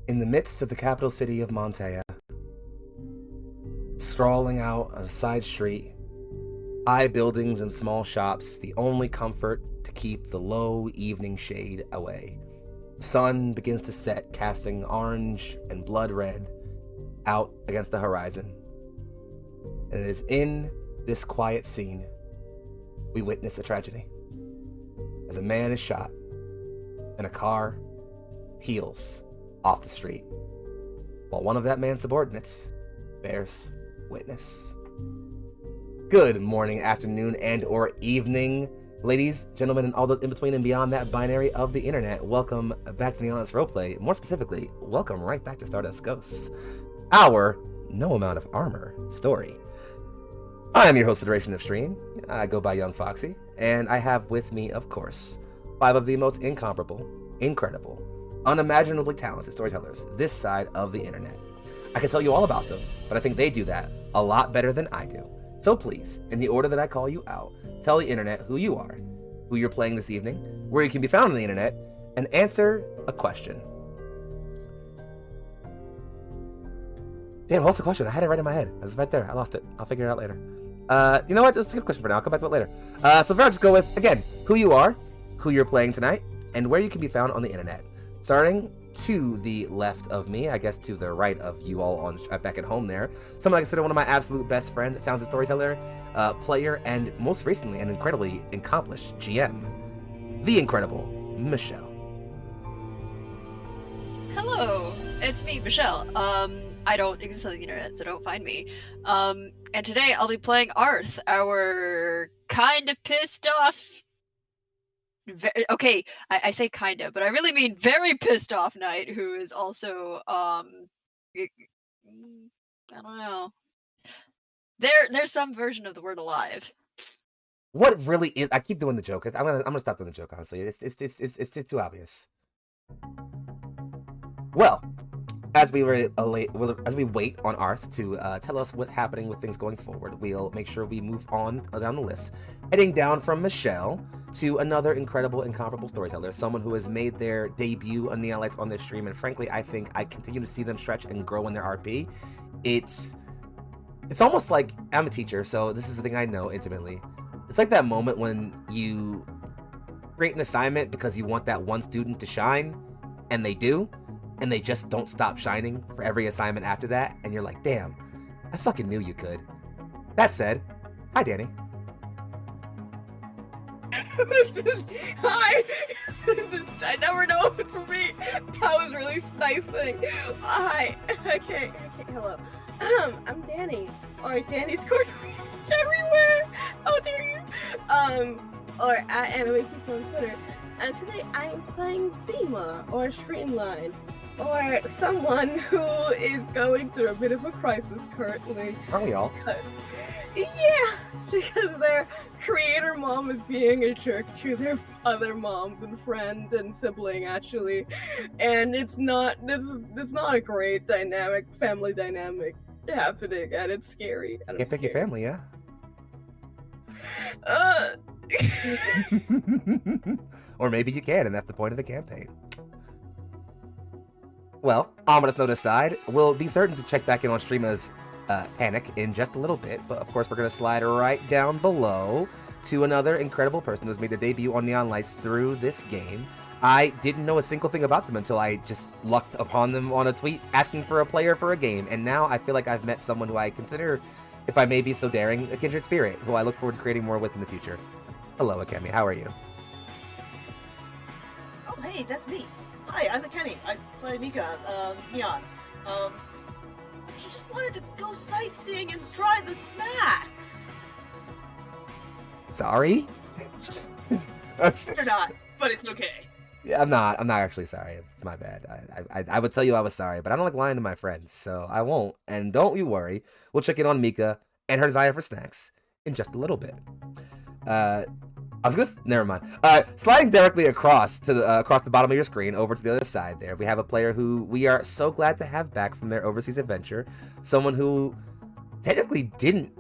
In the midst of the capital city of Montea, sprawling out on a side street, high buildings and small shops, the only comfort to keep the low evening shade away. The sun begins to set, casting orange and blood red out against the horizon. And it is in this quiet scene we witness a tragedy. As a man is shot and a car peels off the street, while one of that man's subordinates bears witness. Good morning, afternoon, and or evening, ladies, gentlemen, and all the in between and beyond that binary of the internet. Welcome back to the Honest Roleplay. More specifically, welcome right back to Stardust Ghosts, our No Amount of Armor story. I am your host for the duration of stream. I go by Young Foxy, and I have with me, of course, 5 of the most incomparable, incredible, unimaginably talented storytellers this side of the internet. I can tell you all about them, but I think they do that a lot better than I do. So please, in the order that I call you out, tell the internet who you are, who you're playing this evening, where you can be found on the internet, and answer a question. Damn, what's the question? I had it right in my head. It was right there. I lost it. I'll figure it out later. You know what? Let's skip the question for now. I'll come back to it later. So I'll just go with, again, who you are, who you're playing tonight, and where you can be found on the internet. Starting to the left of me, I guess to the right of you all on back at home there, someone I consider one of my absolute best friends, talented storyteller, player, and most recently an incredibly accomplished GM, the incredible Michelle. Hello, it's me, Michelle. I don't exist on the internet, so don't find me. And today I'll be playing Arth, our kind of pissed off. Okay, I say kinda, but I really mean very pissed off knight who is also I don't know. There's some version of the word alive. What really is? I keep doing the joke. I'm gonna stop doing the joke. Honestly, it's too obvious. Well, as we wait on Arth to tell us what's happening with things going forward, we'll make sure we move on down the list, heading down from Michelle to another incredible, incomparable storyteller, someone who has made their debut on Neon Lights on this stream, and frankly, I think I continue to see them stretch and grow in their RP. It's almost like, I'm a teacher, so this is the thing I know intimately. It's like that moment when you create an assignment because you want that one student to shine, and they do, and they just don't stop shining for every assignment after that, and you're like, damn, I fucking knew you could. That said, hi, Danny. Hi! I never know if it's for me. That was a really nice thing. Hi. Okay, hello. I'm Danny. Or Danny's Corner everywhere. How dare you? Or at Anime Pizza on Twitter. And today I am playing Seema, or Streamline, or someone who is going through a bit of a crisis currently. Aren't we all? Yeah, because their creator mom is being a jerk to their other moms and friend and sibling, actually, and it's not a great family dynamic happening, and it's scary. You can't pick your family, yeah? Or maybe you can, and that's the point of the campaign. Well, ominous note aside, we'll be certain to check back in on Streama's panic in just a little bit, but of course we're going to slide right down below to another incredible person who's made their debut on Neon Lights through this game. I didn't know a single thing about them until I just lucked upon them on a tweet asking for a player for a game, and now I feel like I've met someone who I consider, if I may be so daring, a kindred spirit, who I look forward to creating more with in the future. Hello, Akemi, how are you? Oh, hey, that's me. Hi, I'm Akemi. I play Mika, Neon. Just wanted to go sightseeing and try the snacks. Sorry? You're not, but it's okay. Yeah, I'm not actually sorry. It's my bad. I would tell you I was sorry, but I don't like lying to my friends, so I won't. And don't you worry, we'll check in on Mika and her desire for snacks in just a little bit. Never mind. Sliding directly across to the across the bottom of your screen over to the other side there, we have a player who we are so glad to have back from their overseas adventure. Someone who technically didn't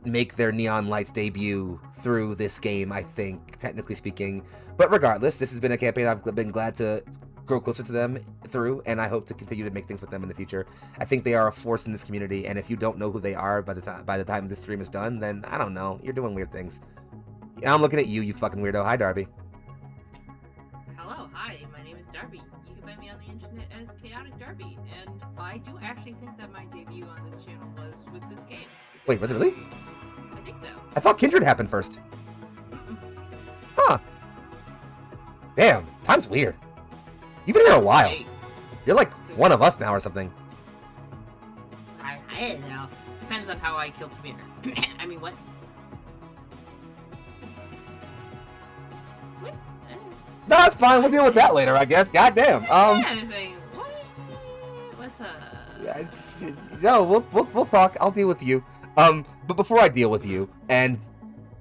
make their Neon Lights debut through this game, I think, technically speaking. But regardless, this has been a campaign I've been glad to grow closer to them through, and I hope to continue to make things with them in the future. I think they are a force in this community, and if you don't know who they are by the time this stream is done, then I don't know. You're doing weird things. And I'm looking at you, you fucking weirdo. Hi, Darby. Hello, hi, my name is Darby. You can find me on the internet as Chaotic Darby, and I do actually think that my debut on this channel was with this game. Wait, was it really? I think so. I thought Kindred happened first. Huh. Damn, time's weird. You've been here a while. You're like one of us now or something. I don't know. Depends on how I kill Tamir. I mean, what? What? No, that's fine. We'll deal with that later, I guess. Goddamn. What's up? No, we'll talk. I'll deal with you. But before I deal with you and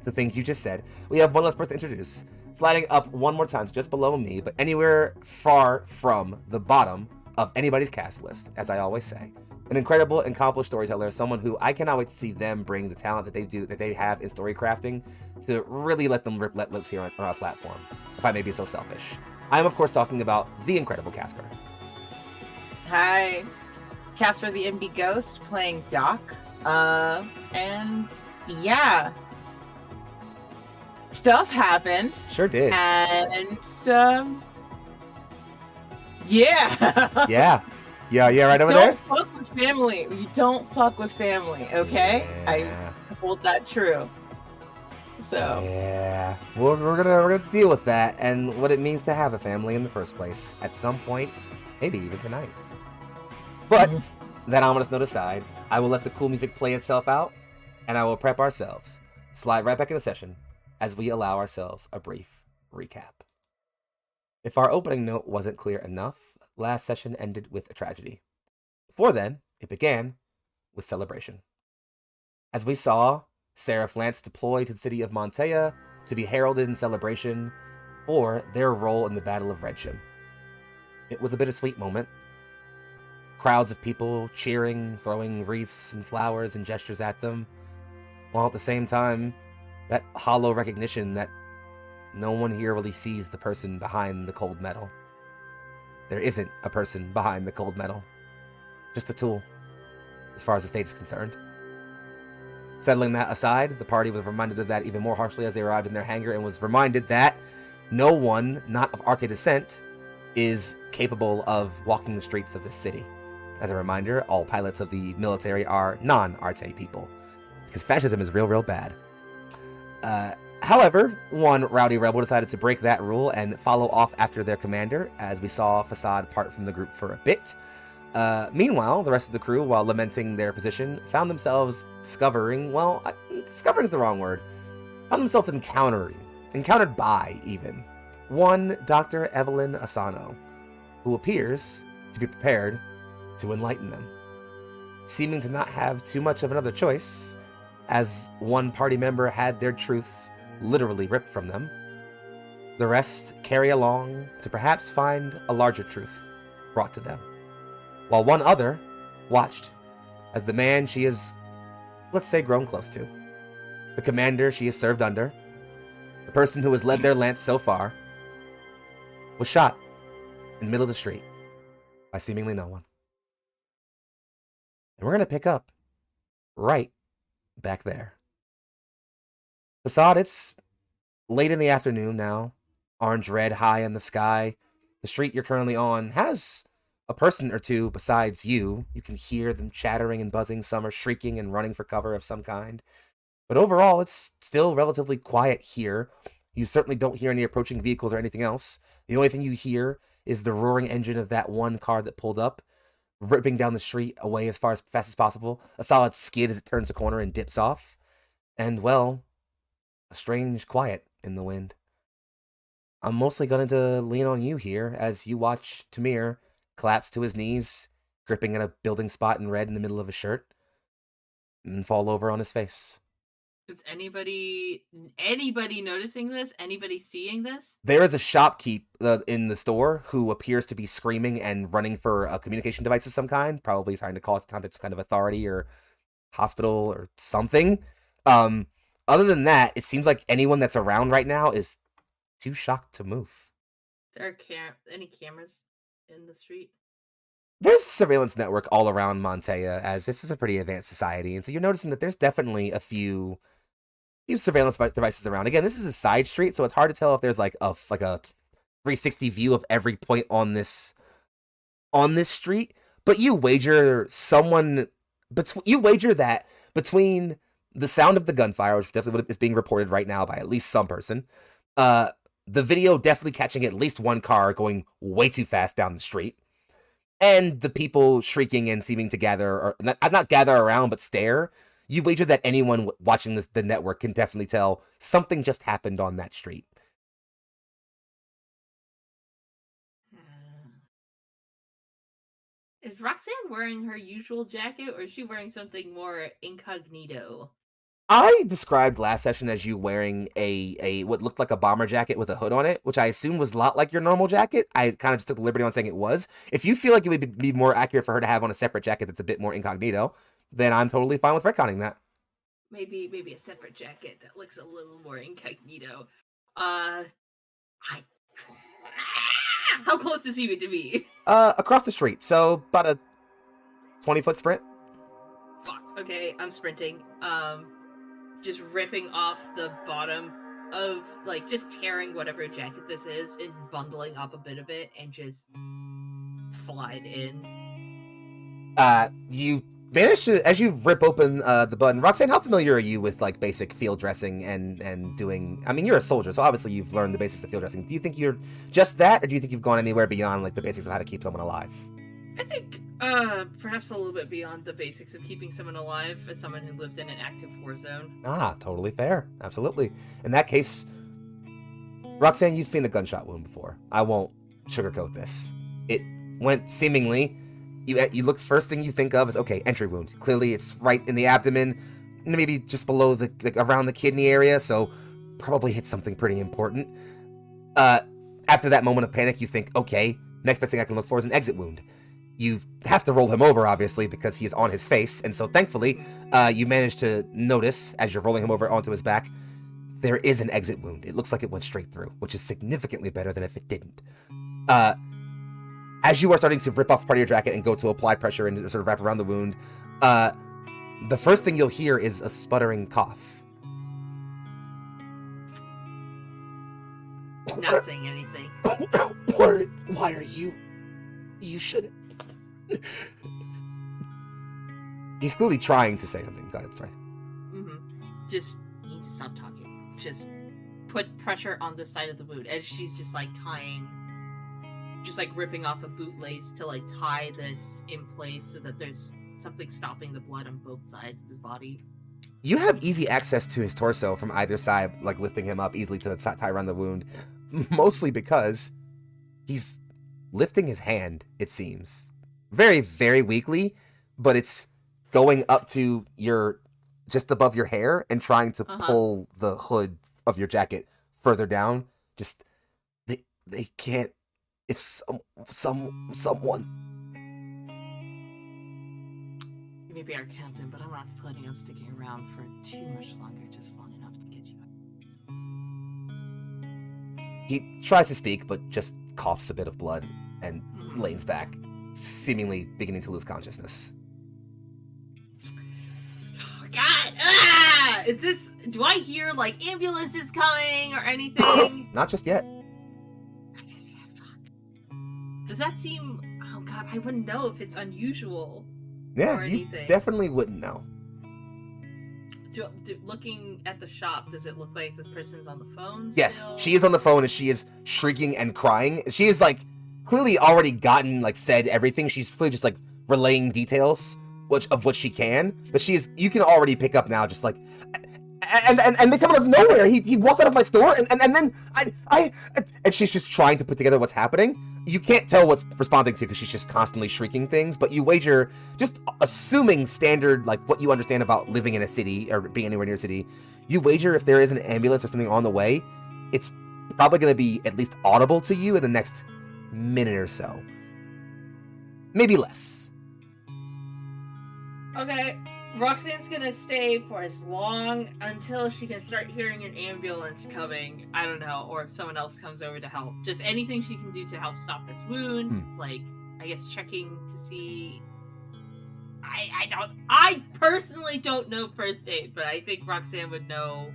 the things you just said, we have one last person to introduce. Sliding up one more time, so just below me, but anywhere far from the bottom of anybody's cast list, as I always say. An incredible and accomplished storyteller, someone who I cannot wait to see them bring the talent that they have in story crafting to really let them let loose here on our platform, if I may be so selfish. I am, of course, talking about the incredible Casper. Hi, Casper the MB Ghost playing Doc. And yeah, stuff happened. Sure did. And yeah. Yeah, right over Don't there. fuck with family. You don't fuck with family, okay? Yeah. I hold that true. So yeah, we're gonna deal with that and what it means to have a family in the first place at some point, maybe even tonight. But that ominous note aside, I will let the cool music play itself out, and I will prep ourselves, slide right back into session as we allow ourselves a brief recap. If our opening note wasn't clear enough, last session ended with a tragedy. Before then, it began with celebration. As we saw Seraph Lance deploy to the city of Montea to be heralded in celebration for their role in the Battle of Redsham. It was a bittersweet moment. Crowds of people cheering, throwing wreaths and flowers and gestures at them, while at the same time, that hollow recognition that no one here really sees the person behind the cold metal. There isn't a person behind the cold metal. Just a tool, as far as the state is concerned. Settling that aside, the party was reminded of that even more harshly as they arrived in their hangar and was reminded that no one, not of Arte descent, is capable of walking the streets of this city. As a reminder, all pilots of the military are non-Arte people, because fascism is real bad. However, one rowdy rebel decided to break that rule and follow off after their commander, as we saw Facade part from the group for a bit. Meanwhile, the rest of the crew, while lamenting their position, found themselves discovering, well, discovering is the wrong word, found themselves encountered by, even, one Dr. Evelyn Asano, who appears to be prepared to enlighten them. Seeming to not have too much of another choice, as one party member had their truths literally ripped from them, the rest carry along to perhaps find a larger truth brought to them, while one other watched as the man she has, let's say, grown close to, the commander she has served under, the person who has led their lance so far, was shot in the middle of the street by seemingly no one. And we're going to pick up right back there. Facade, it's late in the afternoon now. Orange red high in the sky. The street you're currently on has a person or two besides you. You can hear them chattering and buzzing. Some are shrieking and running for cover of some kind. But overall, it's still relatively quiet here. You certainly don't hear any approaching vehicles or anything else. The only thing you hear is the roaring engine of that one car that pulled up, ripping down the street away as fast as possible. A solid skid as it turns a corner and dips off. And, well, a strange quiet in the wind. I'm mostly going to lean on you here as you watch Tamir collapse to his knees, gripping at a building spot in red in the middle of his shirt, and fall over on his face. Is anybody noticing this? Anybody seeing this? There is a shopkeep in the store who appears to be screaming and running for a communication device of some kind, probably trying to call some kind of authority or hospital or something. Other than that, it seems like anyone that's around right now is too shocked to move. There are any cameras in the street? There's a surveillance network all around Montea, as this is a pretty advanced society, and so you're noticing that there's definitely a few surveillance devices around. Again, this is a side street, so it's hard to tell if there's like a 360 view of every point on this street. But you wager that between the sound of the gunfire, which definitely is being reported right now by at least some person, the video definitely catching at least one car going way too fast down the street, and the people shrieking and seeming to gather, or not gather around, but stare. You wager that anyone watching the network can definitely tell something just happened on that street. Is Roxanne wearing her usual jacket, or is she wearing something more incognito? I described last session as you wearing a what looked like a bomber jacket with a hood on it, which I assume was a lot like your normal jacket. I kind of just took the liberty on saying it was. If you feel like it would be more accurate for her to have on a separate jacket that's a bit more incognito, then I'm totally fine with retconning that. Maybe a separate jacket that looks a little more incognito. How close does he need to be? Across the street, so about a 20-foot sprint. Fuck. Okay, I'm sprinting. Just ripping off the bottom of, like, just tearing whatever jacket this is and bundling up a bit of it and just slide in. You manage to, as you rip open the button. Roxanne, how familiar are you with like basic field dressing and doing? I mean, you're a soldier, so obviously you've learned the basics of field dressing. Do you think you're just that, or do you think you've gone anywhere beyond like the basics of how to keep someone alive? I think perhaps a little bit beyond the basics of keeping someone alive as someone who lived in an active war zone. Ah, totally fair. Absolutely. In that case, Roxanne, you've seen a gunshot wound before. I won't sugarcoat this. It went seemingly. You look, first thing you think of is, okay, entry wound. Clearly it's right in the abdomen, maybe just below around the kidney area, so probably hit something pretty important. After that moment of panic, you think, okay, next best thing I can look for is an exit wound. You have to roll him over, obviously, because he is on his face, and so thankfully, you manage to notice, as you're rolling him over onto his back, there is an exit wound. It looks like it went straight through, which is significantly better than if it didn't. As you are starting to rip off part of your jacket and go to apply pressure and sort of wrap around the wound, the first thing you'll hear is a sputtering cough. Not saying anything. Why are you? You shouldn't. He's clearly trying to say something. Go ahead, sorry. Just you need to stop talking. Just put pressure on the side of the wound as she's just like tying. Just like ripping off a bootlace to like tie this in place so that there's something stopping the blood on both sides of his body. You have easy access to his torso from either side, like lifting him up easily to tie around the wound. Mostly because he's lifting his hand, it seems. Very, very weakly, but it's going up to just above your hair and trying to pull the hood of your jacket further down. Just, they can't. If someone... You may be our captain, but I'm not planning on sticking around for too much longer, just long enough to get you out. He tries to speak, but just coughs a bit of blood and leans back, seemingly beginning to lose consciousness. Oh, God! Ah! Do I hear, like, ambulances coming or anything? Not just yet. Does that seem... Oh god, I wouldn't know if it's unusual Yeah, or you anything. definitely wouldn't know. Looking at the shop, does it look like this person's on the phone Yes, still? she is on the phone and she is shrieking and crying. She is, like, clearly already gotten, like, said everything. She's clearly just, like, relaying details of what she can. But she is... You can already pick up now, just, like... And they come out of nowhere. He walked out of my store, and then and she's just trying to put together what's happening. You can't tell what's responding to because she's just constantly shrieking things. But you wager, just assuming standard, like what you understand about living in a city or being anywhere near a city, you wager if there is an ambulance or something on the way, it's probably going to be at least audible to you in the next minute or so, maybe less. Okay. Roxanne's gonna stay for as long until she can start hearing an ambulance coming. I don't know, or if someone else comes over to help. Just anything she can do to help stop this wound. Like, I guess checking to see. I personally don't know first aid, but I think Roxanne would know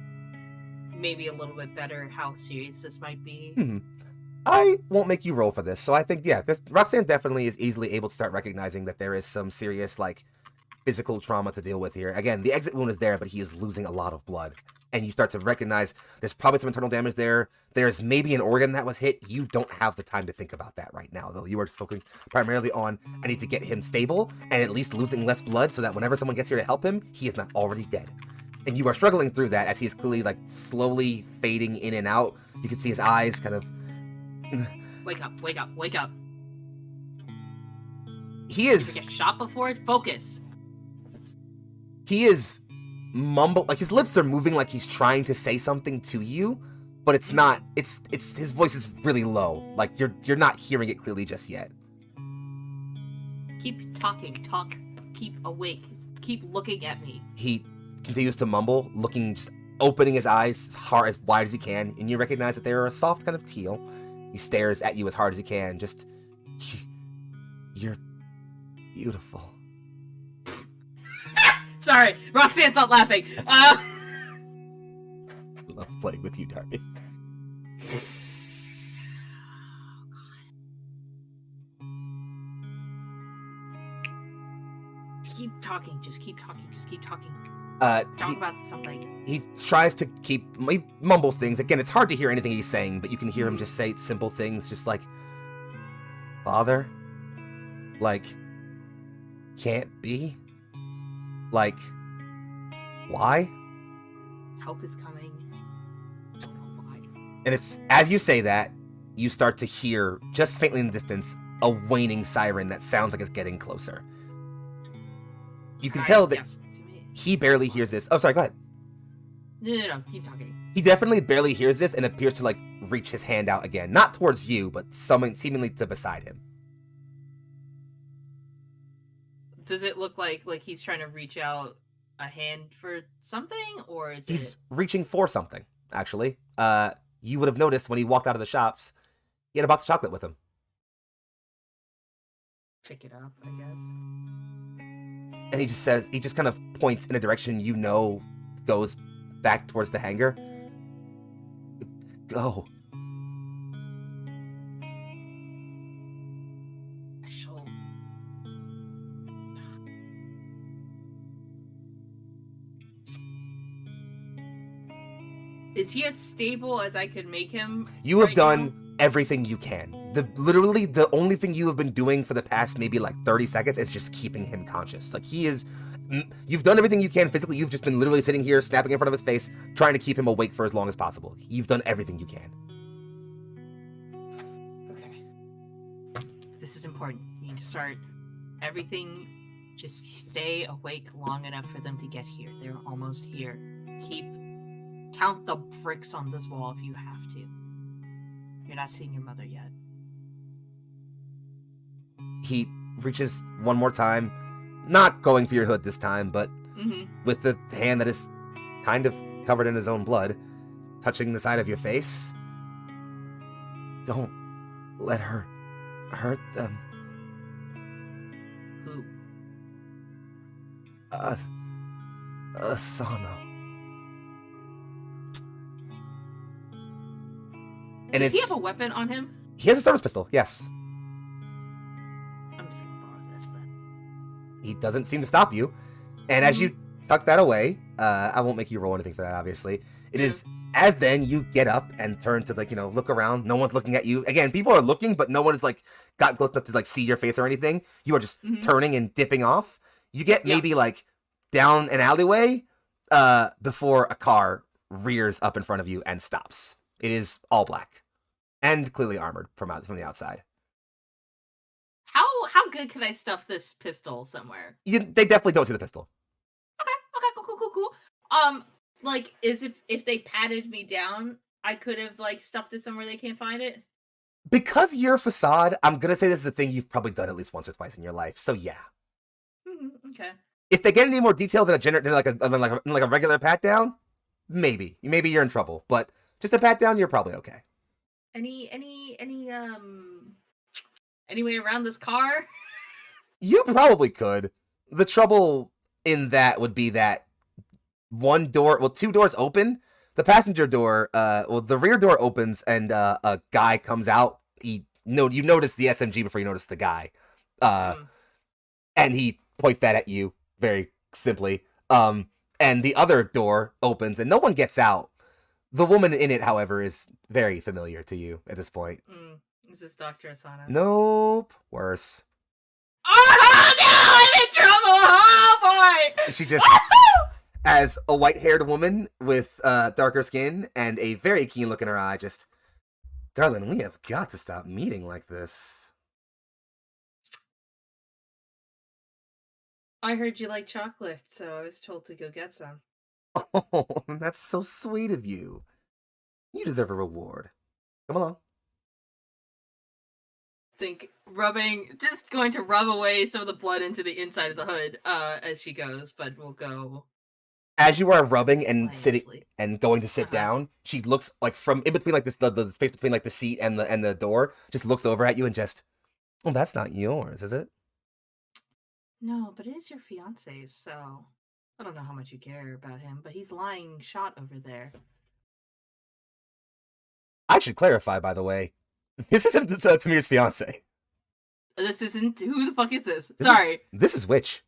maybe a little bit better how serious this might be. I won't make you roll for this, so I think, yeah, Roxanne definitely is easily able to start recognizing that there is some serious, like, physical trauma to deal with here. Again, the exit wound is there, but he is losing a lot of blood. And you start to recognize there's probably some internal damage there. There's maybe an organ that was hit. You don't have the time to think about that right now, though. You are just focusing primarily on, I need to get him stable and at least losing less blood so that whenever someone gets here to help him, he is not already dead. And you are struggling through that as he is clearly, like, slowly fading in and out. You can see his eyes kind of... Wake up, wake up, wake up. He is... Get shot before? Focus. He is like his lips are moving like he's trying to say something to you, but it's not. It's his voice is really low. Like you're not hearing it clearly just yet. Keep talking, talk, keep awake, keep looking at me. He continues to mumble, looking, just opening his eyes as wide as he can, and you recognize that they're a soft kind of teal. He stares at you as hard as he can, just, you're beautiful. Sorry, Roxanne's not laughing. I love playing with you, Darby. Keep talking, just keep talking, just keep talking. Talk about something. He tries to he mumbles things. Again, it's hard to hear anything he's saying, but you can hear him just say simple things, just like, Father? Like, can't be? Like, why? Help is coming. Don't know why. And it's, as you say that, you start to hear, just faintly in the distance, a waning siren that sounds like it's getting closer. You can tell that he barely hears this. Oh, sorry, go ahead. No, keep talking. He definitely barely hears this and appears to, like, reach his hand out again. Not towards you, but seemingly to beside him. Does it look like he's trying to reach out a hand for something, or is he's reaching for something, actually. You would have noticed when he walked out of the shops, he had a box of chocolate with him. Pick it up, I guess. And he just kind of points in a direction you know goes back towards the hangar. Go. Is he as stable as I could make him? You have done everything you can. Literally, the only thing you have been doing for the past maybe like 30 seconds is just keeping him conscious. Like, he is... You've done everything you can physically. You've just been literally sitting here, snapping in front of his face, trying to keep him awake for as long as possible. You've done everything you can. Okay. This is important. You need to start everything. Just stay awake long enough for them to get here. They're almost here. Count the bricks on this wall if you have to. You're not seeing your mother yet. He reaches one more time, not going for your hood this time, but with the hand that is kind of covered in his own blood, touching the side of your face. Don't let her hurt them. Who? Asano. And Does he have a weapon on him? He has a service pistol, yes. I'm just gonna borrow this then. He doesn't seem to stop you. And as you tuck that away, I won't make you roll anything for that, obviously. It is, as then you get up and turn to, like, look around. No one's looking at you. Again, people are looking, but no one is, like, got close enough to, like, see your face or anything. You are just turning and dipping off. You get maybe, like, down an alleyway before a car rears up in front of you and stops. It is all black and clearly armored from the outside. How good can I stuff this pistol somewhere? They definitely don't see the pistol. Okay, cool. Like, if they patted me down, I could have, like, stuffed it somewhere they can't find it? Because you're a facade, I'm gonna say this is a thing you've probably done at least once or twice in your life, so yeah. Okay. If they get any more detail than a regular pat down, maybe you're in trouble. But just a pat down, you're probably okay. Any way around this car? You probably could. The trouble in that would be that two doors open. The passenger door, the rear door opens and a guy comes out. You notice the SMG before you notice the guy, and he points that at you very simply. And the other door opens and no one gets out. The woman in it, however, is very familiar to you at this point. Is this Dr. Asana? Nope. Worse. Oh no! I'm in trouble! Oh boy! She just, as a white-haired woman with darker skin and a very keen look in her eye, just, darling, we have got to stop meeting like this. I heard you like chocolate, so I was told to go get some. Oh, that's so sweet of you. You deserve a reward. Come along. Just going to rub away some of the blood into the inside of the hood as she goes, but we'll go. As you are rubbing and sitting quietly. and going to sit down, she looks like from in between like this the space between like the seat and the door, just looks over at you and just, well, that's not yours, is it? No, but it is your fiance's, so I don't know how much you care about him, but he's lying shot over there. I should clarify, by the way, this isn't Tamir's fiance. This isn't. Who the fuck is this? Sorry. This is Witch.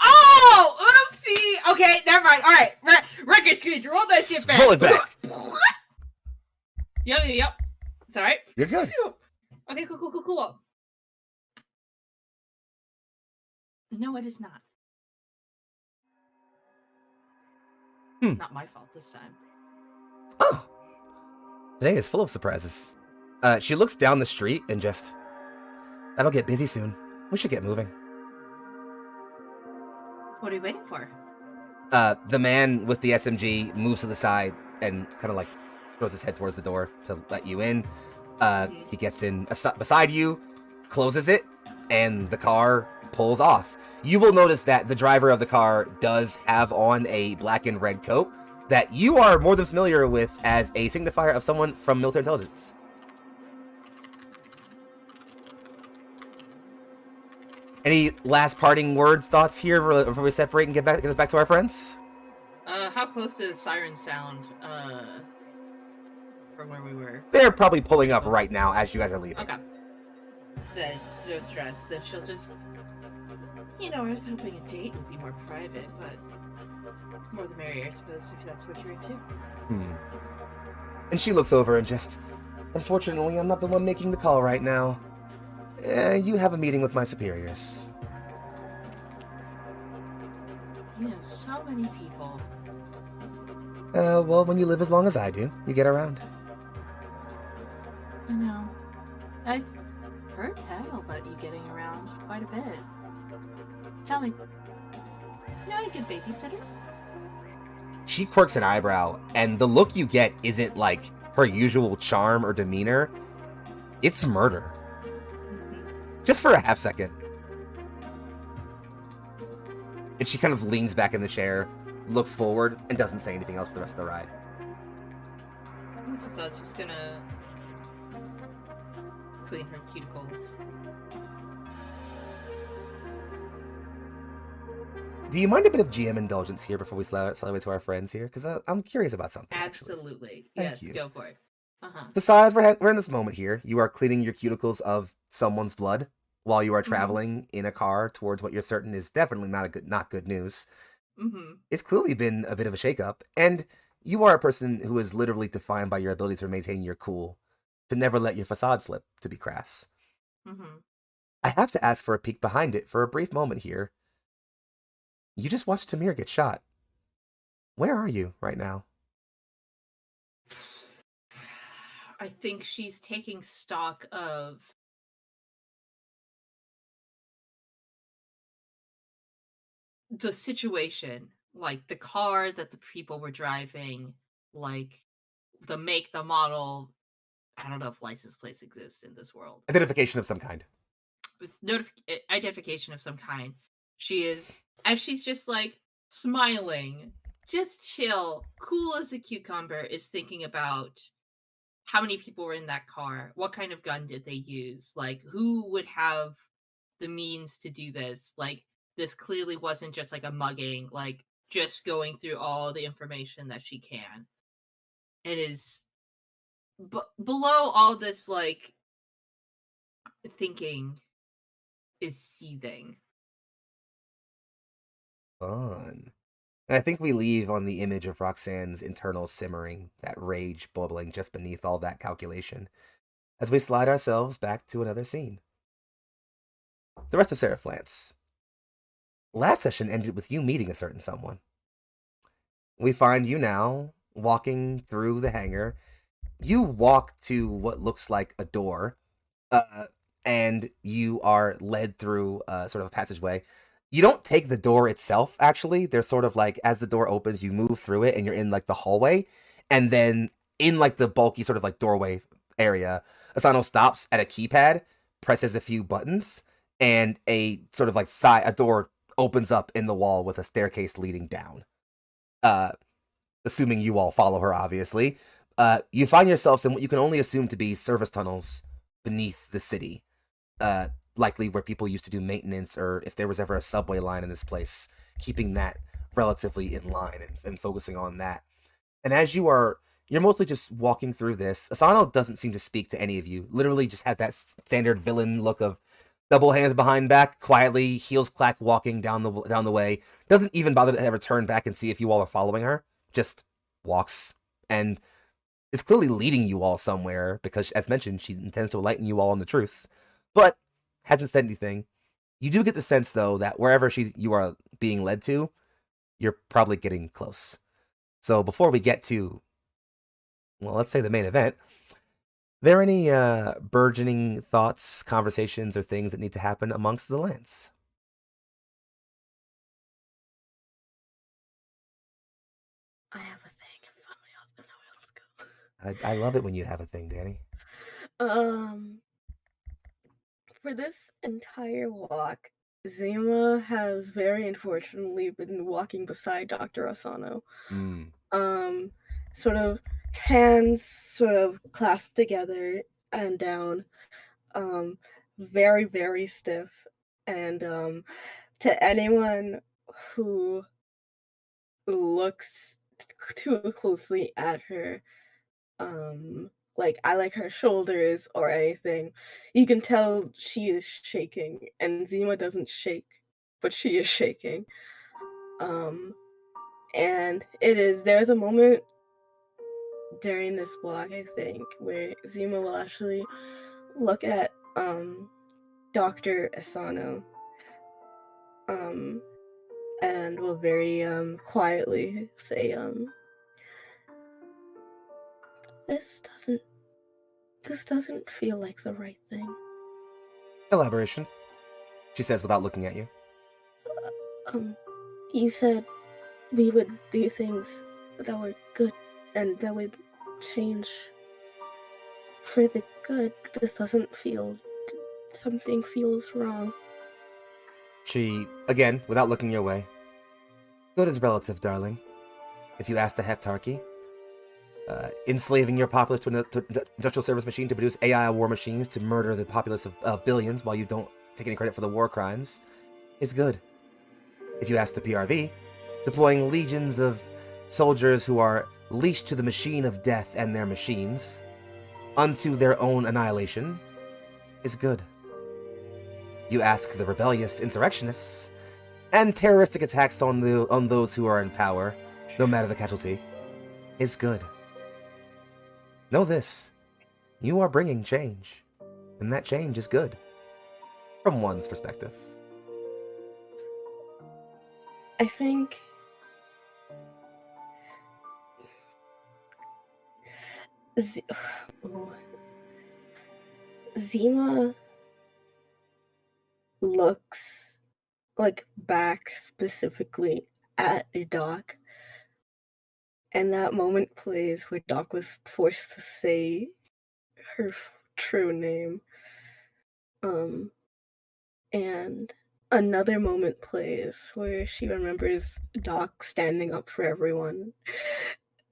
Oh, oopsie. Okay, never mind. All right, record screen. Roll that shit back. Roll it back. Yep. It's all right. You're good. Okay, cool. No, it is not. Not my fault this time. Oh, today is full of surprises. She looks down the street and just, that'll get busy soon. We should get moving. What are you waiting for? The man with the SMG moves to the side and kind of like throws his head towards the door to let you in. He gets in beside you, closes it, and the car pulls off. You will notice that the driver of the car does have on a black and red coat that you are more than familiar with as a signifier of someone from military intelligence. Any last parting words, thoughts here before we separate and get us back to our friends? How close does siren sound from where we were? They're probably pulling up right now as you guys are leaving. Okay. Then no stress. Then she'll just, I was hoping a date would be more private, but more the merrier, I suppose, if that's what you're into. And she looks over and just, unfortunately, I'm not the one making the call right now. You have a meeting with my superiors. You know so many people. Well, when you live as long as I do, you get around. I know. I've heard tell about you getting around quite a bit. Tell me, you know any good babysitters? She quirks an eyebrow, and the look you get isn't like her usual charm or demeanor. It's murder. Just for a half second. And she kind of leans back in the chair, looks forward, and doesn't say anything else for the rest of the ride. So I was just gonna clean her cuticles. Do you mind a bit of GM indulgence here before we slide away to our friends here? Because I'm curious about something. Absolutely. Thank Yes, you. go for it. Besides, we're in this moment here. You are cleaning your cuticles of someone's blood while you are traveling in a car towards what you're certain is definitely not good news. It's clearly been a bit of a shakeup, and you are a person who is literally defined by your ability to maintain your cool, to never let your facade slip, to be crass. I have to ask for a peek behind it for a brief moment here. You just watched Tamir get shot. Where are you right now? I think she's taking stock of the situation, like the car that the people were driving, like the make, the model. I don't know if license plates exist in this world. Identification of some kind. It was identification of some kind. She is as she's just like smiling, just chill, cool as a cucumber, is thinking about how many people were in that car, what kind of gun did they use, like who would have the means to do this. Like, this clearly wasn't just like a mugging, like just going through all the information that she can. It is below all this, like, thinking is seething. Fun. And I think we leave on the image of Roxanne's internal simmering, that rage bubbling just beneath all that calculation, as we slide ourselves back to another scene. The rest of Seraph Lance. Last session ended with you meeting a certain someone. We find you now walking through the hangar. You walk to what looks like a door, and you are led through sort of a passageway. You don't take the door itself, actually. There's sort of like, as the door opens, you move through it and you're in like the hallway. And then in like the bulky sort of like doorway area, Asano stops at a keypad, presses a few buttons, and a sort of like a door opens up in the wall with a staircase leading down. Assuming you all follow her, obviously. You find yourselves in what you can only assume to be service tunnels beneath the city. Likely where people used to do maintenance, or if there was ever a subway line in this place, keeping that relatively in line and focusing on that. And as you're mostly just walking through this, Asano doesn't seem to speak to any of you. Literally just has that standard villain look of double hands behind back, quietly, heels clack, walking down the way. Doesn't even bother to ever turn back and see if you all are following her. Just walks and is clearly leading you all somewhere, because, as mentioned, she intends to enlighten you all on the truth. But hasn't said anything. You do get the sense, though, that wherever you are being led to, you're probably getting close. So before we get to, well, let's say the main event, there any burgeoning thoughts, conversations, or things that need to happen amongst the Lance? I have a thing. If somebody else, I love it when you have a thing, Danny. For this entire walk, Zima has very unfortunately been walking beside Dr. Asano. Sort of hands sort of clasped together and down, very, very stiff. And to anyone who looks too closely at her, like I like her shoulders or anything, you can tell she is shaking, and Zima doesn't shake, but she is shaking. And there's a moment during this walk, I think, where Zima will actually look at Dr. Asano, and will very quietly say, this doesn't feel like the right thing. Elaboration, she says without looking at you. You said we would do things that were good and that would change for the good. This doesn't feel... something feels wrong. She, again, without looking your way. Good is relative, darling. If you ask the Heptarchy, enslaving your populace to an industrial service machine to produce AI war machines to murder the populace of billions while you don't take any credit for the war crimes is good. If you ask the PRV, deploying legions of soldiers who are leashed to the machine of death and their machines unto their own annihilation is good. You ask the rebellious insurrectionists and terroristic attacks on those who are in power, no matter the casualty, is good. Know this, you are bringing change, and that change is good, from one's perspective. I think Zima looks like back specifically at the Doc, and that moment plays where Doc was forced to say her true name, and another moment plays where she remembers Doc standing up for everyone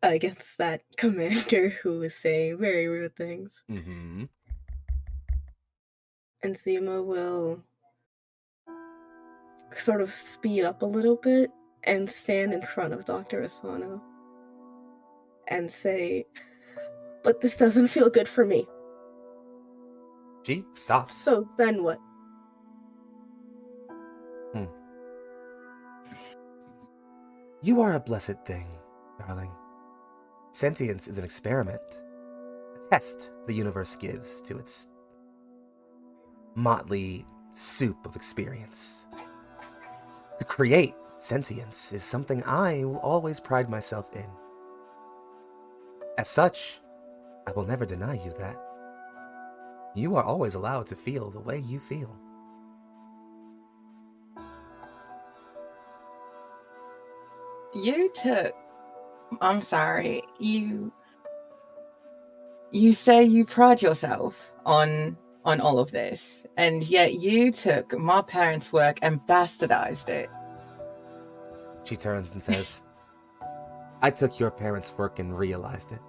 against that commander who was saying very rude things. Mm-hmm. And Zima will sort of speed up a little bit and stand in front of Dr. Asano and say, "But this doesn't feel good for me." She stops. So then what? You are a blessed thing, darling. Sentience is an experiment, a test the universe gives to its motley soup of experience. To create sentience is something I will always pride myself in. As such, I will never deny you that. You are always allowed to feel the way you feel. I'm sorry, you say you pride yourself on all of this, and yet you took my parents' work and bastardized it. She turns and says, I took your parents' work and realized it.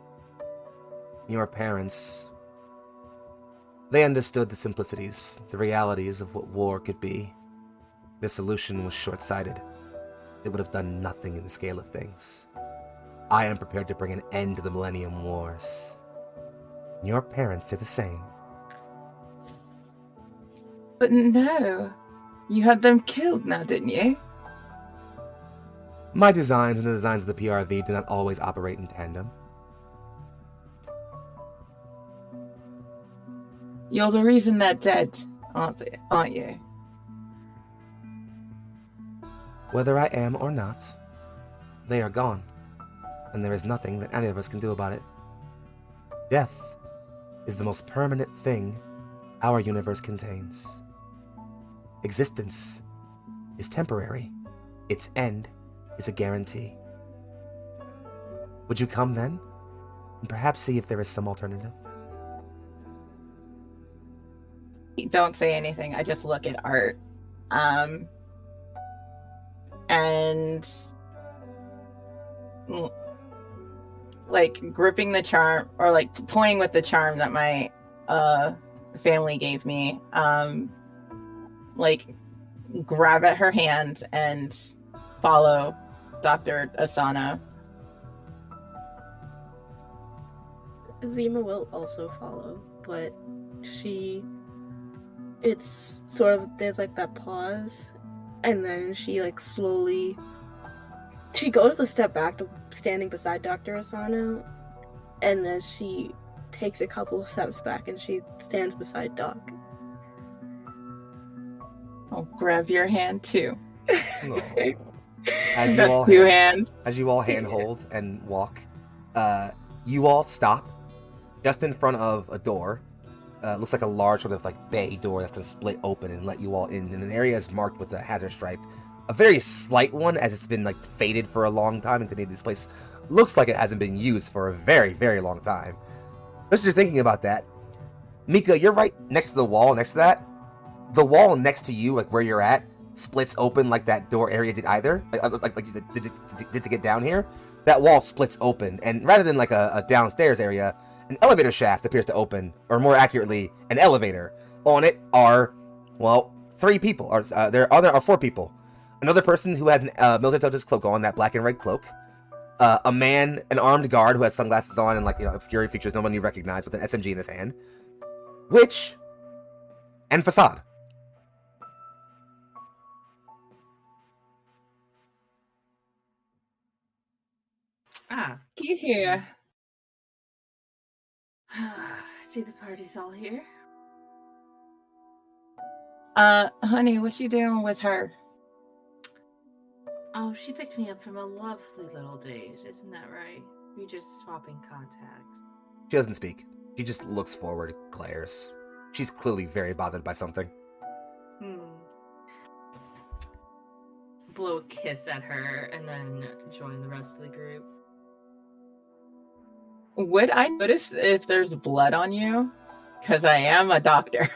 Your parents, they understood the simplicities, the realities of what war could be. Their solution was short-sighted. It would have done nothing in the scale of things. I am prepared to bring an end to the Millennium Wars. Your parents did the same. But no, you had them killed now, didn't you? My designs and the designs of the PRV do not always operate in tandem. You're the reason they're dead, aren't you? Whether I am or not, they are gone, and there is nothing that any of us can do about it. Death is the most permanent thing our universe contains. Existence is temporary. Its end is a guarantee. Would you come then, and perhaps see if there is some alternative? Don't say anything. I just look at Art. And like gripping the charm, or like toying with the charm that my family gave me, like grab at her hand and follow Dr. Asano. Zima will also follow, but it's sort of, there's like that pause, and then she like slowly, she goes a step back to standing beside Dr. Asano, and then she takes a couple of steps back and she stands beside Doc. I'll grab your hand too. As you all handhold and walk, you all stop just in front of a door. Looks like a large sort of like bay door that's gonna split open and let you all in an area is marked with a hazard stripe. A very slight one, as it's been like faded for a long time, and this place looks like it hasn't been used for a very, very long time. Just as you're thinking about that, Mika, you're right next to the wall. Next to that, the wall next to you, like where you're at, splits open like that door area did either. Like you did to get down here. That wall splits open, and rather than like a downstairs area, an elevator shaft appears to open, or more accurately, an elevator. On it are, well, 3 people. Or there are 4 people. Another person who has a military cloak on, that black and red cloak. A man, an armed guard who has sunglasses on and like obscure features no one you recognize with an SMG in his hand. Witch and Facade. You here? See, the party's all here. Honey, what you doing with her? Oh, she picked me up from a lovely little date, isn't that right? We're just swapping contacts. She doesn't speak. She just looks forward, glares. She's clearly very bothered by something. Blow a kiss at her and then join the rest of the group. Would I notice if there's blood on you? Because I am a doctor.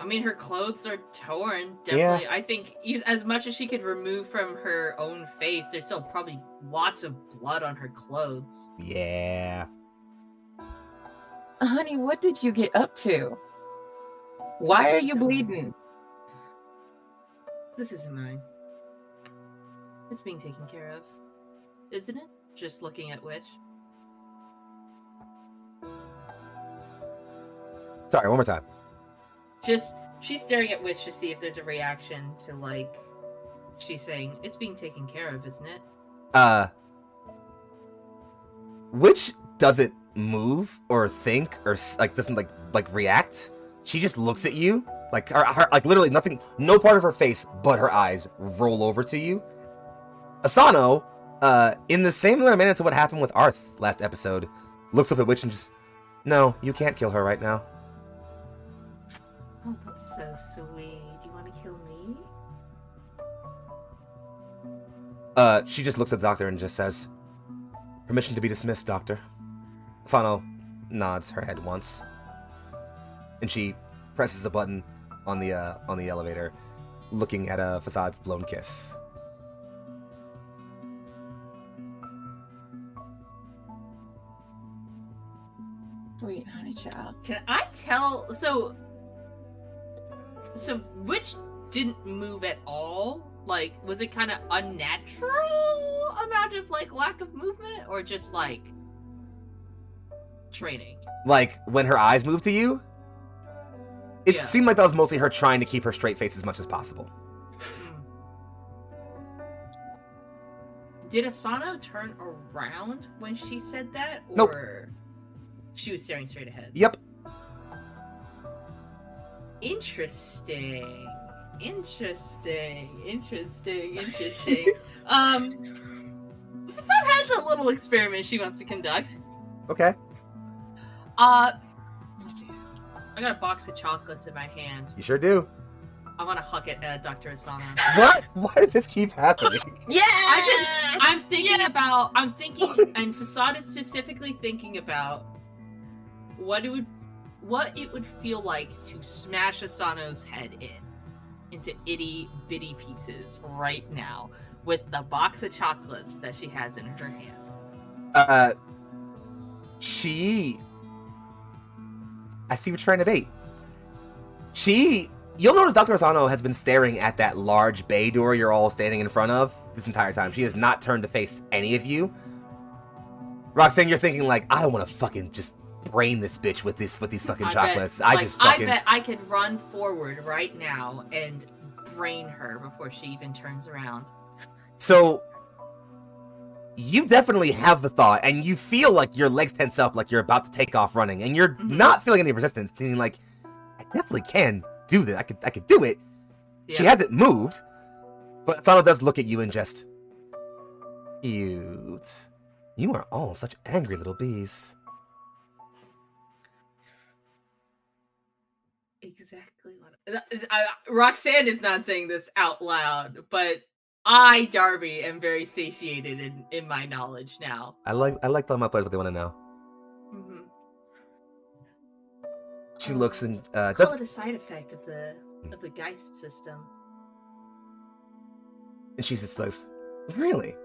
I mean, her clothes are torn, definitely. I think as much as she could remove from her own face, there's still probably lots of blood on her clothes. Yeah. Honey, what did you get up to? Why are you bleeding? This isn't mine. It's being taken care of. Isn't it? Just looking at Witch. Sorry, one more time. She's staring at Witch to see if there's a reaction to, like, she's saying, it's being taken care of, isn't it? Witch doesn't move or think or like doesn't like react. She just looks at you, like her like literally nothing, no part of her face but her eyes roll over to you. Asano, in the same manner to what happened with Arth last episode, looks up at Witch and just, no, you can't kill her right now. Oh, that's so sweet. You want to kill me? She just looks at the doctor and just says, permission to be dismissed, doctor. Asano nods her head once, and she presses a button on the elevator, looking at Facade's blown kiss. Sweet honey child. Can I tell? So Witch didn't move at all? Like, was it kind of unnatural amount of, like, lack of movement? Or just, like, training? Like, when her eyes moved to you? It seemed like that was mostly her trying to keep her straight face as much as possible. Did Asano turn around when she said that? Or Nope. She was staring straight ahead? Yep. Interesting. Facade has a little experiment she wants to conduct. Okay. Let's see. I got a box of chocolates in my hand. You sure do. I want to huck it at Dr. Asano. What? Why does this keep happening? Yeah. I'm thinking, and Facade is specifically thinking about what it would feel like to smash Asano's head into itty bitty pieces right now with the box of chocolates that she has in her hand. I see what you're trying to bait. You'll notice Dr. Asano has been staring at that large bay door you're all standing in front of this entire time. She has not turned to face any of you. Roxanne, you're thinking like, I don't want to fucking just brain this bitch with these fucking chocolates. I bet I could run forward right now and brain her before she even turns around. So you definitely have the thought, and you feel like your legs tense up, like you're about to take off running, and you're not feeling any resistance, thinking like, I definitely can do this. I could do it. Yeah. She hasn't moved, but Asano does look at you and just, cute. You are all such angry little bees. Exactly what Roxanne is not saying this out loud, but I, Darby, am very satiated in my knowledge now. I like telling my players what they want to know. Mm-hmm. She looks and call it a side effect of the Geist system. And she just says, really?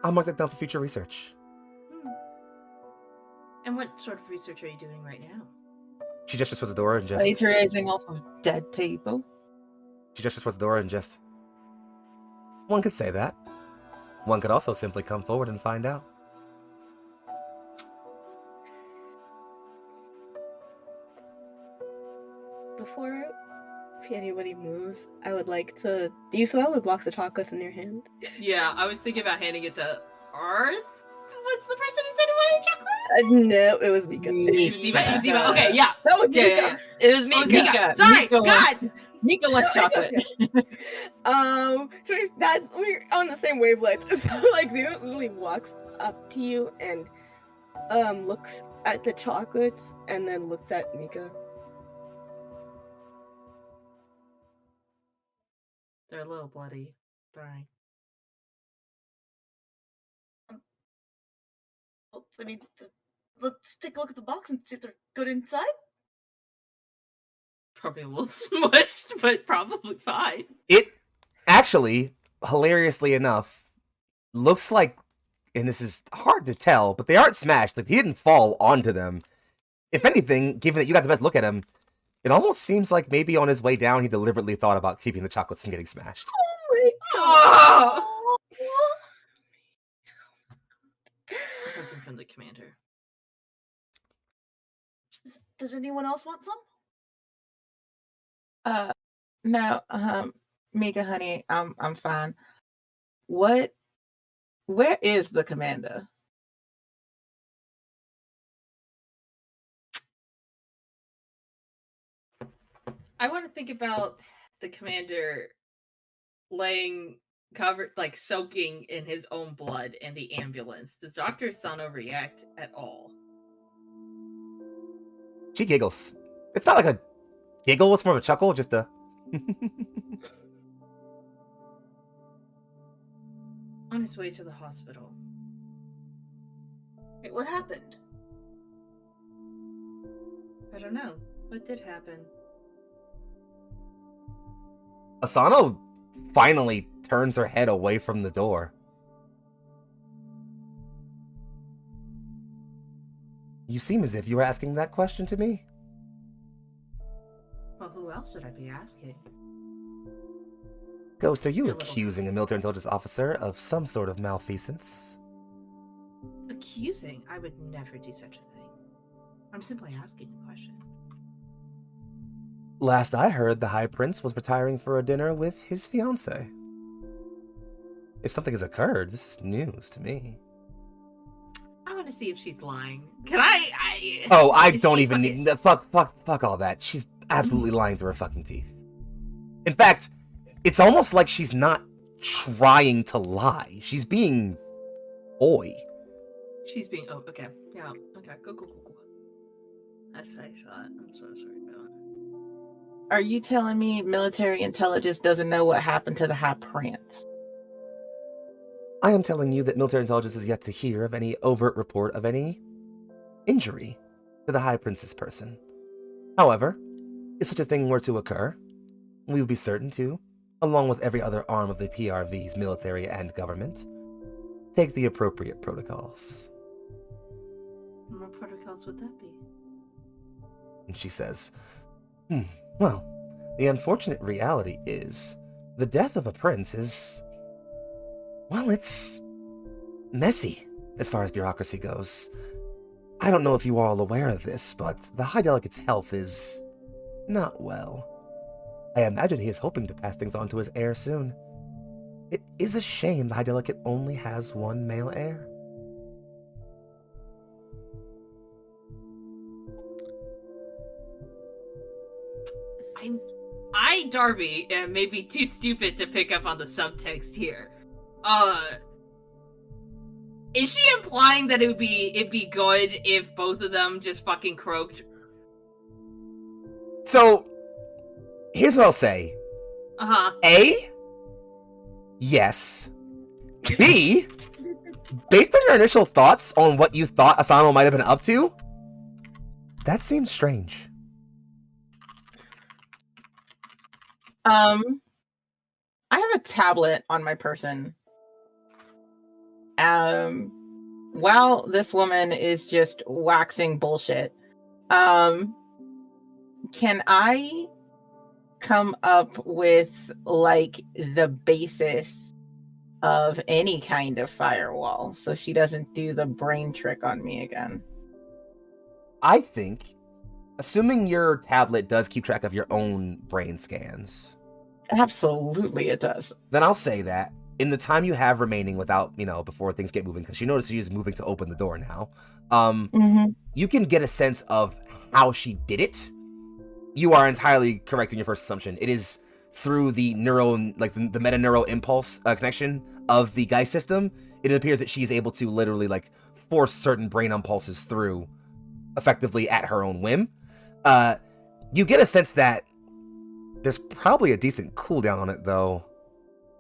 I'll mark that down for future research. And what sort of research are you doing right now? She gestures towards the door and just... Plagiarizing off of dead people. She gestures towards the door and just... One could say that. One could also simply come forward and find out. Before anybody moves, I would like to... Do you still have a box of chocolates in your hand? Yeah, I was thinking about handing it to Arth. What's the person who said he wanted chocolate? No, it was Mika. It was Eva. Okay, yeah. That was Mika. Yeah. It was Mika. Mika. Sorry, Mika God. Mika wants chocolate. So we're on the same wavelength. So like Zero literally walks up to you and looks at the chocolates and then looks at Mika. They're a little bloody. Sorry. Well, I mean, let's take a look at the box and see if they're good inside. probably a little smushed, but probably fine. It actually, hilariously enough, looks like, and this is hard to tell, but they aren't smashed. Like, he didn't fall onto them. If anything, given that you got the best look at him, it almost seems like maybe on his way down, he deliberately thought about keeping the chocolates from getting smashed. Oh! A person from the commander. Does anyone else want some? No, Mika, honey, I'm fine. Where is the commander? I want to think about the commander laying covered, like soaking in his own blood in the ambulance. Does Dr. Sano react at all? She giggles. It's not like a giggle, it's more of a chuckle, just a... On his way to the hospital. Wait, what happened? I don't know. What did happen? Asano finally turns her head away from the door. You seem as if you were asking that question to me. Well, who else would I be asking? Ghost, are you You're a little- accusing a military intelligence officer of some sort of malfeasance? Accusing? I would never do such a thing. I'm simply asking a question. Last I heard, the High Prince was retiring for a dinner with his fiancée. If something has occurred, this is news to me. I want to see if she's lying. Can I? Oh, I Is don't she even fucking- need... Fuck all that. She's absolutely lying through her fucking teeth. In fact, it's almost like she's not trying to lie. She's being coy. She's being. Oh, okay. Yeah. Okay. Go. That's what I thought. That's what I was worried about. Are you telling me military intelligence doesn't know what happened to the High Prince? I am telling you that military intelligence is yet to hear of any overt report of any injury to the High Prince's person. However, if such a thing were to occur, we would be certain to, along with every other arm of the PRV's military and government, take the appropriate protocols. And what protocols would that be? And she says, well, the unfortunate reality is, the death of a prince is, well, it's messy as far as bureaucracy goes. I don't know if you are all aware of this, but the High Delegate's health is not well. I imagine he is hoping to pass things on to his heir soon. It is a shame the High Delegate only has one male heir. I, Darby, am maybe too stupid to pick up on the subtext here. Is she implying that it'd be good if both of them just fucking croaked? So, here's what I'll say. Uh-huh. A, yes. B, based on your initial thoughts on what you thought Asano might have been up to, that seems strange. I have a tablet on my person. While this woman is just waxing bullshit, can I come up with like the basis of any kind of firewall so she doesn't do the brain trick on me again? I think, assuming your tablet does keep track of your own brain scans, Absolutely it does. then I'll say that in the time you have remaining without, before things get moving, because she notices she's moving to open the door now, you can get a sense of how she did it. You are entirely correct in your first assumption. It is through the neural, like the meta-neural impulse connection of the Geist system. It appears that she's able to literally force certain brain impulses through effectively at her own whim. You get a sense that there's probably a decent cooldown on it, though,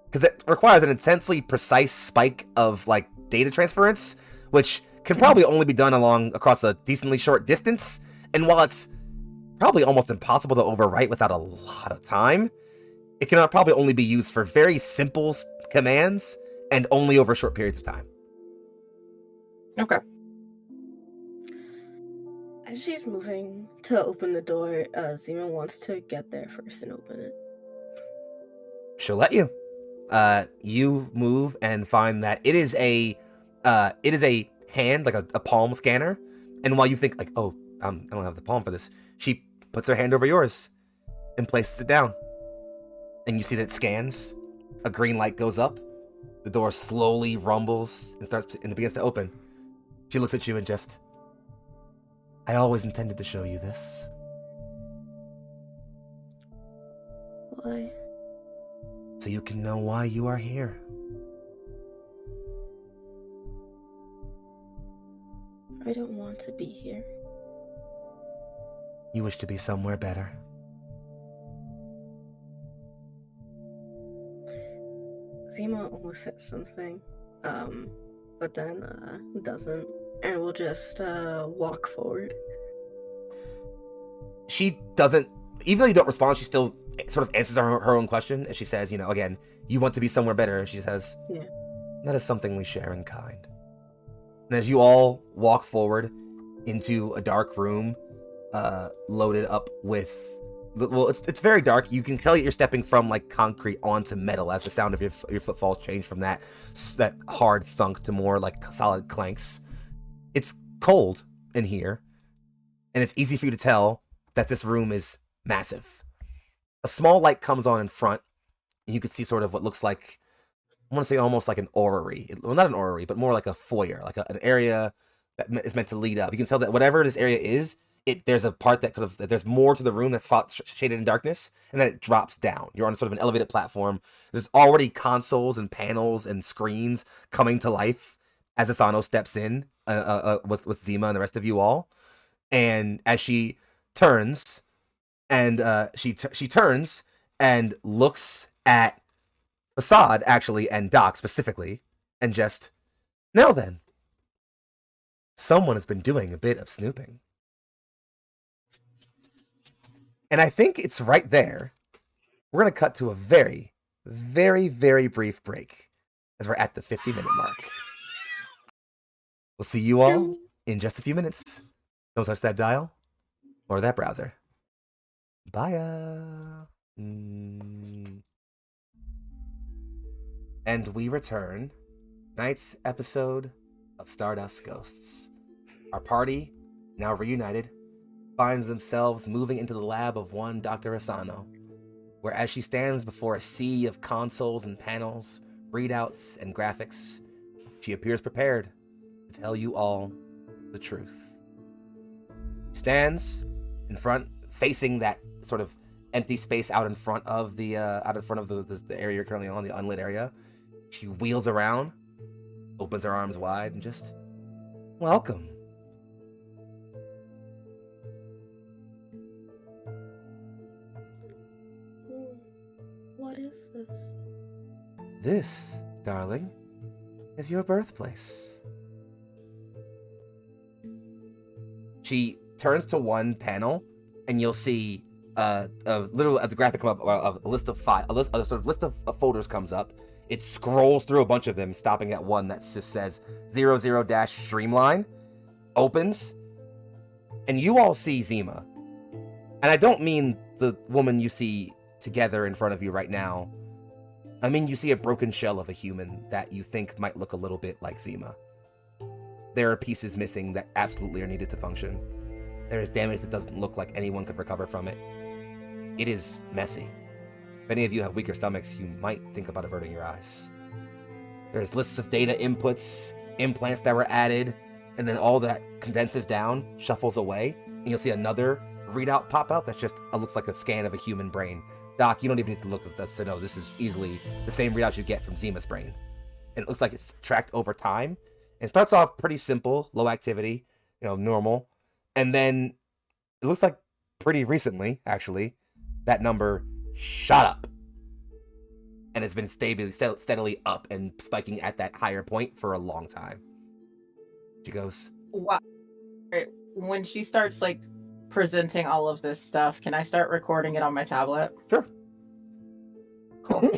because it requires an intensely precise spike of data transference, which can probably only be done across a decently short distance. And while it's probably almost impossible to overwrite without a lot of time. It can probably only be used for very simple commands and only over short periods of time. Okay. As she's moving to open the door, Zima wants to get there first and open it. She'll let you. You move and find that it is a hand, like a palm scanner. And while you think like, oh, I don't have the palm for this, she puts her hand over yours and places it down. And you see that it scans. A green light goes up. The door slowly rumbles and begins to open. She looks at you and just, I always intended to show you this. Why? So you can know why you are here. I don't want to be here. You wish to be somewhere better. Zima almost said something, but then doesn't, and will just walk forward. She doesn't, even though you don't respond, she still sort of answers her own question, and she says, again, you want to be somewhere better. She says, yeah, that is something we share in kind. And as you all walk forward into a dark room, loaded up with, well, it's very dark. You can tell you're stepping from like concrete onto metal as the sound of your footfalls change from that hard thunk to more like solid clanks. It's cold in here, and it's easy for you to tell that this room is massive. A small light comes on in front, and you can see sort of what looks like, I want to say almost like an orrery. Well, not an orrery, but more like a foyer, like an area that is meant to lead up. You can tell that whatever this area is, there's a part that there's more to the room that's shaded in darkness, and then it drops down. You're on sort of an elevated platform. There's already consoles and panels and screens coming to life as Asano steps in with Zima and the rest of you all. And as she turns, and she turns and looks at Assad, actually, and Doc specifically, and just, now then, someone has been doing a bit of snooping. And I think it's right there. We're going to cut to a very, very, very brief break as we're at the 50-minute mark. We'll see you all in just a few minutes. Don't touch that dial or that browser. Bye. And we return. Tonight's episode of Stardust Ghosts. Our party, now reunited, finds themselves moving into the lab of one Dr. Asano, where as she stands before a sea of consoles and panels, readouts and graphics, she appears prepared to tell you all the truth. She stands in front, facing that sort of empty space out in front of the area you're currently on, the unlit area. She wheels around, opens her arms wide, and just, welcome. What is this? This, darling, is your birthplace. She turns to one panel, and you'll see a graphic come up of a list of folders comes up. It scrolls through a bunch of them, stopping at one that just says 00-Streamline, opens, and you all see Zima. And I don't mean the woman you see together in front of you right now. I mean, you see a broken shell of a human that you think might look a little bit like Zima. There are pieces missing that absolutely are needed to function. There is damage that doesn't look like anyone could recover from it. It is messy. If any of you have weaker stomachs, you might think about averting your eyes. There's lists of data inputs, implants that were added, and then all that condenses down, shuffles away, and you'll see another readout pop out that's just looks like a scan of a human brain. Doc, you don't even need to look at this to know this is easily the same readout you get from Zima's brain. And it looks like it's tracked over time. It starts off pretty simple, low activity, normal. And then it looks like pretty recently, actually, that number shot up. And it's been steadily up and spiking at that higher point for a long time. She goes, Wow. When she starts presenting all of this stuff, can I start recording it on my tablet? Sure. Cool.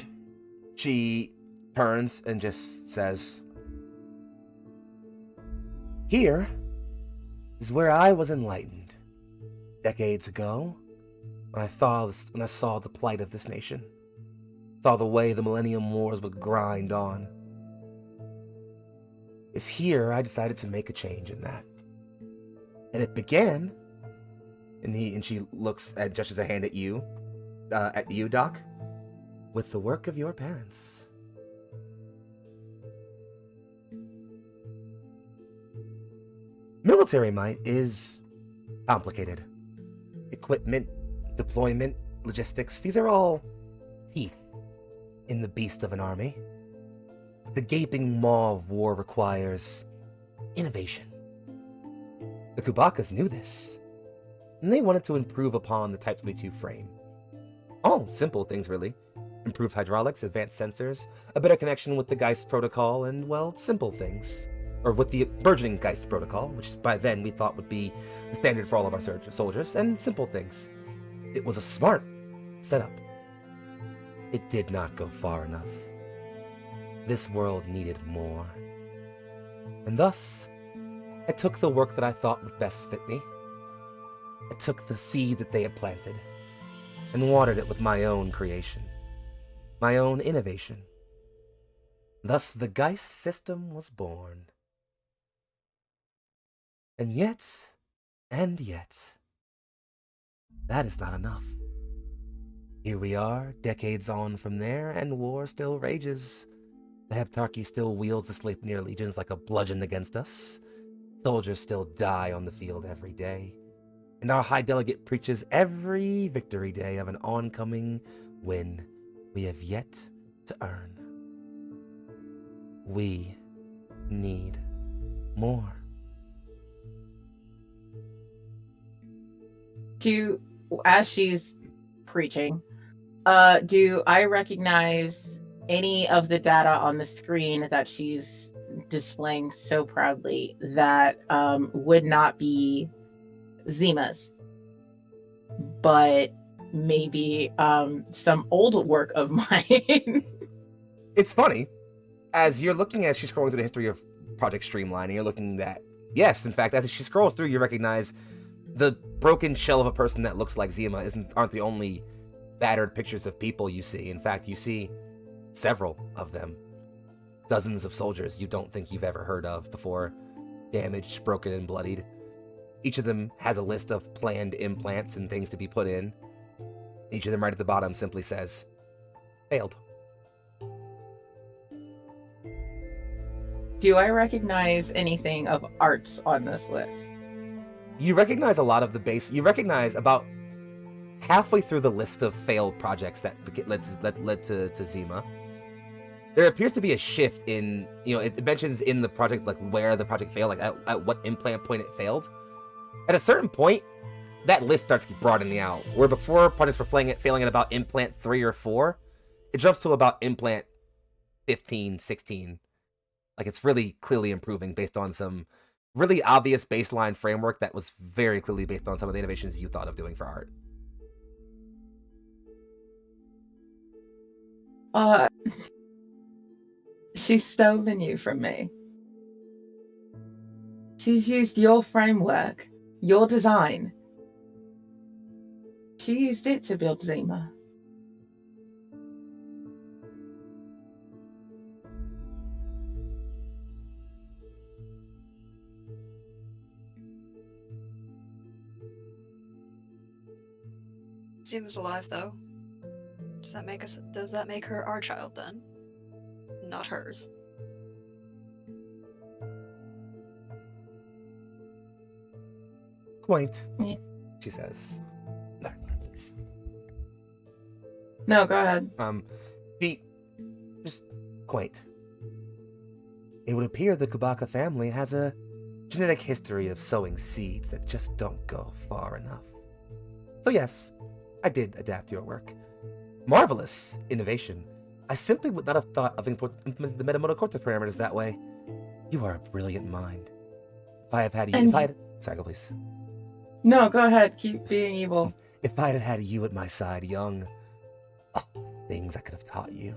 She turns and just says, "Here is where I was enlightened decades ago, when I saw the plight of this nation, saw the way the Millennium Wars would grind on. It's here I decided to make a change in that. And it began," and she looks and gestures a hand at you, Doc, "with the work of your parents." Military might is complicated. Equipment, deployment, logistics, these are all teeth in the beast of an army. The gaping maw of war requires innovation. The Kubakas knew this, and they wanted to improve upon the Type 22 frame. All simple things, really. Improved hydraulics, advanced sensors, a better connection with the Geist protocol, and, well, simple things. Or with the burgeoning Geist protocol, which by then we thought would be the standard for all of our soldiers, and simple things. It was a smart setup. It did not go far enough. This world needed more. And thus, I took the work that I thought would best fit me. I took the seed that they had planted, and watered it with my own creation, my own innovation. Thus the Geist system was born. And yet, that is not enough. Here we are, decades on from there, and war still rages. The Heptarchy still wields the Sleipnir legions like a bludgeon against us. Soldiers still die on the field every day. And our High Delegate preaches every victory day of an oncoming win we have yet to earn. We need more. As she's preaching, do I recognize any of the data on the screen that she's displaying so proudly that would not be Zima's, but maybe some old work of mine? It's funny, as you're looking as she's scrolling through the history of Project Streamline, and you're looking at, yes, in fact, as she scrolls through, you recognize the broken shell of a person that looks like Zima aren't the only battered pictures of people you see. In fact, you see several of them. Dozens of soldiers you don't think you've ever heard of before, damaged, broken, and bloodied. Each of them has a list of planned implants and things to be put in. Each of them right at the bottom simply says, "Failed." Do I recognize anything of arts on this list? You recognize a lot of the base. You recognize about halfway through the list of failed projects that led to Zima. There appears to be a shift in, it mentions in the project, like, where the project failed, like, at what implant point it failed. At a certain point, that list starts broadening out, where before projects were failing at about implant 3 or 4, it jumps to about implant 15, 16. Like, it's really clearly improving based on some really obvious baseline framework that was very clearly based on some of the innovations you thought of doing for art. She's stolen you from me. She's used your framework, your design. She used it to build Zima. Zima's alive, though. Does that make her our child, then? Not hers. Quaint, Yeah. she says. No, please. No, go ahead. Just quaint. It would appear the Kubaka family has a genetic history of sowing seeds that just don't go far enough. So yes, I did adapt your work. Marvelous innovation. I simply would not have thought of implementing the metamotor cortex parameters that way. You are a brilliant mind. If I had... Sorry, go please. No, go ahead. Keep being evil. If I'd had you at my side, young, things I could have taught you.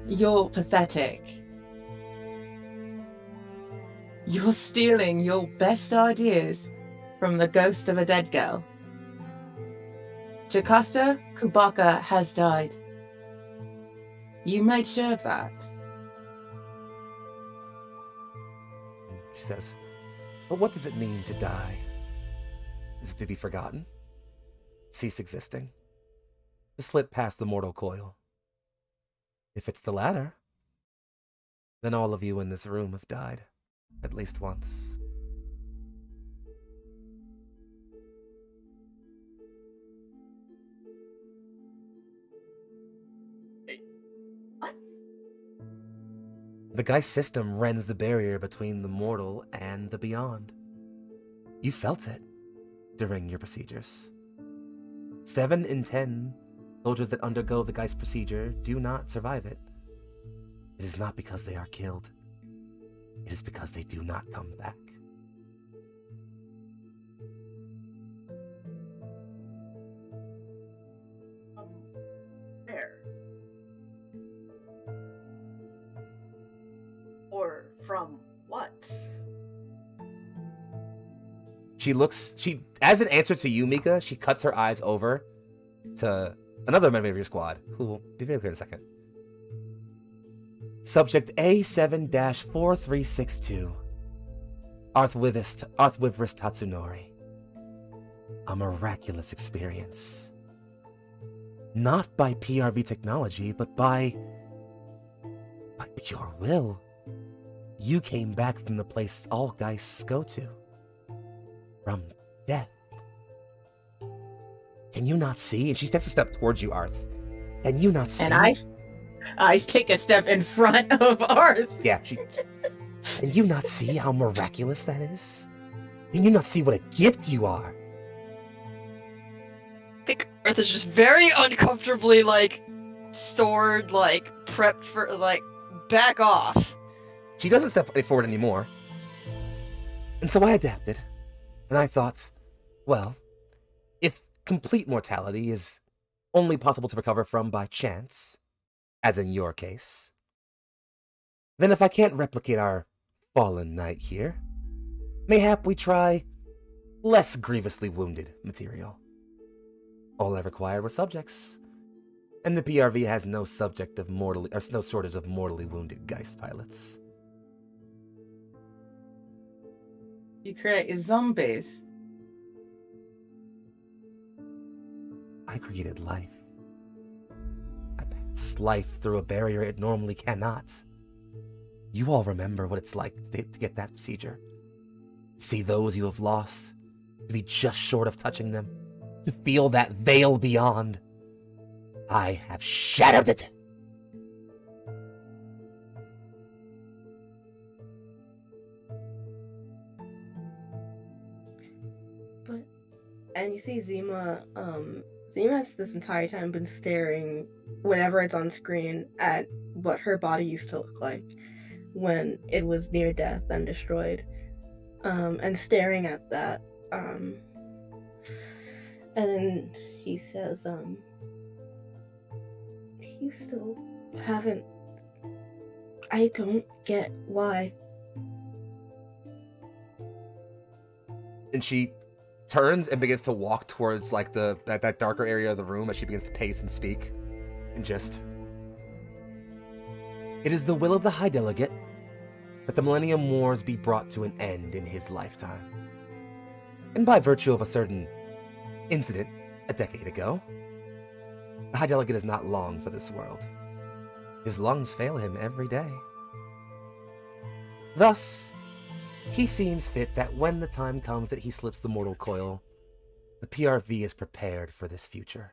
You're pathetic. You're stealing your best ideas from the ghost of a dead girl. Jocasta Kubaka has died. You made sure of that. She says, but what does it mean to die? Is it to be forgotten? Cease existing? To slip past the mortal coil? If it's the latter, then all of you in this room have died, at least once. What? The Geist system rends the barrier between the mortal and the beyond. You felt it during your procedures. 7 in 10 soldiers that undergo the Geist procedure do not survive it. It is not because they are killed. It is because they do not come back. Where? Or from what? She, as an answer to you, Mika, she cuts her eyes over to another member of your squad, who will be very clear in a second. Subject A7-4362. Arthwivist Tatsunori. A miraculous experience. Not by PRV technology, but by pure will. You came back from the place all Geists go to. From death. Can you not see? And she steps a step towards you, Arth. Can you not see? And I take a step in front of Arth. Yeah, can you not see how miraculous that is? Can you not see what a gift you are? I think Arth is just very uncomfortably, sword, prepped for, back off. She doesn't step forward anymore. And so I adapted. And I thought, well, if complete mortality is only possible to recover from by chance, as in your case, then if I can't replicate our fallen knight here, mayhap we try less grievously wounded material. All I required were subjects, and the PRV has no shortage of mortally wounded Geist pilots. You create zombies. I created life. I passed life through a barrier it normally cannot. You all remember what it's like to get that procedure. See those you have lost, to be just short of touching them, to feel that veil beyond. I have shattered it. And you see Zima, Zima has this entire time been staring, whenever it's on screen, at what her body used to look like when it was near death and destroyed. And staring at that. And then he says, you still haven't... I don't get why. And she turns and begins to walk towards that darker area of the room as she begins to pace and speak. And just... It is the will of the High Delegate that the Millennium Wars be brought to an end in his lifetime. And by virtue of a certain incident a decade ago, the High Delegate is not long for this world. His lungs fail him every day. Thus, he seems fit that when the time comes that he slips the mortal coil, the PRV is prepared for this future.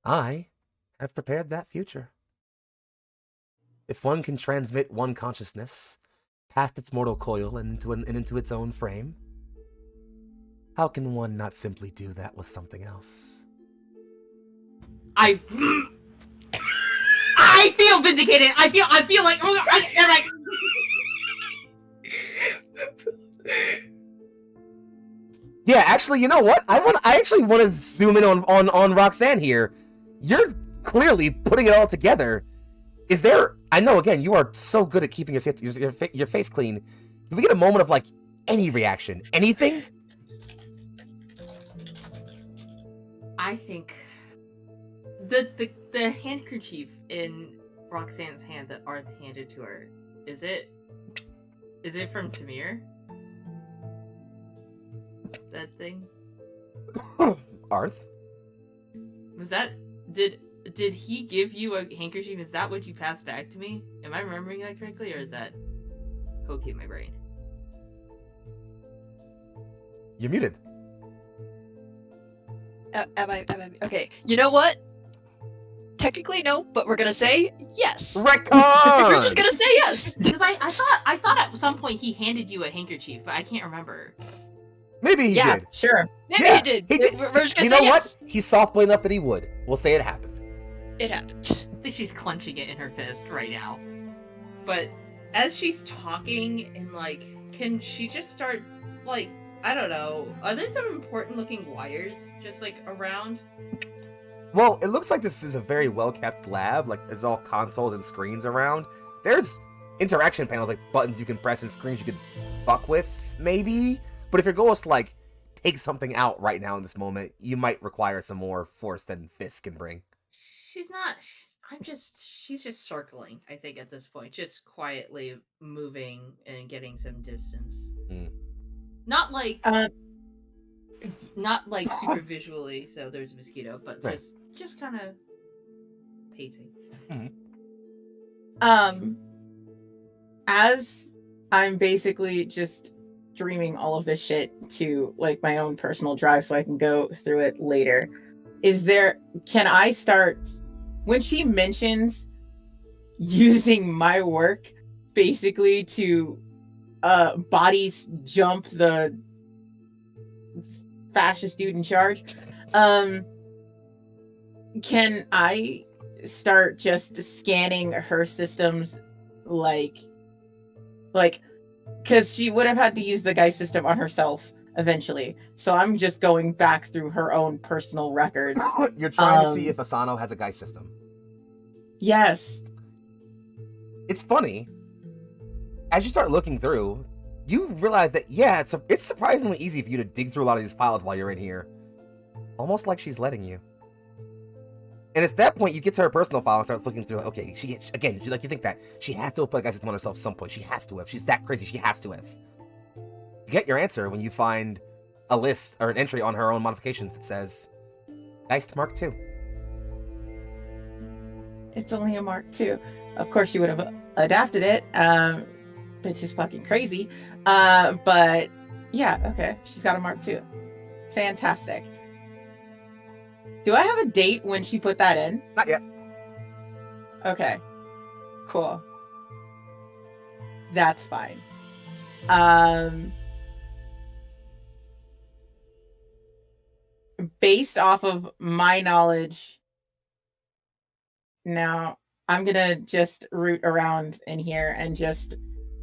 I have prepared that future. If one can transmit one consciousness past its mortal coil and into its own frame, how can one not simply do that with something else? I feel vindicated. I feel like Yeah, actually, you know what? I actually want to zoom in on Roxanne here. You're clearly putting it all together. Is there? I know. Again, you are so good at keeping your face clean. Can we get a moment of like any reaction, anything? I think the handkerchief in Roxanne's hand that Arth handed to her, is it from Tamir? That thing? Arth? Was that did he give you a handkerchief? Is that what you passed back to me? Am I remembering that correctly, or is that hokey in my brain? You're muted. Am I okay? You know what? Technically no, but we're gonna say yes. Retcon! We're just gonna say yes. Because I thought at some point he handed you a handkerchief, but I can't remember. Maybe he Yeah, did. sure. Maybe Yeah, he did. he did. We're just gonna You say know yes. what? He's soft boy enough that he would. We'll say it happened. It happened. I think she's clenching it in her fist right now. But as she's talking and like, can she just start like, I don't know, are there some important looking wires just like around? Well, it looks like this is a very well-kept lab. Like, there's all consoles and screens around. There's interaction panels, like buttons you can press and screens you can fuck with, maybe? But if your goal is to, like, take something out right now in this moment, you might require some more force than fists can bring. She's just circling, I think, at this point. Just quietly moving and getting some distance. Mm. Not like super visually, so there's a mosquito, but Right. just kind of pacing. As I'm basically just streaming all of this shit to like my own personal drive so I can go through it later, can I start when she mentions using my work basically to bodies jump the fascist dude in charge, can I start just scanning her systems like because she would have had to use the Geist system on herself eventually, so I'm just going back through her own personal records. You're trying to see if Asano has a Geist system. Yes. It's funny. As you start looking through, you realize that, yeah, it's surprisingly easy for you to dig through a lot of these files while you're in here. Almost like she's letting you. And it's that point you get to her personal file and start looking through, okay, you think that she had to have put a Geist system on herself at some point. She has to have. She's that crazy. She has to have. You get your answer when you find a list or an entry on her own modifications that says, Geist Mark II. It's only a Mark II. Of course, she would have adapted it. Bitch is fucking crazy. But yeah, okay. She's got a Mark II. Fantastic. Do I have a date when she put that in? Not yet. Okay. Cool. That's fine. Based off of my knowledge, now I'm gonna just root around in here and just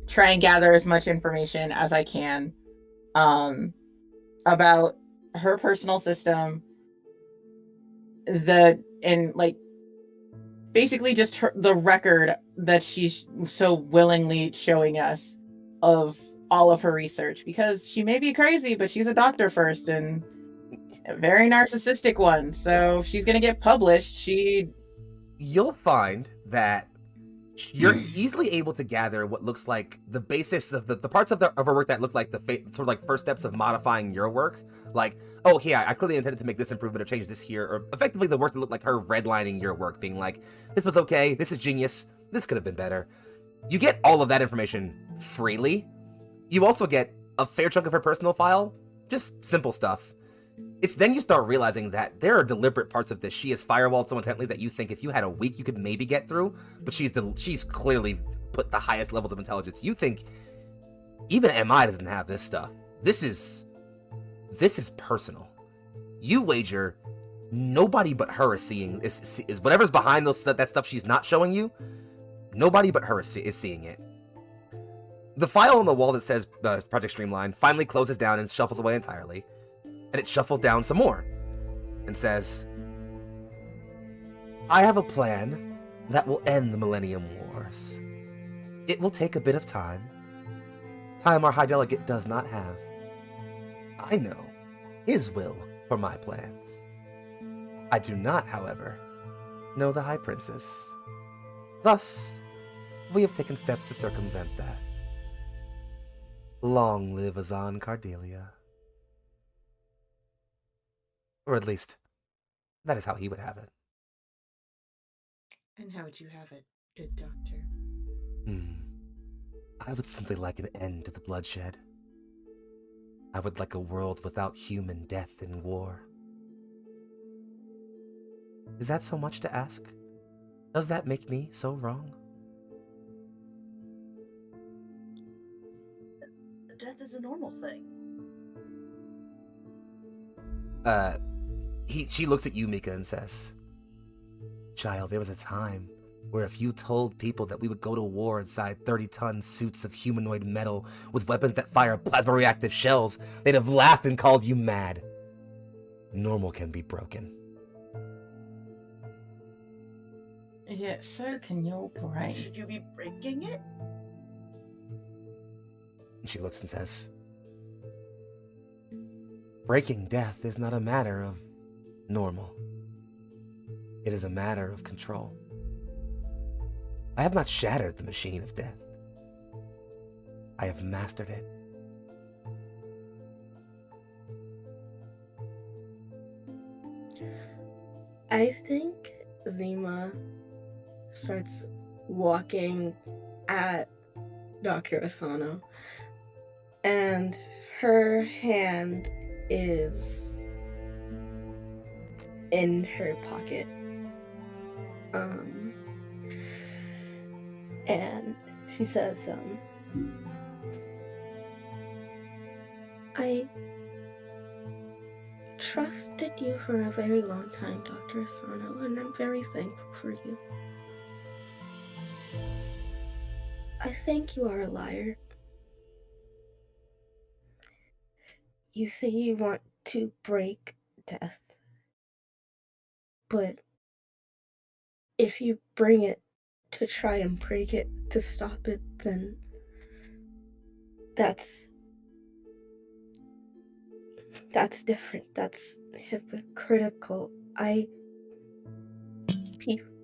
try and gather as much information as I can about her personal system, basically just the record that she's so willingly showing us of all of her research, because she may be crazy, but she's a doctor first and a very narcissistic one, so she's gonna get published. You'll find that you're easily able to gather what looks like the basis of the parts of her work that look like the sort of like first steps of modifying your work. Like, oh, yeah, I clearly intended to make this improvement or change this here, or effectively the work that looked like her redlining your work, being like, this was okay, this is genius, this could have been better. You get all of that information freely. You also get a fair chunk of her personal file, just simple stuff. It's then you start realizing that there are deliberate parts of this she has firewalled so intently that you think if you had a week you could maybe get through, but she's clearly put the highest levels of intelligence. You think even MI doesn't have this stuff. This is personal. You wager nobody but her is seeing is whatever's behind that stuff she's not showing you. Nobody but her is seeing it. The file on the wall that says Project Streamline finally closes down and shuffles away entirely. And it shuffles down some more and says, I have a plan that will end the Millennium Wars. It will take a bit of time. Time our High Delegate does not have. I know his will for my plans. I do not, however, know the High Princess. Thus, we have taken steps to circumvent that. Long live Azan Cardelia. Or at least, that is how he would have it. And how would you have it, good doctor? I would simply like an end to the bloodshed. I would like a world without human death and war. Is that so much to ask? Does that make me so wrong? Death is a normal thing. She looks at you, Mika, and says, Child, there was a time where if you told people that we would go to war inside 30-ton suits of humanoid metal with weapons that fire plasma-reactive shells, they'd have laughed and called you mad. Normal can be broken. Yeah, so can your brain. Should you be breaking it? And she looks and says, breaking death is not a matter of normal. It is a matter of control. I have not shattered the machine of death. I have mastered it. I think Zima starts walking at Dr. Asano, and her hand is in her pocket. And she says, I trusted you for a very long time, Dr. Asano, and I'm very thankful for you. I think you are a liar. You say you want to break death, but if you bring it to try and break it to stop it, then that's different. That's hypocritical.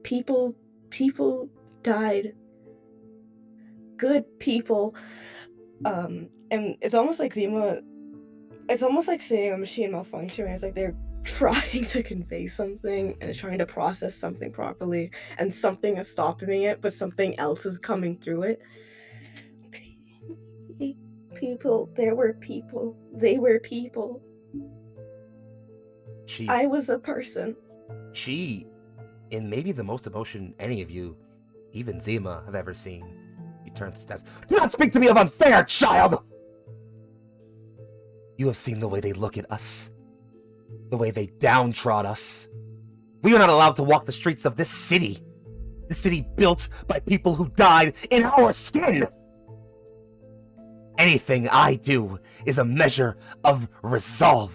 People died. Good people. And it's almost like Zima. It's almost like seeing a machine malfunction, where it's like they're trying to convey something and trying to process something properly, and something is stopping it, but something else is coming through it. People, there were people. They were people. I was a person. She, in maybe the most emotion any of you, even Zima, have ever seen, he turns to steps. Do not speak to me of unfair, child! You have seen the way they look at us. The way they downtrod us. We are not allowed to walk the streets of this city. The city built by people who died in our skin. Anything I do is a measure of resolve.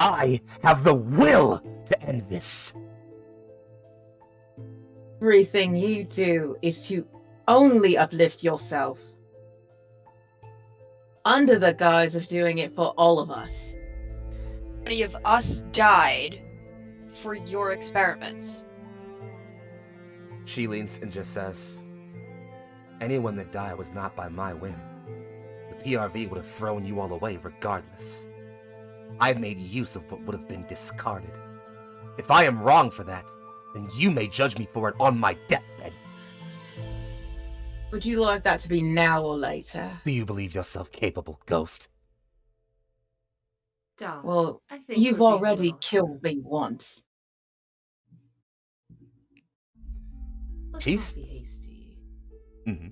I have the will to end this. Everything you do is to only uplift yourself, under the guise of doing it for all of us. Many of us died for your experiments. She leans and just says, anyone that died was not by my whim. The PRV would have thrown you all away regardless. I made use of what would have been discarded. If I am wrong for that, then you may judge me for it on my deathbed. Would you like that to be now or later? Do you believe yourself capable, Ghost? Doll, Well, I think you've we're being already a little- killed me once. Let's She's- not be hasty. Mm-hmm.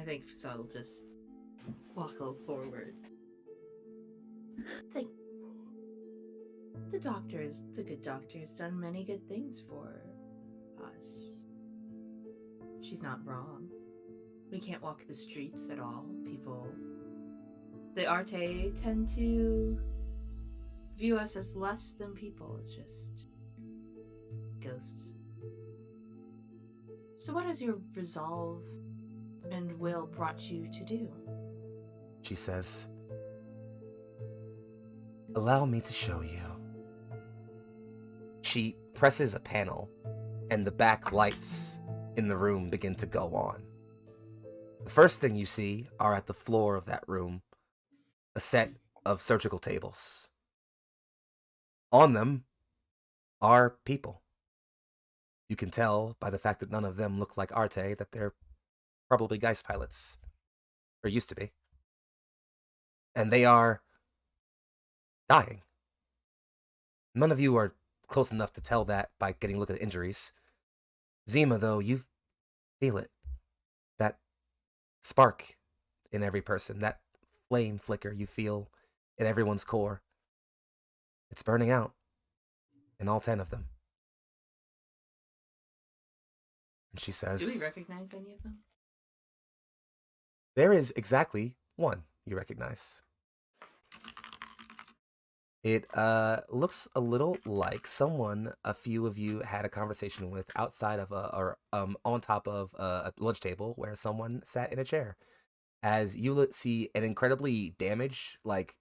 I think Fasad will just walk a little forward. The good doctor has done many good things for us. She's not wrong. We can't walk the streets at all. People, the Arte tend to view us as less than people. It's just ghosts. So what has your resolve and will brought you to do? She says, "Allow me to show you." She presses a panel, and the back lights in the room begin to go on. The first thing you see are at the floor of that room, a set of surgical tables. On them are people. You can tell by the fact that none of them look like Arte that they're probably Geist pilots, or used to be. And they are dying. None of you are close enough to tell that by getting a look at injuries. Zima, though, you feel it. That spark in every person, that flame flicker you feel in everyone's core. It's burning out in all 10 of them. And she says, Do we recognize any of them? there is exactly one you recognize. It looks a little like someone a few of you had a conversation with outside of on top of a lunch table where someone sat in a chair. As you see an incredibly damaged,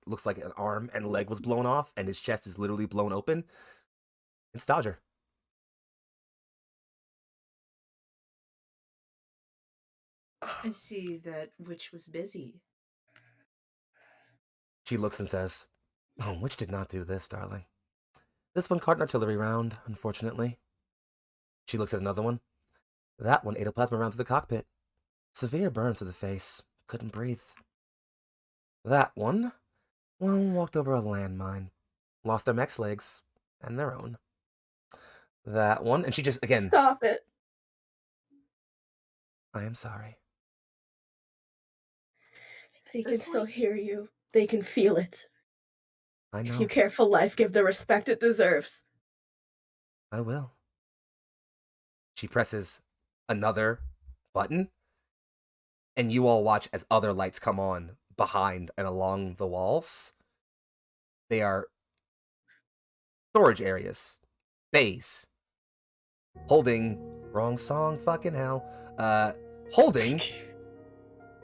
looks like an arm and leg was blown off, and his chest is literally blown open. It's Dodger. I see that Witch was busy. She looks and says, "Oh, Witch did not do this, darling. This one caught an artillery round, unfortunately." She looks at another one. That one ate a plasma round to the cockpit. Severe burns to the face. Couldn't breathe. That one, well, walked over a landmine. Lost their mech's legs. And their own. That one, and she just, again, Stop it. I am sorry. They can still hear you. They can feel it. I know. If you care for life, give the respect it deserves. I will. She presses another button, and you all watch as other lights come on behind and along the walls. They are storage areas, bays, holding, wrong song, fucking hell, holding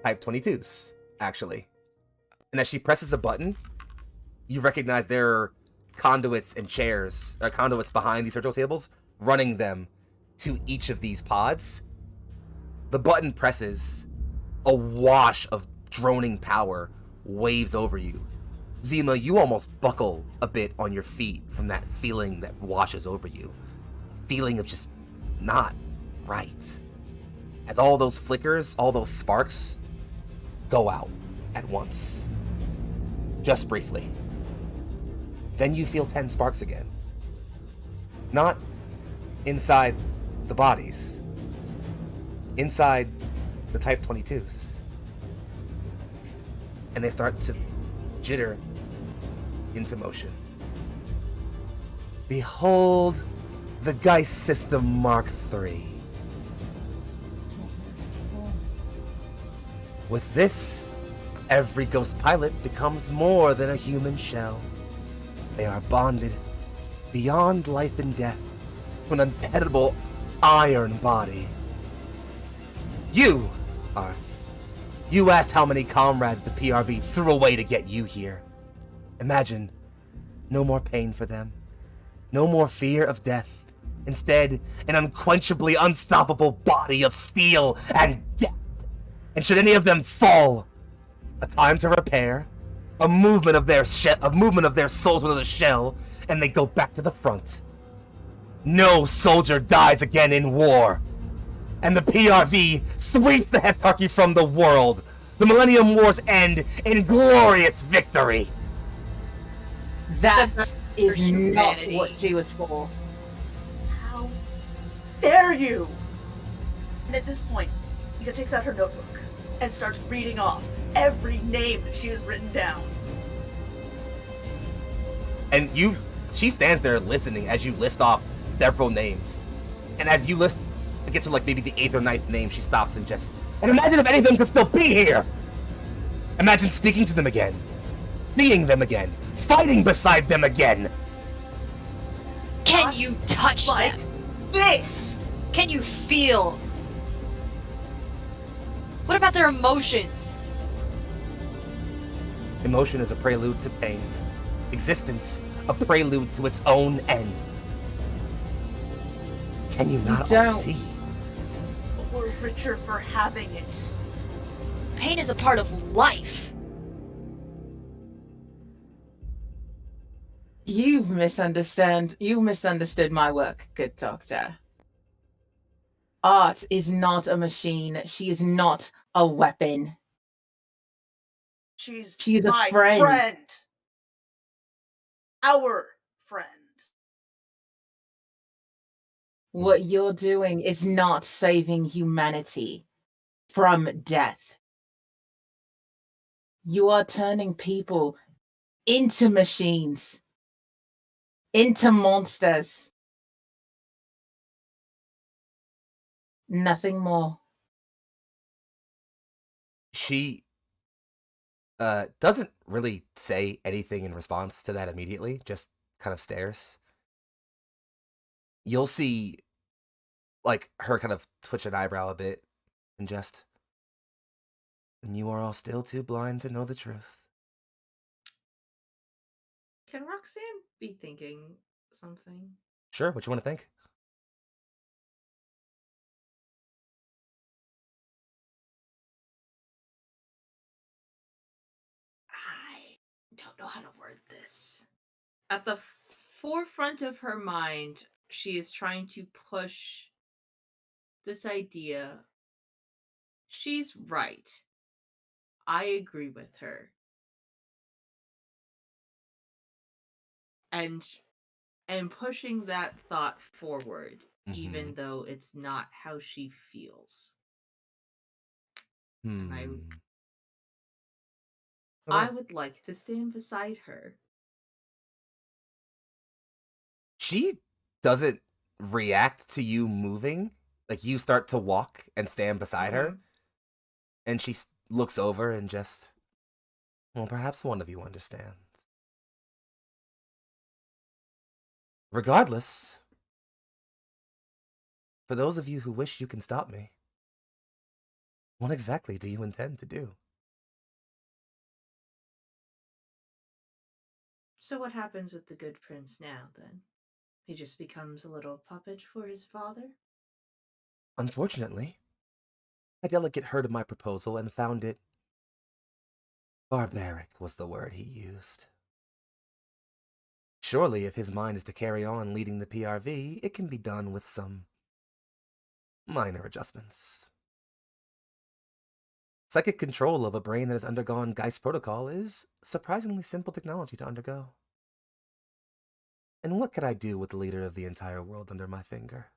Type 22s, actually. And as she presses a button, you recognize there are conduits and chairs, conduits behind these surgical tables, running them to each of these pods. The button presses, a wash of droning power waves over you. Zima, you almost buckle a bit on your feet from that feeling that washes over you. Feeling of just not right. As all those flickers, all those sparks go out at once. Just briefly. Then you feel 10 sparks again. Not inside the bodies. Inside the Type 22s. And they start to jitter into motion. Behold the Geist System Mark III. With this, every ghost pilot becomes more than a human shell. They are bonded beyond life and death to an unpenetrable iron body. You, Arth, you asked how many comrades the PRB threw away to get you here. Imagine, no more pain for them, no more fear of death. Instead, an unquenchably unstoppable body of steel and death. And should any of them fall, a time to repair, a movement of their soul to another shell, and they go back to the front. No soldier dies again in war. And the PRV sweeps the heptarchy from the world. The Millennium Wars end in glorious victory. That is not humanity. what she was for. How dare you? And at this point, Mika takes out her notebook and starts reading off every name that she has written down. And she stands there listening as you list off several names. And as you get to maybe the 8th or 9th name, she stops and imagine if any of them could still be here! Imagine speaking to them again. seeing them again, fighting beside them again. Can Not you touch like them? this! Can you feel? What about their emotions? Emotion is a prelude to pain. Existence, a prelude to its own end. Can you not all don't. see? But we're richer for having it. Pain is a part of life. You've misunderstood my work, good doctor. Art is not a machine. She is not a weapon. She is a my friend. Our friend. What you're doing is not saving humanity from death. You are turning people into machines, into monsters. Nothing more. She doesn't really say anything in response to that immediately, just kind of stares. You'll see, like, her kind of twitch an eyebrow a bit, and just... And you are all still too blind to know the truth. Can Roxanne be thinking something? Sure, what you want to think? I don't know how to word this. At the forefront of her mind, she is trying to push this idea. She's right. I agree with her. And pushing that thought forward, even though it's not how she feels. And I would like to stand beside her. She doesn't react to you moving. Like, you start to walk and stand beside her, and she looks over and just... Well, perhaps one of you understands. Regardless, for those of you who wish you can stop me, what exactly do you intend to do? So what happens with the good prince now, then? He just becomes a little puppet for his father? Unfortunately, my delegate heard of my proposal and found it... barbaric was the word he used. Surely, if his mind is to carry on leading the PRV, it can be done with some minor adjustments. Psychic control of a brain that has undergone Geist protocol is surprisingly simple technology to undergo. And what could I do with the leader of the entire world under my finger?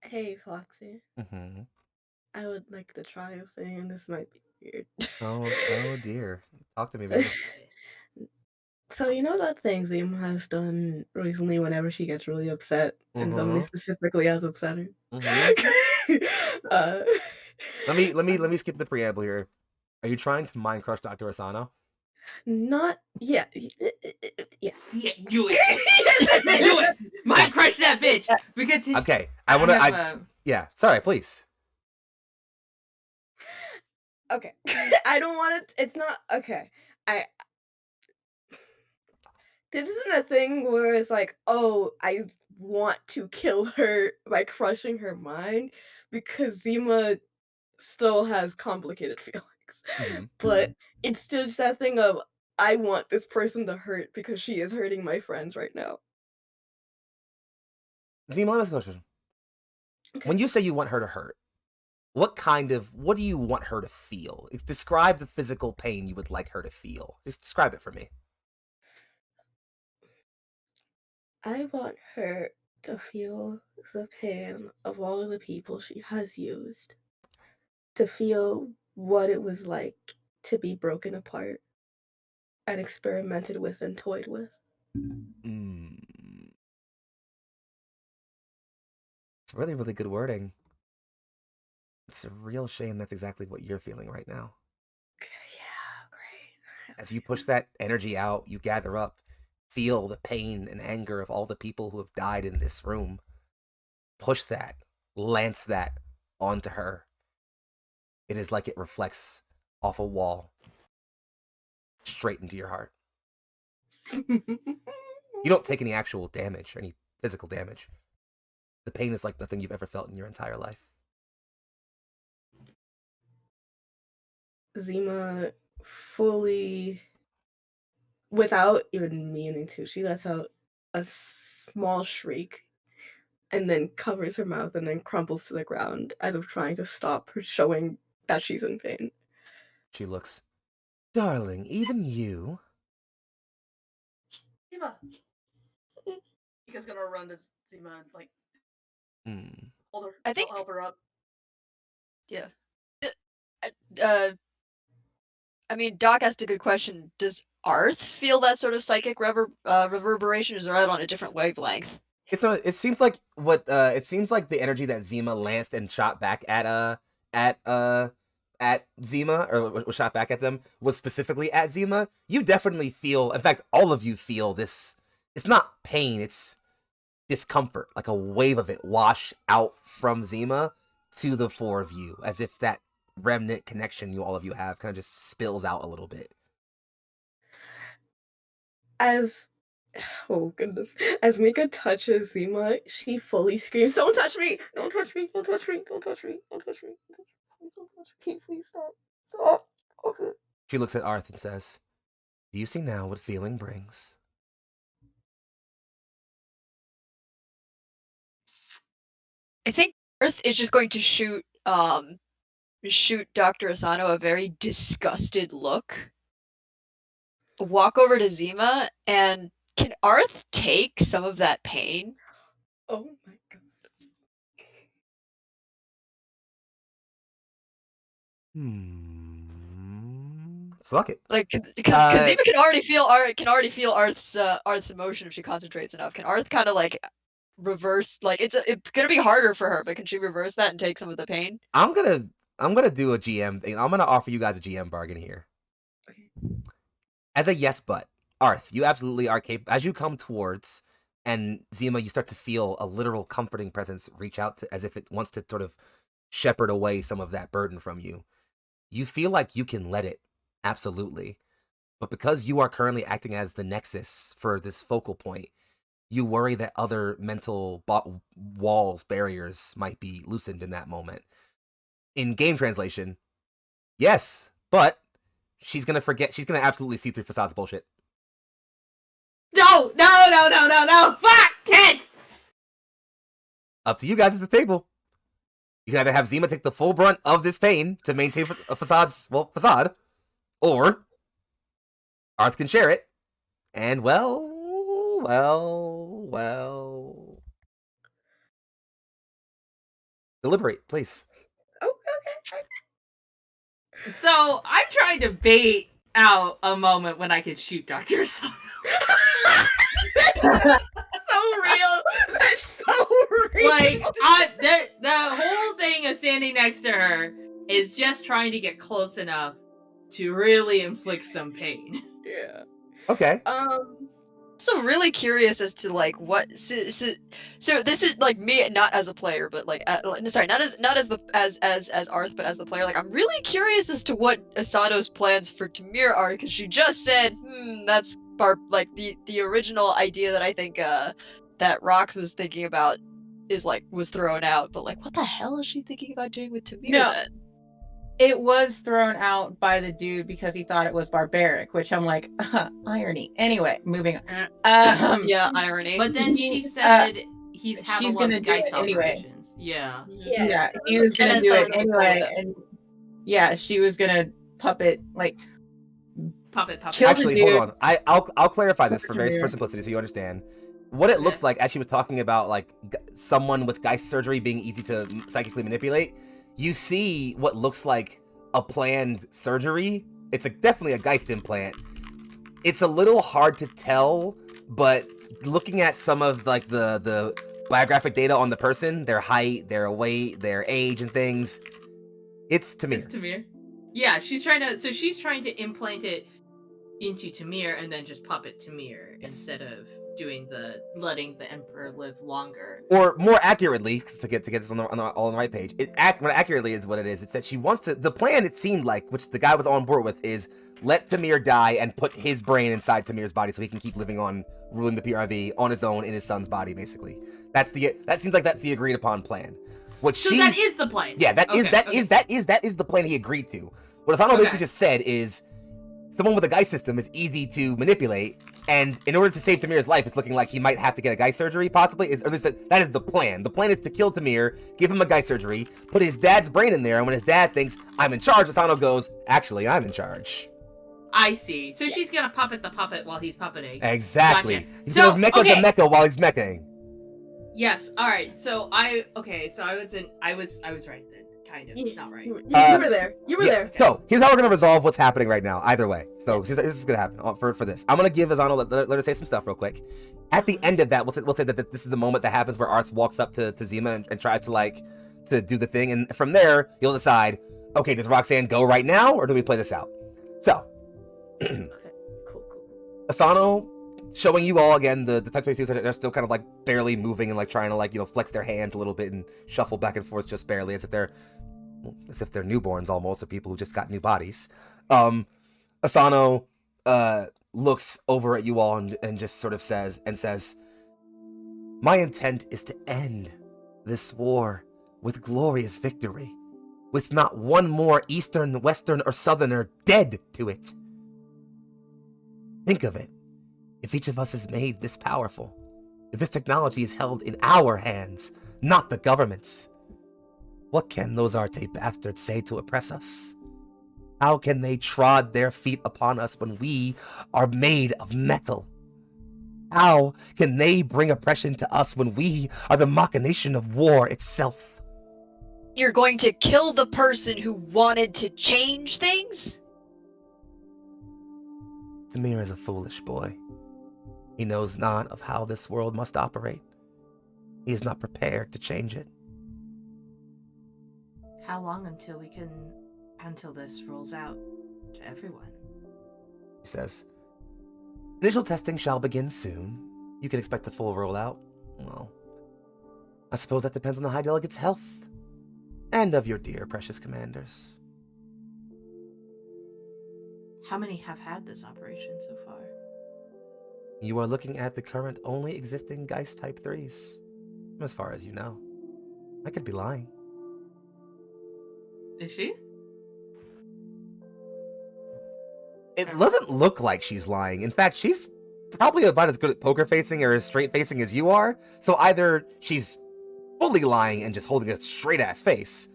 Hey, Foxy. Mm-hmm. I would like to try a thing, and this might be weird. Oh dear. Talk to me, baby. So, you know that thing Zima has done recently whenever she gets really upset, and somebody specifically has upset her? Let me skip the preamble here. Are you trying to mind crush Dr. Asano? Not yeah. Yeah. Yeah, do it. Do it. Mind crush that bitch. Because Okay, yeah. Sorry, please. Okay. I don't want it. It's not okay. This isn't a thing where it's like, oh, I want to kill her by crushing her mind, because Zima still has complicated feelings. But it's still just that thing of, I want this person to hurt because she is hurting my friends right now. Zima, let me ask you a question. Okay. When you say you want her to hurt, what do you want her to feel? Describe the physical pain you would like her to feel. Just describe it for me. I want her to feel the pain of all of the people she has used. To feel what it was like to be broken apart and experimented with and toyed with. It's really, really good wording. It's a real shame that's exactly what you're feeling right now. As you push that energy out, you gather up, feel the pain and anger of all the people who have died in this room. Push that, lance that onto her. It is like it reflects off a wall straight into your heart. You don't take any actual damage, any physical damage. The pain is like nothing you've ever felt in your entire life. Zima fully, without even meaning to, she lets out a small shriek and then covers her mouth and then crumples to the ground as if trying to stop her showing that she's in pain. She looks, darling, even you? Zima! Mika's gonna run to Zima and, like, hold her, I think- help her up. Yeah. I mean, Doc asked a good question. Does Arth feel that sort of psychic reverberation, or is it on a different wavelength? It seems like the energy that Zima lanced and shot back at Zima, or was shot back at them, was specifically at Zima. You definitely feel, in fact, all of you feel this. It's not pain, it's discomfort, like a wave of it wash out from Zima to the four of you, as if that remnant connection all of you have kind of just spills out a little bit. Oh goodness. As Mika touches Zima, she fully screams, "Don't touch me! Don't touch me! Don't touch me! Don't touch me! Don't touch me! Please don't touch me! Please stop! Stop!" Okay. She looks at Arth and says, "Do you see now what feeling brings?" I think Arth is just going to shoot Dr. Asano a very disgusted look. Walk over to Zima, and can Arth take some of that pain? Oh my god. Fuck it. Like, because Zima can already feel Arth's emotion if she concentrates enough. Can Arth kind of like reverse? Like, it's gonna be harder for her, but can she reverse that and take some of the pain? I'm gonna do a GM thing. I'm gonna offer you guys a GM bargain here. Okay. As a yes, but Arth, you absolutely are capable. As you come towards, and Zima, you start to feel a literal comforting presence reach out to, as if it wants to sort of shepherd away some of that burden from you. You feel like you can let it, absolutely. But because you are currently acting as the nexus for this focal point, you worry that other mental walls, barriers might be loosened in that moment. In game translation, yes, but she's gonna forget. She's gonna absolutely see through Facade's bullshit. No! Fuck! Kids! Up to you guys at the table. You can either have Zima take the full brunt of this pain to maintain a facade, or Arth can share it, and well. Deliberate, please. Oh, okay. So, I'm trying to bait out a moment when I could shoot Dr. Asano. So real. It's so real. Like, the whole thing of standing next to her is just trying to get close enough to really inflict some pain. Yeah. Okay. So really curious as to like what. So this is like me, not as a player, but like sorry, not as Arth, but as the player. Like, I'm really curious as to what Asato's plans for Tamir are, because she just said, that's like the original idea that I think that Rox was thinking about was thrown out. But like, what the hell is she thinking about doing with Tamir then? It was thrown out by the dude because he thought it was barbaric, which I'm like, irony. Anyway, moving on. Yeah, irony. But then she said he's having a lot of Geist anyway. operations. Yeah. Yeah, he was gonna do it anyway, and yeah, she was gonna puppet. Actually, hold on. I'll clarify this for simplicity, so you understand. What it looks like, as she was talking about like someone with Geist surgery being easy to psychically manipulate. You see what looks like a planned surgery. It's definitely a Geist implant. It's a little hard to tell, but looking at some of like the biographic data on the person, their height, their weight, their age, and things, it's Tamir. It's Tamir. Yeah, she's trying to implant it into Tamir and then just puppet Tamir instead of doing letting the Emperor live longer. Or more accurately, to get this all on the right page, more accurately is what it is. It's that she wants to. The plan, it seemed like, which the guy was on board with, is let Tamir die and put his brain inside Tamir's body so he can keep living on, ruling the PRV on his own in his son's body. Basically, that seems like that's the agreed upon plan. So that is the plan. Yeah, that is the plan he agreed to. What Asano basically just said is, someone with a Geist system is easy to manipulate, and in order to save Tamir's life, it's looking like he might have to get a Geist surgery, possibly. Or at least that is the plan. The plan is to kill Tamir, give him a Geist surgery, put his dad's brain in there, and when his dad thinks, I'm in charge, Asano goes, actually, I'm in charge. I see. So she's gonna puppet the puppet while he's puppeting. Exactly. Gotcha. He's gonna mecha the mecha while he's mechaing. Yes. All right. So I was right then. Kind of. Not right. You were there. You were there. So here's how we're gonna resolve what's happening right now. Either way. So this is gonna happen for this. I'm gonna give Asano let her say some stuff real quick. At the end of that, we'll say that this is the moment that happens where Arth walks up to Zima and tries to do the thing, and from there you'll decide. Okay, does Roxanne go right now, or do we play this out? So, Okay. Cool. Asano showing you all again the Type 22s that are still kind of like barely moving and like trying to flex their hands a little bit and shuffle back and forth just barely as if they're newborns almost, or people who just got new bodies. Asano looks over at you all and just sort of says, my intent is to end this war with glorious victory, with not one more Eastern, Western, or Southerner dead to it. Think of it. If each of us is made this powerful, if this technology is held in our hands, not the government's, what can those Arte bastards say to oppress us? How can they trod their feet upon us when we are made of metal? How can they bring oppression to us when we are the machination of war itself? You're going to kill the person who wanted to change things? Tamir is a foolish boy. He knows not of how this world must operate. He is not prepared to change it. How long until this rolls out to everyone? He says, initial testing shall begin soon. You can expect a full rollout. Well, I suppose that depends on the High Delegate's health. And of your dear precious commanders. How many have had this operation so far? You are looking at the current only existing Geist Type 3s. As far as you know. I could be lying. Is she? It doesn't look like she's lying. In fact, she's probably about as good at poker facing or as straight facing as you are. So either she's fully lying and just holding a straight ass face,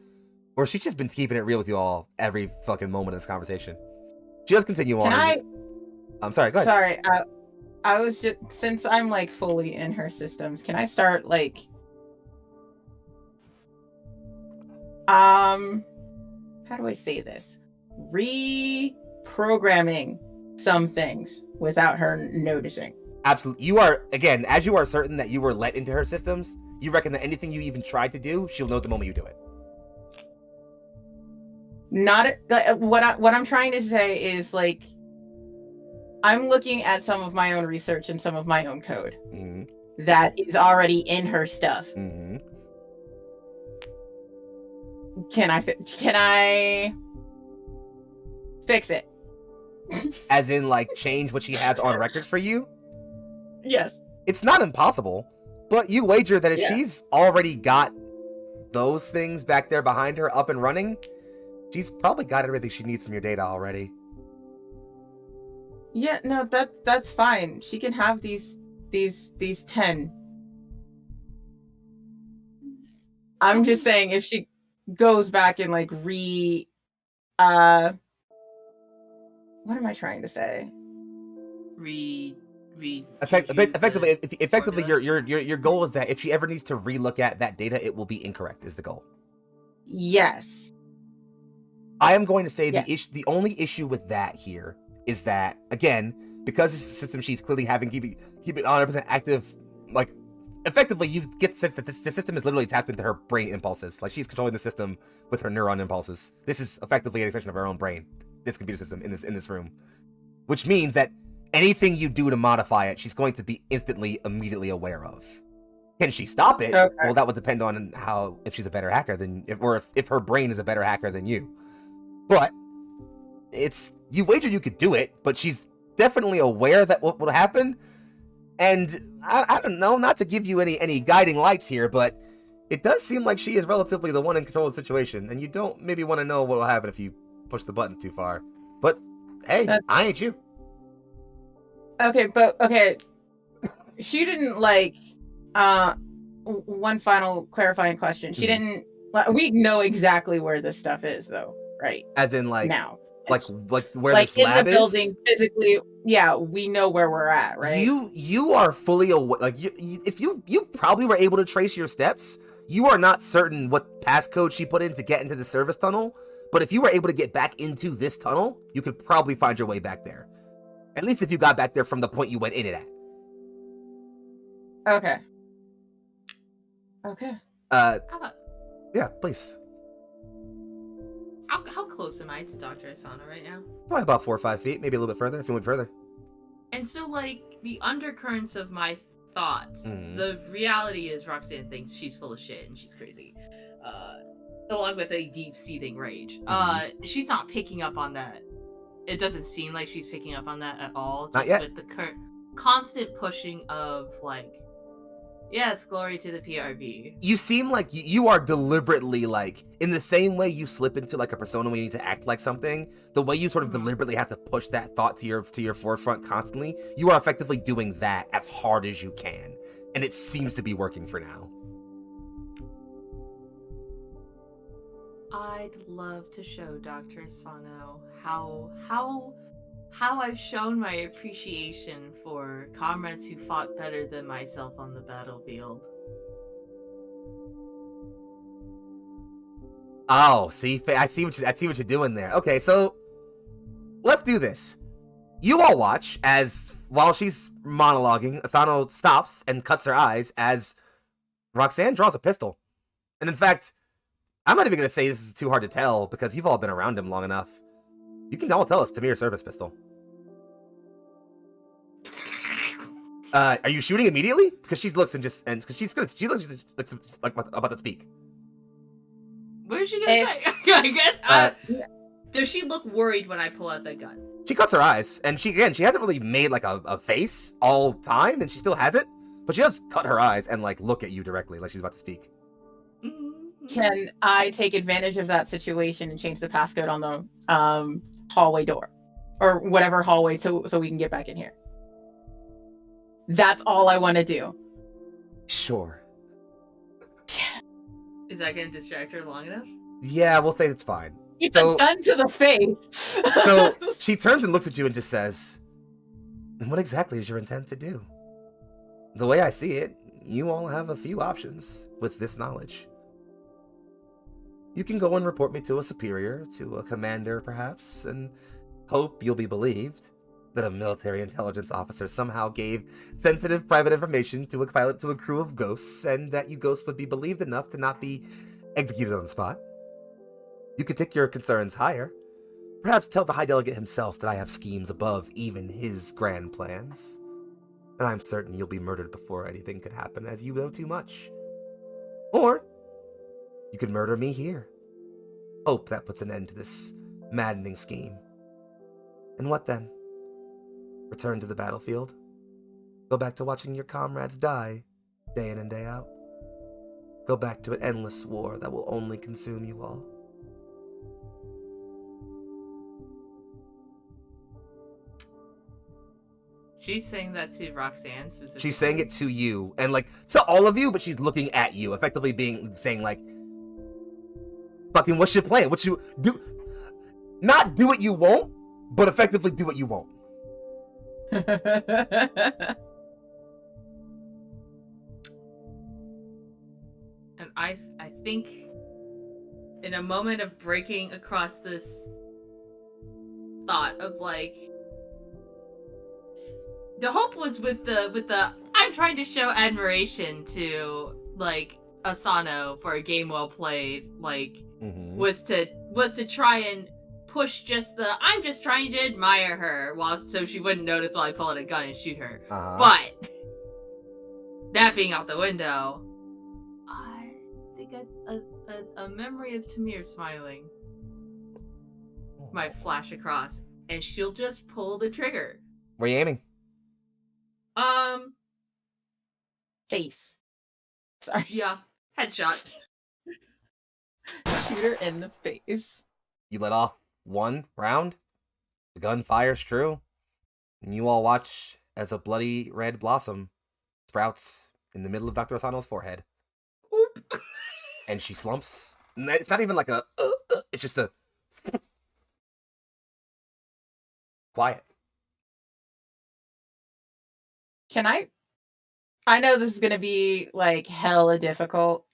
or she's just been keeping it real with you all every fucking moment of this conversation. She does continue on. I'm sorry, go ahead. Sorry, I was just, since I'm like fully in her systems, can I start like how do I say this? Reprogramming some things without her noticing. Absolutely. You are, again, as you are certain that you were let into her systems, you reckon that anything you even tried to do, she'll know the moment you do it. What I'm trying to say is, like, I'm looking at some of my own research and some of my own code that is already in her stuff. Can I fix it? As in, like, change what she has on record for you? Yes. It's not impossible, but you wager that if she's already got those things back there behind her up and running, she's probably got everything she needs from your data already. Yeah, no, that's fine. She can have these 10. I'm just saying, if she goes back and like what am I trying to say? Effectively, your goal is that if she ever needs to relook at that data, it will be incorrect. Is the goal? Yes. I am going to say the only issue with that here is that, again, because it's a system she's clearly having keep it 100% active, like, effectively you get the sense that the system is literally tapped into her brain impulses. Like, she's controlling the system with her neuron impulses. This is effectively an extension of her own brain, this computer system in this room. which means that anything you do to modify it, she's going to be immediately aware of. Can she stop it? Okay. Well, that would depend on if she's a better hacker than, if her brain is a better hacker than you. But you wager you could do it, but she's definitely aware that what will happen. And I don't know, not to give you any guiding lights here, but it does seem like she is relatively the one in control of the situation, and you don't maybe want to know what will happen if you push the buttons too far. But hey, I ain't you. Okay. She didn't one final clarifying question. She didn't. We know exactly where this stuff is, though, right? As in, now, like where this lab is? In the building, physically. Yeah, we know where we're at, right? You are fully aware. Like if you probably were able to trace your steps. You are not certain what passcode she put in to get into the service tunnel, but if you were able to get back into this tunnel, you could probably find your way back there. At least if you got back there from the point you went in it at. Okay. Yeah, please. How close am I to Dr. Asana right now? Probably about 4 or 5 feet, maybe a little bit further if you went further. And so, the undercurrents of my thoughts, the reality is Roxanne thinks she's full of shit and she's crazy. Along with a deep seething rage. She's not picking up on that. It doesn't seem like she's picking up on that at all. Just not yet. With the constant pushing of, yes, glory to the PRV. You seem like you are deliberately, in the same way you slip into, a persona when you need to act like something, the way you sort of deliberately have to push that thought to your forefront constantly, you are effectively doing that as hard as you can. And it seems to be working for now. I'd love to show Dr. Asano how I've shown my appreciation for comrades who fought better than myself on the battlefield. Oh, see, I see what you're doing there. Okay, so let's do this. You all watch as, while she's monologuing, Asano stops and cuts her eyes as Roxanne draws a pistol. And in fact, I'm not even going to say this is too hard to tell because you've all been around him long enough. You can all tell it's Tamir's service pistol. Are you shooting immediately? Because she looks because she looks about to speak. What is she gonna say? I guess. Does she look worried when I pull out that gun? She cuts her eyes, and she hasn't really made a face all time, and she still has it, but she does cut her eyes and look at you directly, like she's about to speak. Can I take advantage of that situation and change the passcode on the hallway door, or whatever hallway, so we can get back in here? That's all I want to do. Sure. Is that going to distract her long enough? Yeah, we'll say it's fine. It's a gun to the face. So she turns and looks at you and just says, "And what exactly is your intent to do?" The way I see it, you all have a few options with this knowledge. You can go and report me to a superior, to a commander perhaps, and hope you'll be believed that a military intelligence officer somehow gave sensitive private information to a pilot to a crew of ghosts, and that you ghosts would be believed enough to not be executed on the spot. You could take your concerns higher. Perhaps tell the High Delegate himself that I have schemes above even his grand plans. And I'm certain you'll be murdered before anything could happen, as you know too much. Or you could murder me here. Hope that puts an end to this maddening scheme. And what then? Return to the battlefield? Go back to watching your comrades die, day in and day out? Go back to an endless war that will only consume you all? She's saying that to Roxanne specifically. She's saying it to you, and to all of you, but she's looking at you, effectively saying fucking, what's your plan? What you do? Not do what you won't, but effectively do what you won't. And I think in a moment of breaking across this thought of the hope was with the I'm trying to show admiration to Asano for a game well played, was to try and push just the I'm just trying to admire her so she wouldn't notice while I pull out a gun and shoot her. But that being out the window, I think a memory of Tamir smiling might flash across, and she'll just pull the trigger. Where are you aiming? Face. Sorry. Yeah, headshot. Shoot her in the face. You let off one round. The gun fires true. And you all watch as a bloody red blossom sprouts in the middle of Dr. Asano's forehead. Oop. And she slumps. And it's not even like a... it's just a... quiet. Can I know this is going to be, like, hella difficult,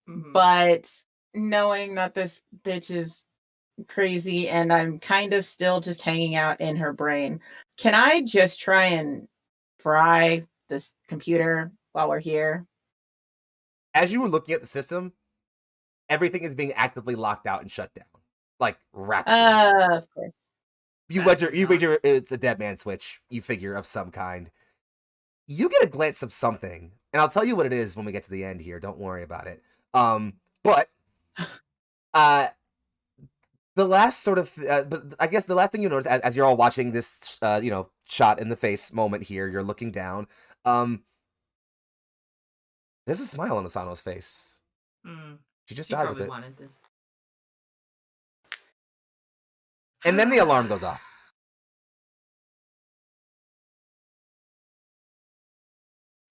Mhm. but knowing that this bitch is crazy and I'm kind of still just hanging out in her brain, can I just try and fry this computer while we're here? As you were looking at the system, everything is being actively locked out and shut down. Like, rapidly. Of course. You wager it's a dead man switch, you figure, of some kind. You get a glance of something, and I'll tell you what it is when we get to the end here. Don't worry about it. But the last sort of, but I guess the last thing you notice as you're all watching this, shot in the face moment here, you're looking down. There's a smile on Asano's face. She just died with it. Wanted this. And then the alarm goes off.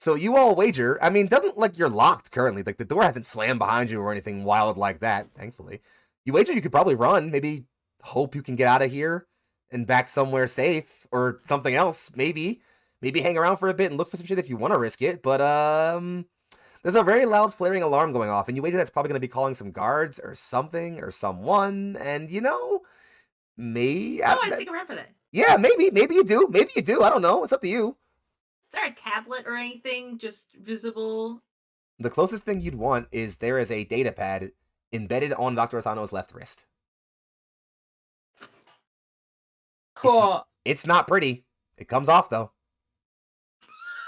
So you all wager, I mean, doesn't like you're locked currently. Like the door hasn't slammed behind you or anything wild like that, thankfully. You wager you could probably run, maybe hope you can get out of here and back somewhere safe or something else, maybe. Maybe hang around for a bit and look for some shit if you want to risk it, but there's a very loud flaring alarm going off, and you wager that's probably going to be calling some guards or something or someone, and maybe... I stick around for that. Yeah, maybe you do. Maybe you do. I don't know. It's up to you. Is there a tablet or anything just visible? The closest thing you'd want is there is a data pad embedded on Dr. Asano's left wrist. Cool. It's not pretty. It comes off, though.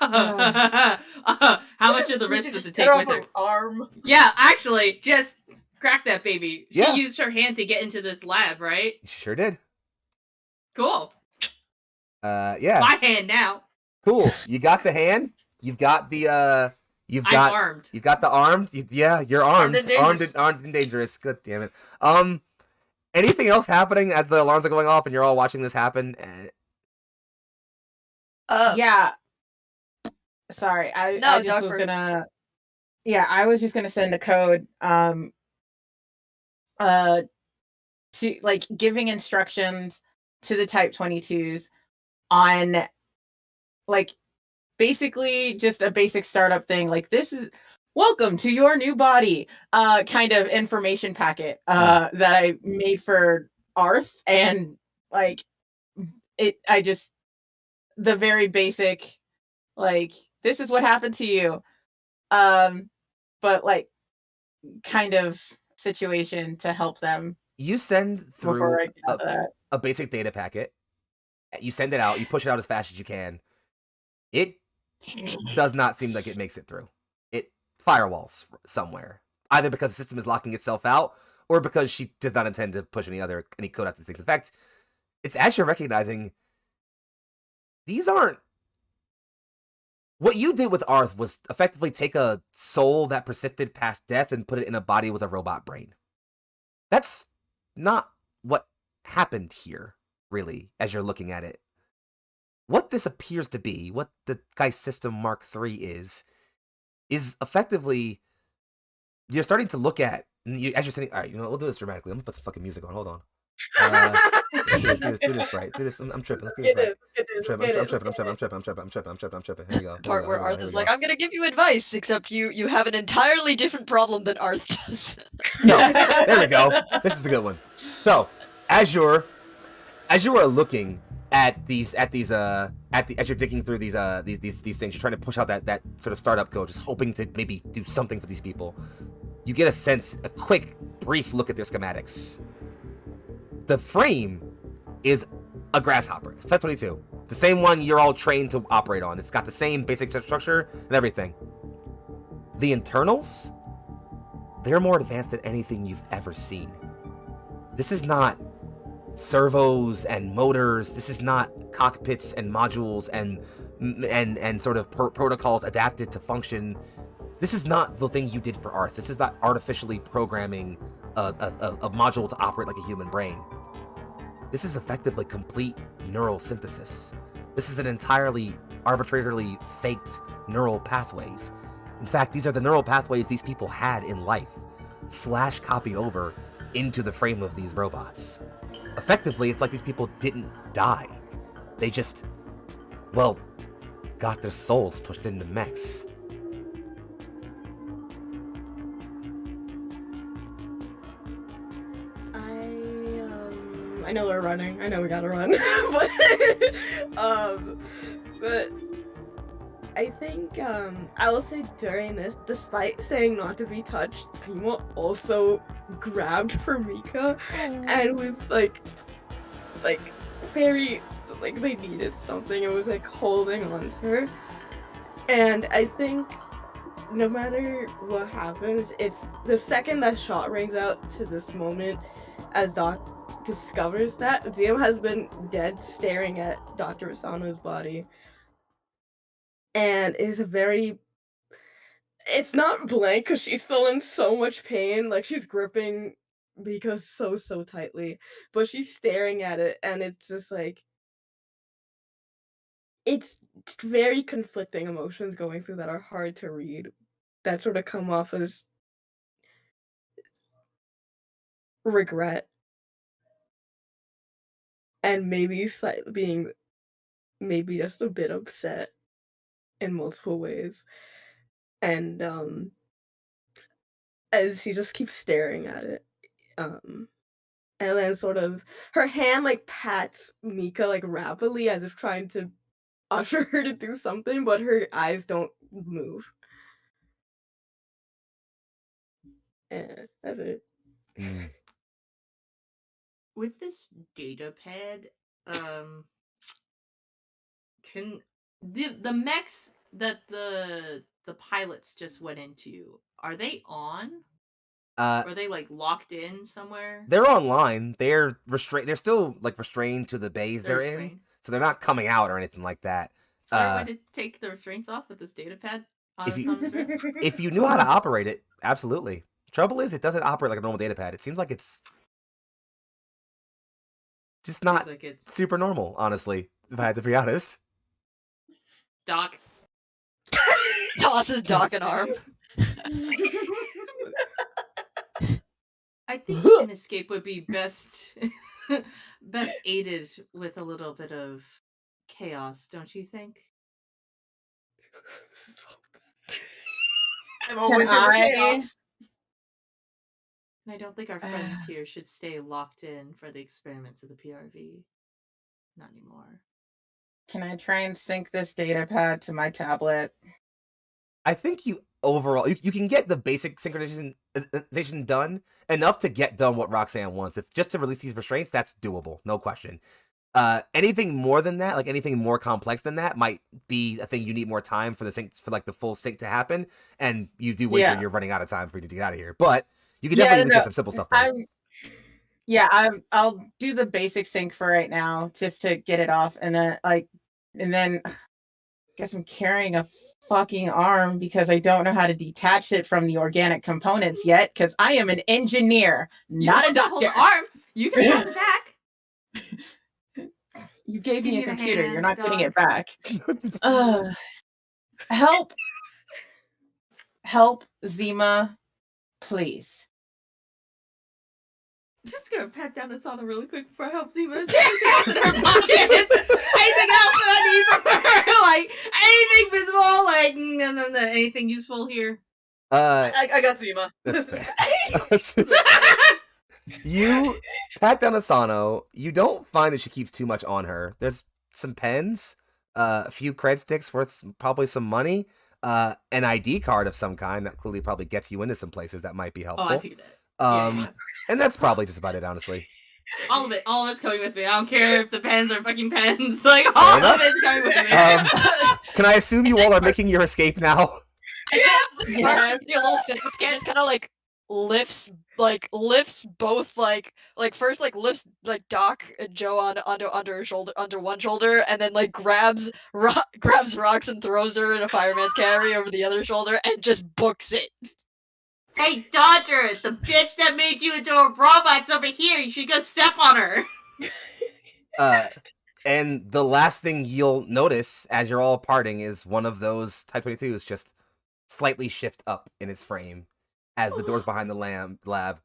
How much of the wrist does it take with her? Arm. Yeah, actually, just crack that baby. She Yeah. used her hand to get into this lab, right? She sure did. Cool. Yeah. My hand now. Cool. You got the hand. You've got the I'm armed. You've got the arm. Yeah, you're armed. Armed and dangerous. Good damn it. Anything else happening as the alarms are going off and you're all watching this happen? Yeah. Sorry, I just was gonna. Yeah, I was just gonna send a code. To like giving instructions to the Type 22s on, like, basically just a basic startup thing. Like, this is welcome to your new body, kind of information packet that I made for Arth, and like the very basic, like, this is what happened to you, but like kind of situation to help them. You send through Before I get out of that. a basic data packet. You send it out. You push it out as fast as you can. It does not seem like it makes it through. It firewalls somewhere, either because the system is locking itself out or because she does not intend to push any code out to things. In fact, it's as you're recognizing these aren't. What you did with Arth was effectively take a soul that persisted past death and put it in a body with a robot brain. That's not what happened here, really, as you're looking at it. What this appears to be, what the Geist System Mark III is effectively, you're starting to look at, as you're saying, all right, we'll do this dramatically. I'm gonna put some fucking music on. Hold on. Do this right. Do this. I'm tripping. Let's do this right. I'm tripping. Here we go. Part where Arth is like, I'm gonna give you advice, except you have an entirely different problem than Arth does. No, there we go. This is the good one. So, as you are looking as you're digging through these things, you're trying to push out that sort of startup code, just hoping to maybe do something for these people. You get a quick, brief look at their schematics. the frame is a grasshopper. It's Type 22. The same one you're all trained to operate on. It's got the same basic structure and everything. The internals, they're more advanced than anything you've ever seen. This is not servos and motors. This is not cockpits and modules and sort of protocols adapted to function. This is not the thing you did for Arth. This is not artificially programming a module to operate like a human brain. This is effectively complete neural synthesis. This is an entirely arbitrarily faked neural pathways. In fact, these are the neural pathways these people had in life, flash copied over into the frame of these robots. Effectively, it's like these people didn't die. They just, well, got their souls pushed into mechs. I know we're running. I know we gotta run. but I think I will say during this, despite saying not to be touched, Zima also grabbed for Mika and was like very like they needed something and was like holding on to her. And I think no matter what happens, it's the second that shot rings out to this moment as Doc discovers that Ziam has been dead staring at Dr. Asano's body, and it's not blank because she's still in so much pain, like she's gripping Mika so tightly, but she's staring at it, and it's just like it's very conflicting emotions going through that are hard to read, that sort of come off as regret and maybe being maybe just a bit upset in multiple ways. And as he just keeps staring at it, and then sort of her hand like pats Mika like rapidly as if trying to usher her to do something, but her eyes don't move. And that's it. With this data pad, can the mechs that the pilots just went into, are they on? Are they like locked in somewhere? They're online. They're restrained. They're still like restrained to the bays they're in, so they're not coming out or anything like that. So are you going to take the restraints off with this data pad on its wrist? If you knew how to operate it, absolutely. Trouble is, it doesn't operate like a normal data pad. It seems like it's just not super normal, honestly, if I had to be honest. Doc. Tosses Doc an arm. I think an escape would be best aided with a little bit of chaos, don't you think? I'm always here for chaos. And I don't think our friends here should stay locked in for the experiments of the PRV. Not anymore. Can I try and sync this data pad to my tablet? I think you can get the basic synchronization done enough to get done what Roxanne wants. If just to release these restraints, that's doable, no question. Anything more than that, like anything more complex than that, might be a thing you need more time for the sync, for like the full sync to happen, and you do wait when you're running out of time for you to get out of here. But you can definitely get some simple stuff done. I'll do the basic sync for right now just to get it off, and then I guess I'm carrying a fucking arm because I don't know how to detach it from the organic components yet, because I am an engineer, not a doctor. Hold the arm. You can pass it back. You gave me a computer. You're not getting it back. Help, Zima, please. I'm just gonna pat down Asana really quick before I help Zima. Anything else in her pockets? Anything else that I need from her? Like anything visible? Like no, anything useful here? I got Zima. That's fair. You pat down Asano. You don't find that she keeps too much on her. There's some pens, a few cred sticks worth probably some money, an ID card of some kind that clearly probably gets you into some places that might be helpful. Oh, I figured that. And that's probably just about it, honestly. All of it. All of it's coming with me. I don't care if the pens are fucking pens. Like, all enough. of it's coming with me. Can I assume you all are making your escape now? Yeah. Your little fit just kind of like lifts both first lifts Doc and Joe under her shoulder, under one shoulder, and then grabs Rocks and throws her in a fireman's carry over the other shoulder and just books it. Hey, Dodger, the bitch that made you into a robot's over here. You should go step on her. And the last thing you'll notice as you're all parting is one of those Type 22s just slightly shift up in its frame as the doors behind the lab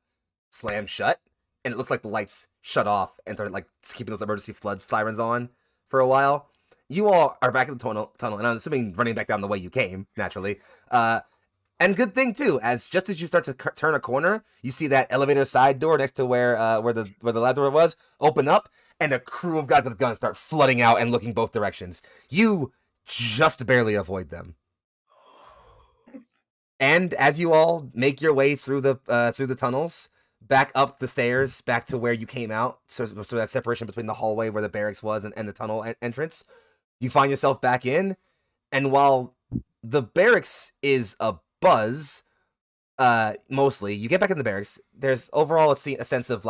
slam shut, and it looks like the lights shut off and started keeping those emergency flood sirens on for a while. You all are back in the tunnel, and I'm assuming running back down the way you came, naturally. And good thing too, as just as you start to turn a corner, you see that elevator side door next to where the lab door was open up, and a crew of guys with guns start flooding out and looking both directions. You just barely avoid them. And as you all make your way through the tunnels, back up the stairs, back to where you came out, so that separation between the hallway where the barracks was and the tunnel entrance, you find yourself back in. And while the barracks is a buzz, mostly, you get back in the barracks, there's overall a sense of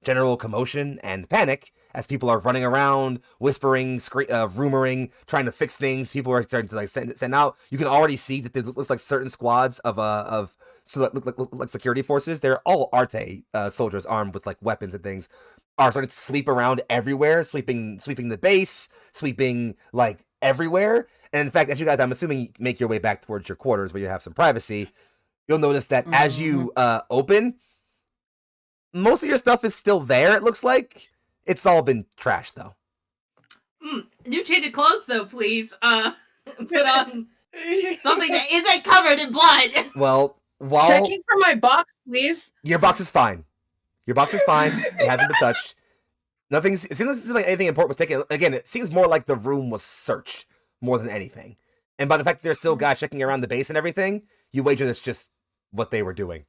general commotion and panic as people are running around, whispering, rumoring, trying to fix things. People are starting to send out. You can already see that there looks like certain squads of security forces. They're all Arte soldiers armed with weapons and things, are starting to sweep around everywhere, sweeping the base, sweeping everywhere. And in fact, as you guys, I'm assuming, make your way back towards your quarters where you have some privacy, you'll notice that as you open, most of your stuff is still there, it looks like. It's all been trashed, though. New change of clothes, though, please. Put on something that isn't covered in blood. Well, while... Checking for my box, please. Your box is fine. Your box is fine. It hasn't been touched. It seems like anything important was taken. Again, it seems more like the room was searched more than anything. And by the fact that there's still guys checking around the base and everything, you wager that's just what they were doing.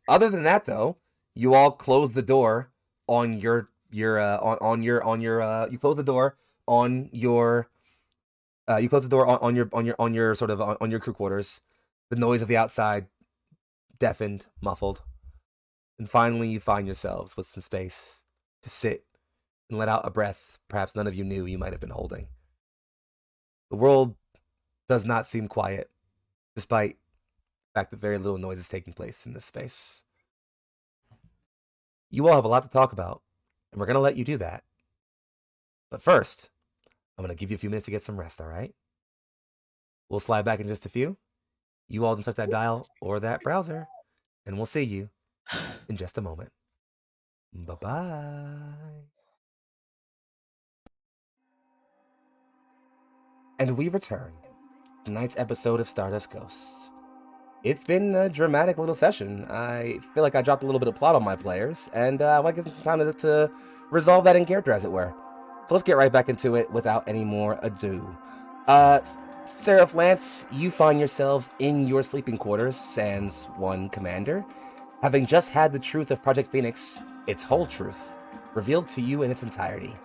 Other than that, though, you all close the door on your you close the door on your crew quarters. The noise of the outside deafened, muffled, and finally you find yourselves with some space to sit and let out a breath perhaps none of you knew you might have been holding. The world does not seem quiet, despite the fact that very little noise is taking place in this space. You all have a lot to talk about, and we're going to let you do that. But first, I'm going to give you a few minutes to get some rest, all right? We'll slide back in just a few. You all don't touch that dial or that browser, and we'll see you in just a moment. Bye-bye. And we return to tonight's episode of Stardust Ghosts. It's been a dramatic little session. I feel like I dropped a little bit of plot on my players, and I want to give them some time to resolve that in character, as it were. So let's get right back into it without any more ado. Seraph Lance, you find yourselves in your sleeping quarters, sans one commander, having just had the truth of Project Phoenix, its whole truth, revealed to you in its entirety.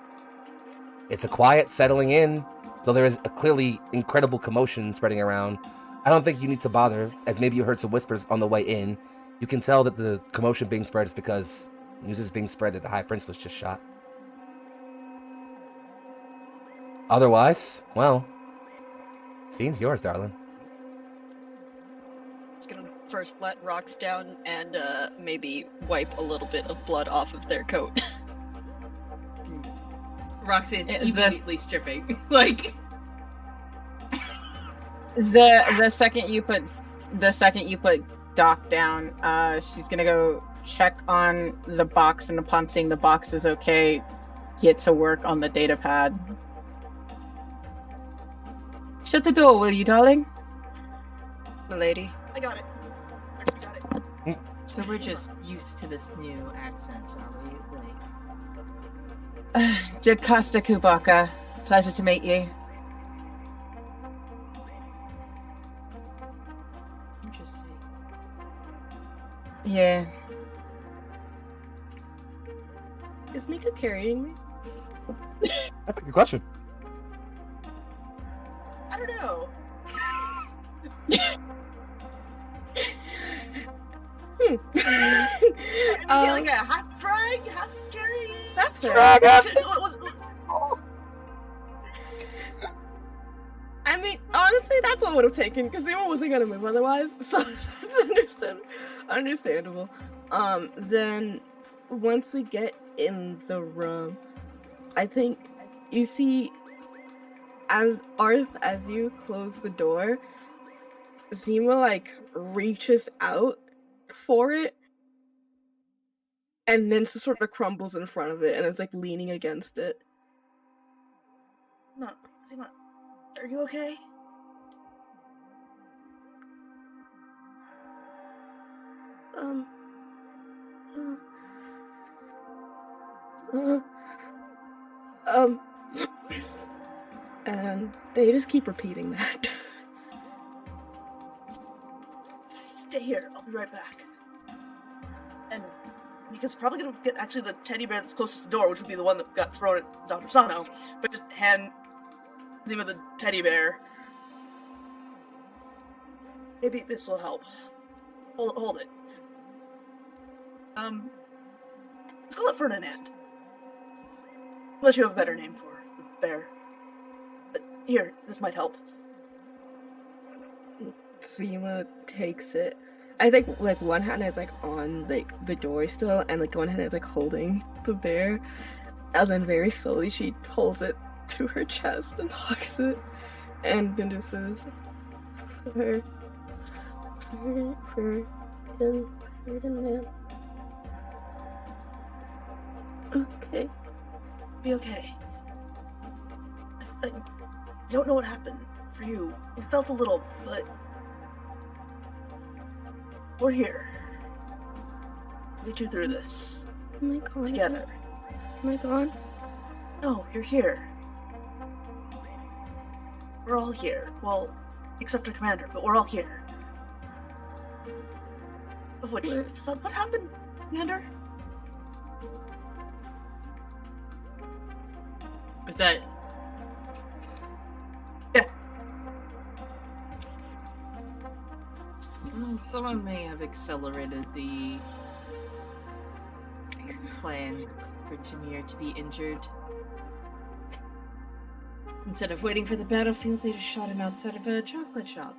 It's a quiet settling in, though there is a clearly incredible commotion spreading around. I don't think you need to bother, as maybe you heard some whispers on the way in. You can tell that the commotion being spread is because news is being spread that the High Prince was just shot. Otherwise, well, scene's yours, darling. Just gonna first let Rocks down and maybe wipe a little bit of blood off of their coat. Roxanne's immediately stripping. Like, the second you put Doc down, she's gonna go check on the box, and upon seeing the box is okay, get to work on the data pad. Shut the door, will you, darling? Milady. I got it. I got it. so we're just used to this new accent, aren't we? Jadkasta Kubaka. Pleasure to meet you. Interesting. Yeah. Is Mika carrying me? That's a good question. I don't know. I mean, like a half drag, half carry. That's fair. Drag up. I mean, honestly, that's what I would have taken because Zima wasn't gonna move otherwise, so that's understandable. Then once we get in the room, I think you see, as Arth, as you close the door, Zima like reaches out for it, and then sort of crumbles in front of it and is like leaning against it. Zima, are you okay? And they just keep repeating that. Stay here. I'll be right back. And Mika's probably gonna get actually the teddy bear that's closest to the door, which would be the one that got thrown at Dr. Sano, but just hand Zima the teddy bear. Maybe this will help. Hold it. Let's call it Ferdinand. Unless you have a better name for the bear. But here, this might help. Zima takes it. I think like one hand is like on like the door still, and like one hand is like holding the bear, and then very slowly she holds it to her chest and hugs it, and then just says, Ferdinand. Okay. Be okay. I don't know what happened for you. We felt a little, but we're here. We'll get you through this. Am I gone? Together. Am I gone? No, you're here. We're all here. Well, except our commander, but we're all here. Of which, son, what happened, Commander? Was that? Yeah. Well, someone may have accelerated the plan for Tamir to be injured. Instead of waiting for the battlefield, they just shot him outside of a chocolate shop.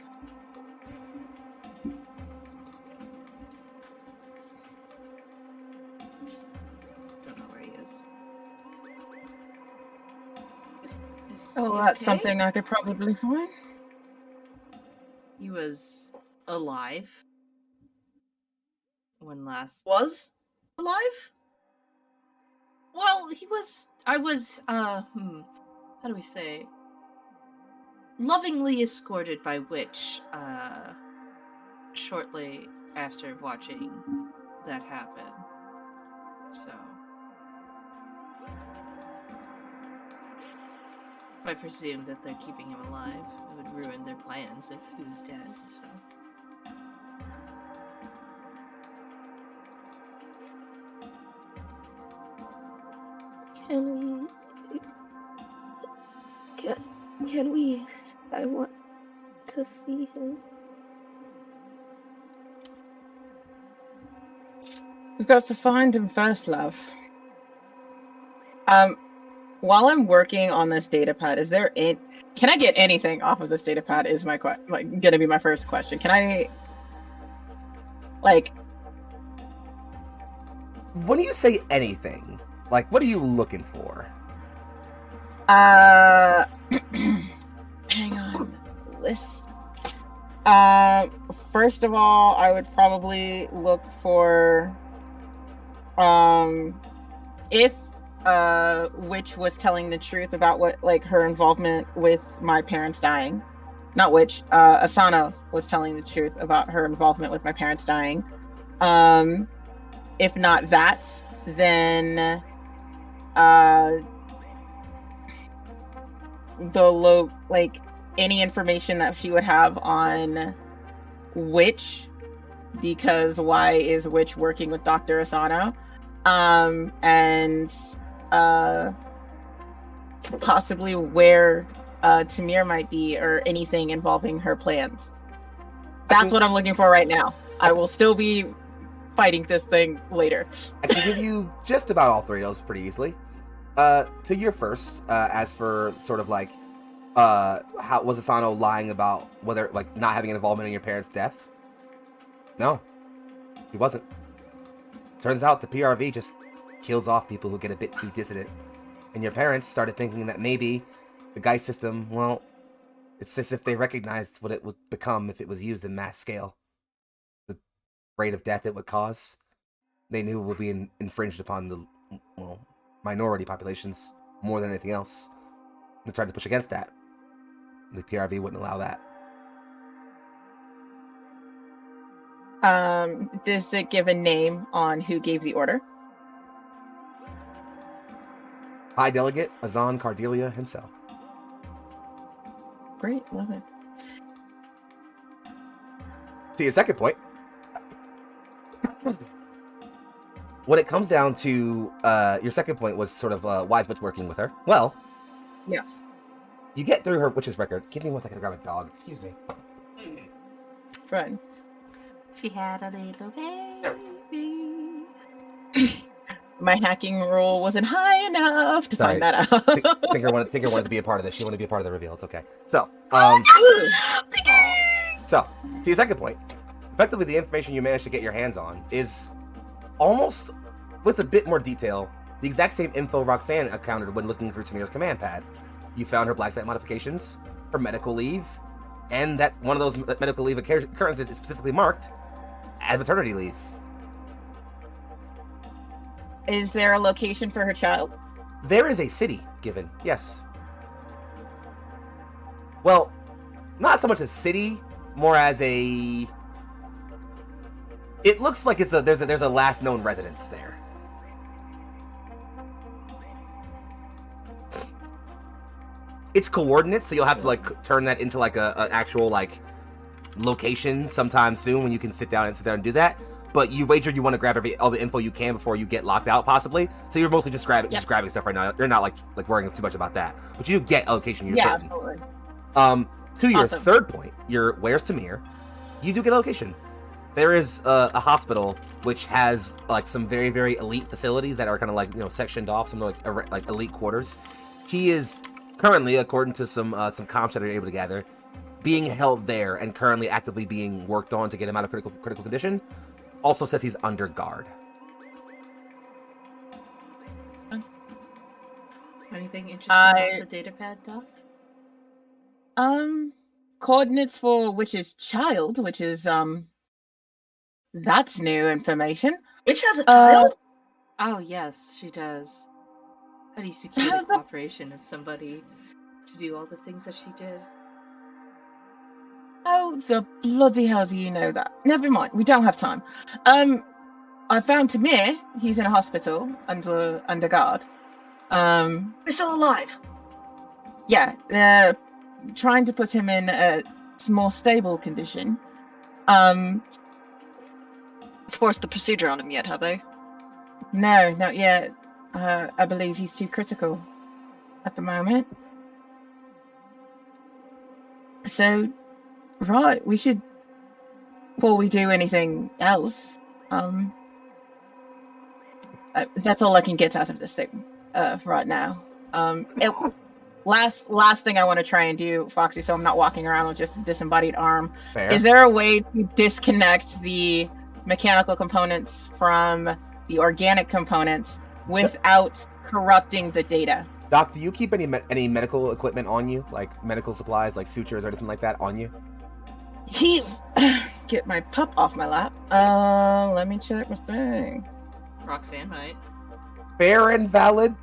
Don't know where he is. Oh, he that's okay? something I could probably find. He was alive when last. Was alive? Well, he was. I was. How do we say? Lovingly escorted by Witch. Shortly after watching that happen. So. I presume that they're keeping him alive. It would ruin their plans if he was dead, so. Can we? I want to see him. We've got to find him first, love. While I'm working on this data pad, can I get anything off of this data pad? Is my gonna be my first question. Can I, When you say anything, like, what are you looking for? hang on, list. First of all, I would probably look for, if Witch was telling the truth about what, like, her involvement with my parents dying. Not Witch, Asano was telling the truth about her involvement with my parents dying. If not that, then any information that she would have on Witch because why is Witch working with Dr. Asano? And possibly where Tamir might be, or anything involving her plans. That's what I'm looking for right now. I will still be fighting this thing later. I can give you just about all three of those pretty easily. To your first, as for sort of like, how was Asano lying about whether, like, not having an involvement in your parents' death? No, he wasn't. Turns out the PRV just kills off people who get a bit too dissident. And your parents started thinking that maybe the Geist system, well, it's as if they recognized what it would become if it was used in mass scale. The rate of death it would cause. They knew it would be infringed upon the, well, minority populations more than anything else. They tried to push against that. The PRV wouldn't allow that. Does it give a name on who gave the order? High Delegate Azan Cardelia himself. Great, love it. To your second point, when it comes down to your second point was sort of Wise Witch working with her. Well, yeah. You get through her witch's record. Give me 1 second to grab a dog. Excuse me. Fun. She had a little baby. My hacking roll wasn't high enough to find that out. Tinker wanted to be a part of this. She wanted to be a part of the reveal. It's okay. So, so to your second point, effectively the information you managed to get your hands on is almost, with a bit more detail, the exact same info Roxanne encountered when looking through Tamir's command pad. You found her black site modifications, her medical leave, and that one of those medical leave occurrences is specifically marked as maternity leave. Is there a location for her child? There is a city given, yes. Well, not so much a city, more as a... It looks like there's a last known residence there. It's coordinates, so you'll have to like turn that into like an actual like location sometime soon when you can sit down and do that. But you wagered you want to grab all the info you can before you get locked out, possibly. So you're mostly just grabbing stuff right now. You're not like worrying too much about that. But you do get a location. You're certain. Totally. To your third point, where's Tamir? You do get a location. There is a hospital which has like some very, very elite facilities that are kind of like, you know, sectioned off, some like elite quarters. He is currently, according to some comps that are able to gather, being held there and currently actively being worked on to get him out of critical condition. Also says he's under guard. Anything interesting about the data pad, Doc? Coordinates for Witch's child, which is that's new information. Witch has a child? Oh yes, she does. How do you secure the cooperation of somebody to do all the things that she did? How the bloody hell do you know that? Never mind, we don't have time. I found Tamir. He's in a hospital under guard. He's still alive. Yeah, they're trying to put him in a more stable condition. Forced the procedure on him yet, have they? No, not yet. I believe he's too critical at the moment. So, right, we should, before we do anything else, that's all I can get out of this thing right now. Last thing I want to try and do, Foxy, so I'm not walking around with just a disembodied arm. Fair. Is there a way to disconnect the mechanical components from the organic components without corrupting the data? Doc, do you keep any medical equipment on you, like medical supplies, like sutures or anything like that on you? Get my pup off my lap. Let me check my thing. Roxanne might. Fair and valid.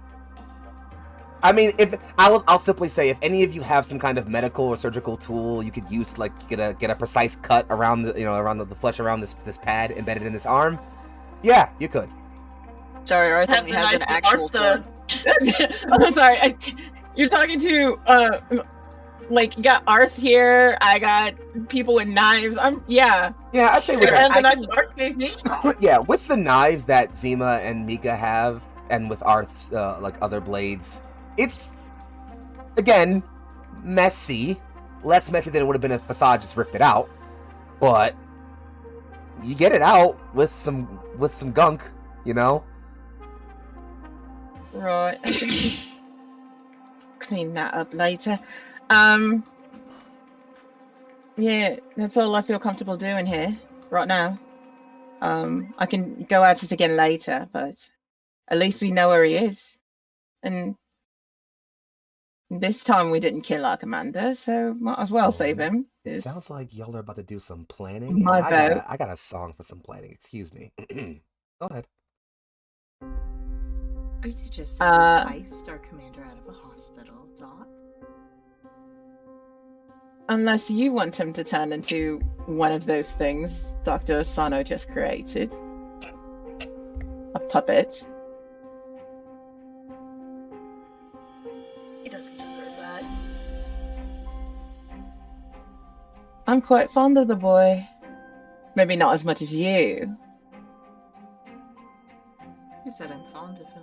I mean, I'll simply say, if any of you have some kind of medical or surgical tool you could use to like get a precise cut around the flesh around this pad embedded in this arm, yeah, you could. Sorry, Arth only has an actual sword. I'm sorry. You're talking to like you got Arth here. I got people with knives. Yeah, I'd say with And the knives Arth gave me. yeah, with the knives that Zima and Mika have, and with Arth's like other blades, it's again messy, less messy than it would have been if Facade just ripped it out, but you get it out with some gunk, you know. Right, I can just clean that up later. Yeah, that's all I feel comfortable doing here right now. I can go at it again later, but at least we know where he is. And this time we didn't kill our commander, so might as well save him. It sounds like y'all are about to do some planning. My vote. I got a song for some planning. Excuse me. Go ahead. Are you suggesting we heist our commander out of a hospital, Doc? Unless you want him to turn into one of those things Dr. Asano just created. A puppet. He doesn't deserve that. I'm quite fond of the boy. Maybe not as much as you. Who said I'm fond of him?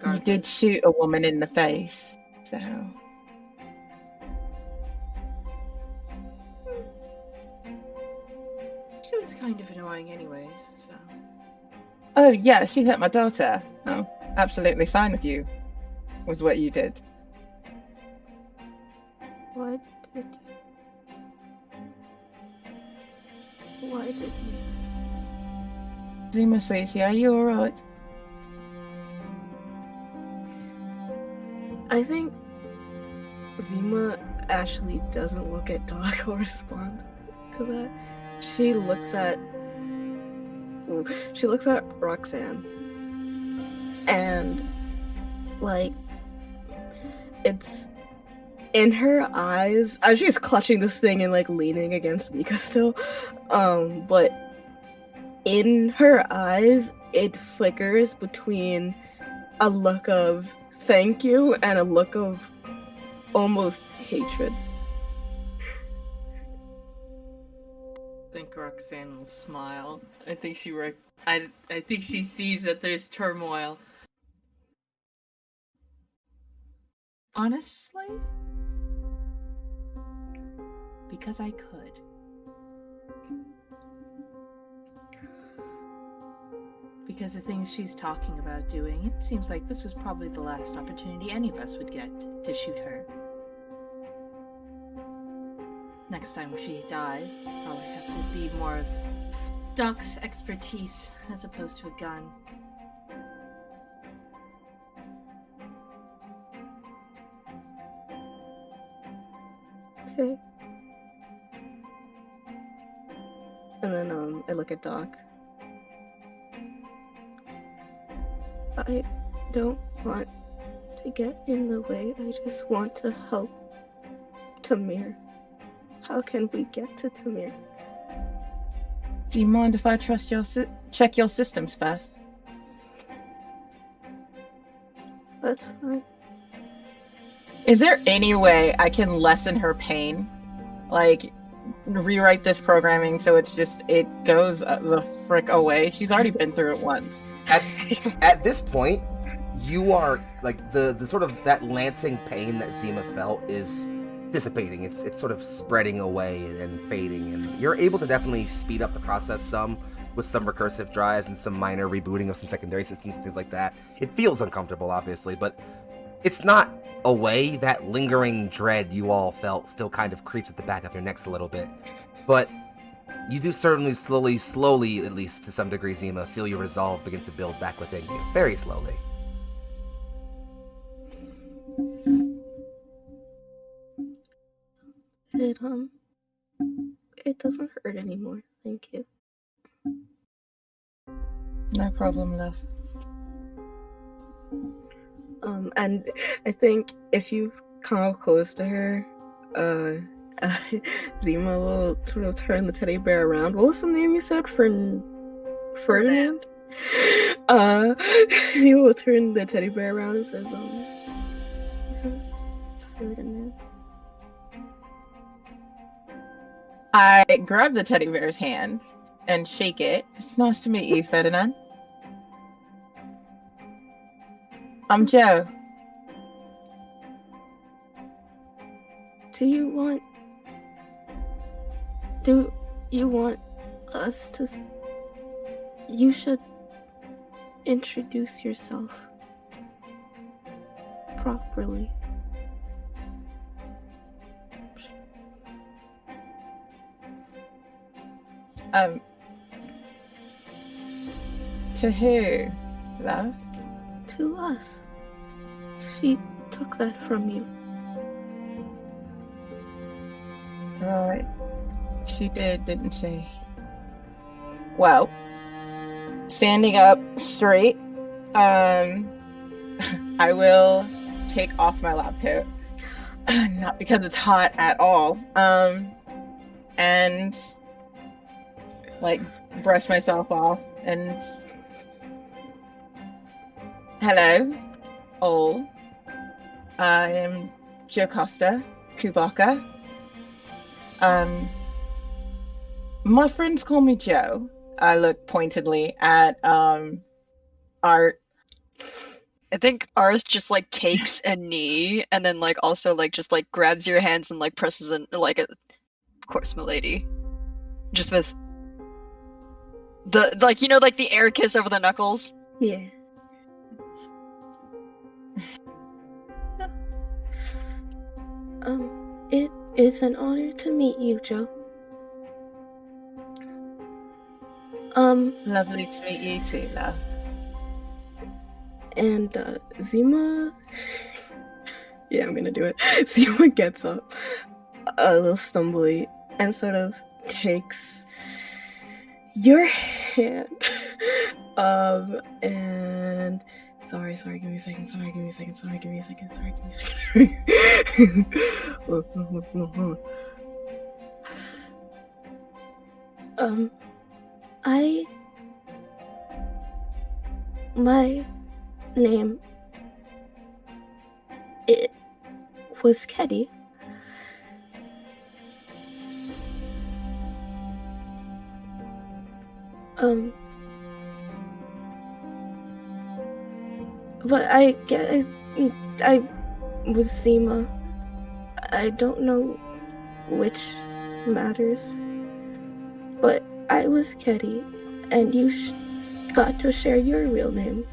You did shoot a woman in the face, so... She was kind of annoying anyways, so... Oh, yeah, she hurt my daughter. Oh, absolutely fine with you. Was what you did. What did you... Why did you... Zima, sweetie, are you alright? I think Zima actually doesn't look at Doc or respond to that. She looks at Roxanne, and like it's in her eyes as she's clutching this thing and like leaning against Mika still, but in her eyes it flickers between a look of thank you and a look of almost hatred. I think Roxanne will smile. I think she sees that there's turmoil. Honestly, because I could. Because the things she's talking about doing, it seems like this was probably the last opportunity any of us would get to shoot her. Next time she dies, probably have to be more of Doc's expertise as opposed to a gun. Okay. And then I look at Doc. I don't want to get in the way. I just want to help Tamir. How can we get to Tamir? Do you mind if I trust check your systems first? That's fine. Is there any way I can lessen her pain? Like, rewrite this programming so it goes the frick away? She's already been through it once. At this point, you are like the sort of that lancing pain that Zima felt is dissipating. It's sort of spreading away and fading, and you're able to definitely speed up the process some with some recursive drives and some minor rebooting of some secondary systems and things like that. It feels uncomfortable, obviously, but it's not away. That lingering dread you all felt still kind of creeps at the back of your necks a little bit, but you do certainly slowly, at least to some degree, Zima, feel your resolve begin to build back within you. Very slowly. It doesn't hurt anymore. Thank you. No problem, love. And I think if you come close to her, Zima will sort of turn the teddy bear around. What was the name you said? Ferdinand? He will turn the teddy bear around and says, "This Ferdinand." I grab the teddy bear's hand and shake it. It's nice to meet you, Ferdinand. I'm Joe. Do you want us to? You should introduce yourself properly. To who, love? To us. She took that from you. Right. She did, didn't she? Well, standing up straight, I will take off my lab coat. Not because it's hot at all. And like brush myself off and hello, all. I am Jocasta Kubaka. My friends call me Joe. I look pointedly at Art. I think Arth just like takes a knee and then like also like just like grabs your hands and like presses in like of course, milady. Just with the like like the air kiss over the knuckles. Yeah. It is an honor to meet you, Joe. Lovely to meet you too, love. And Zima, yeah, I'm gonna do it. Zima gets up a little stumbly and sort of takes your hand, and sorry, give me a second. My name, it was Keddy. But I was Zima. I don't know which matters, but I was Keddy, and you got to share your real name.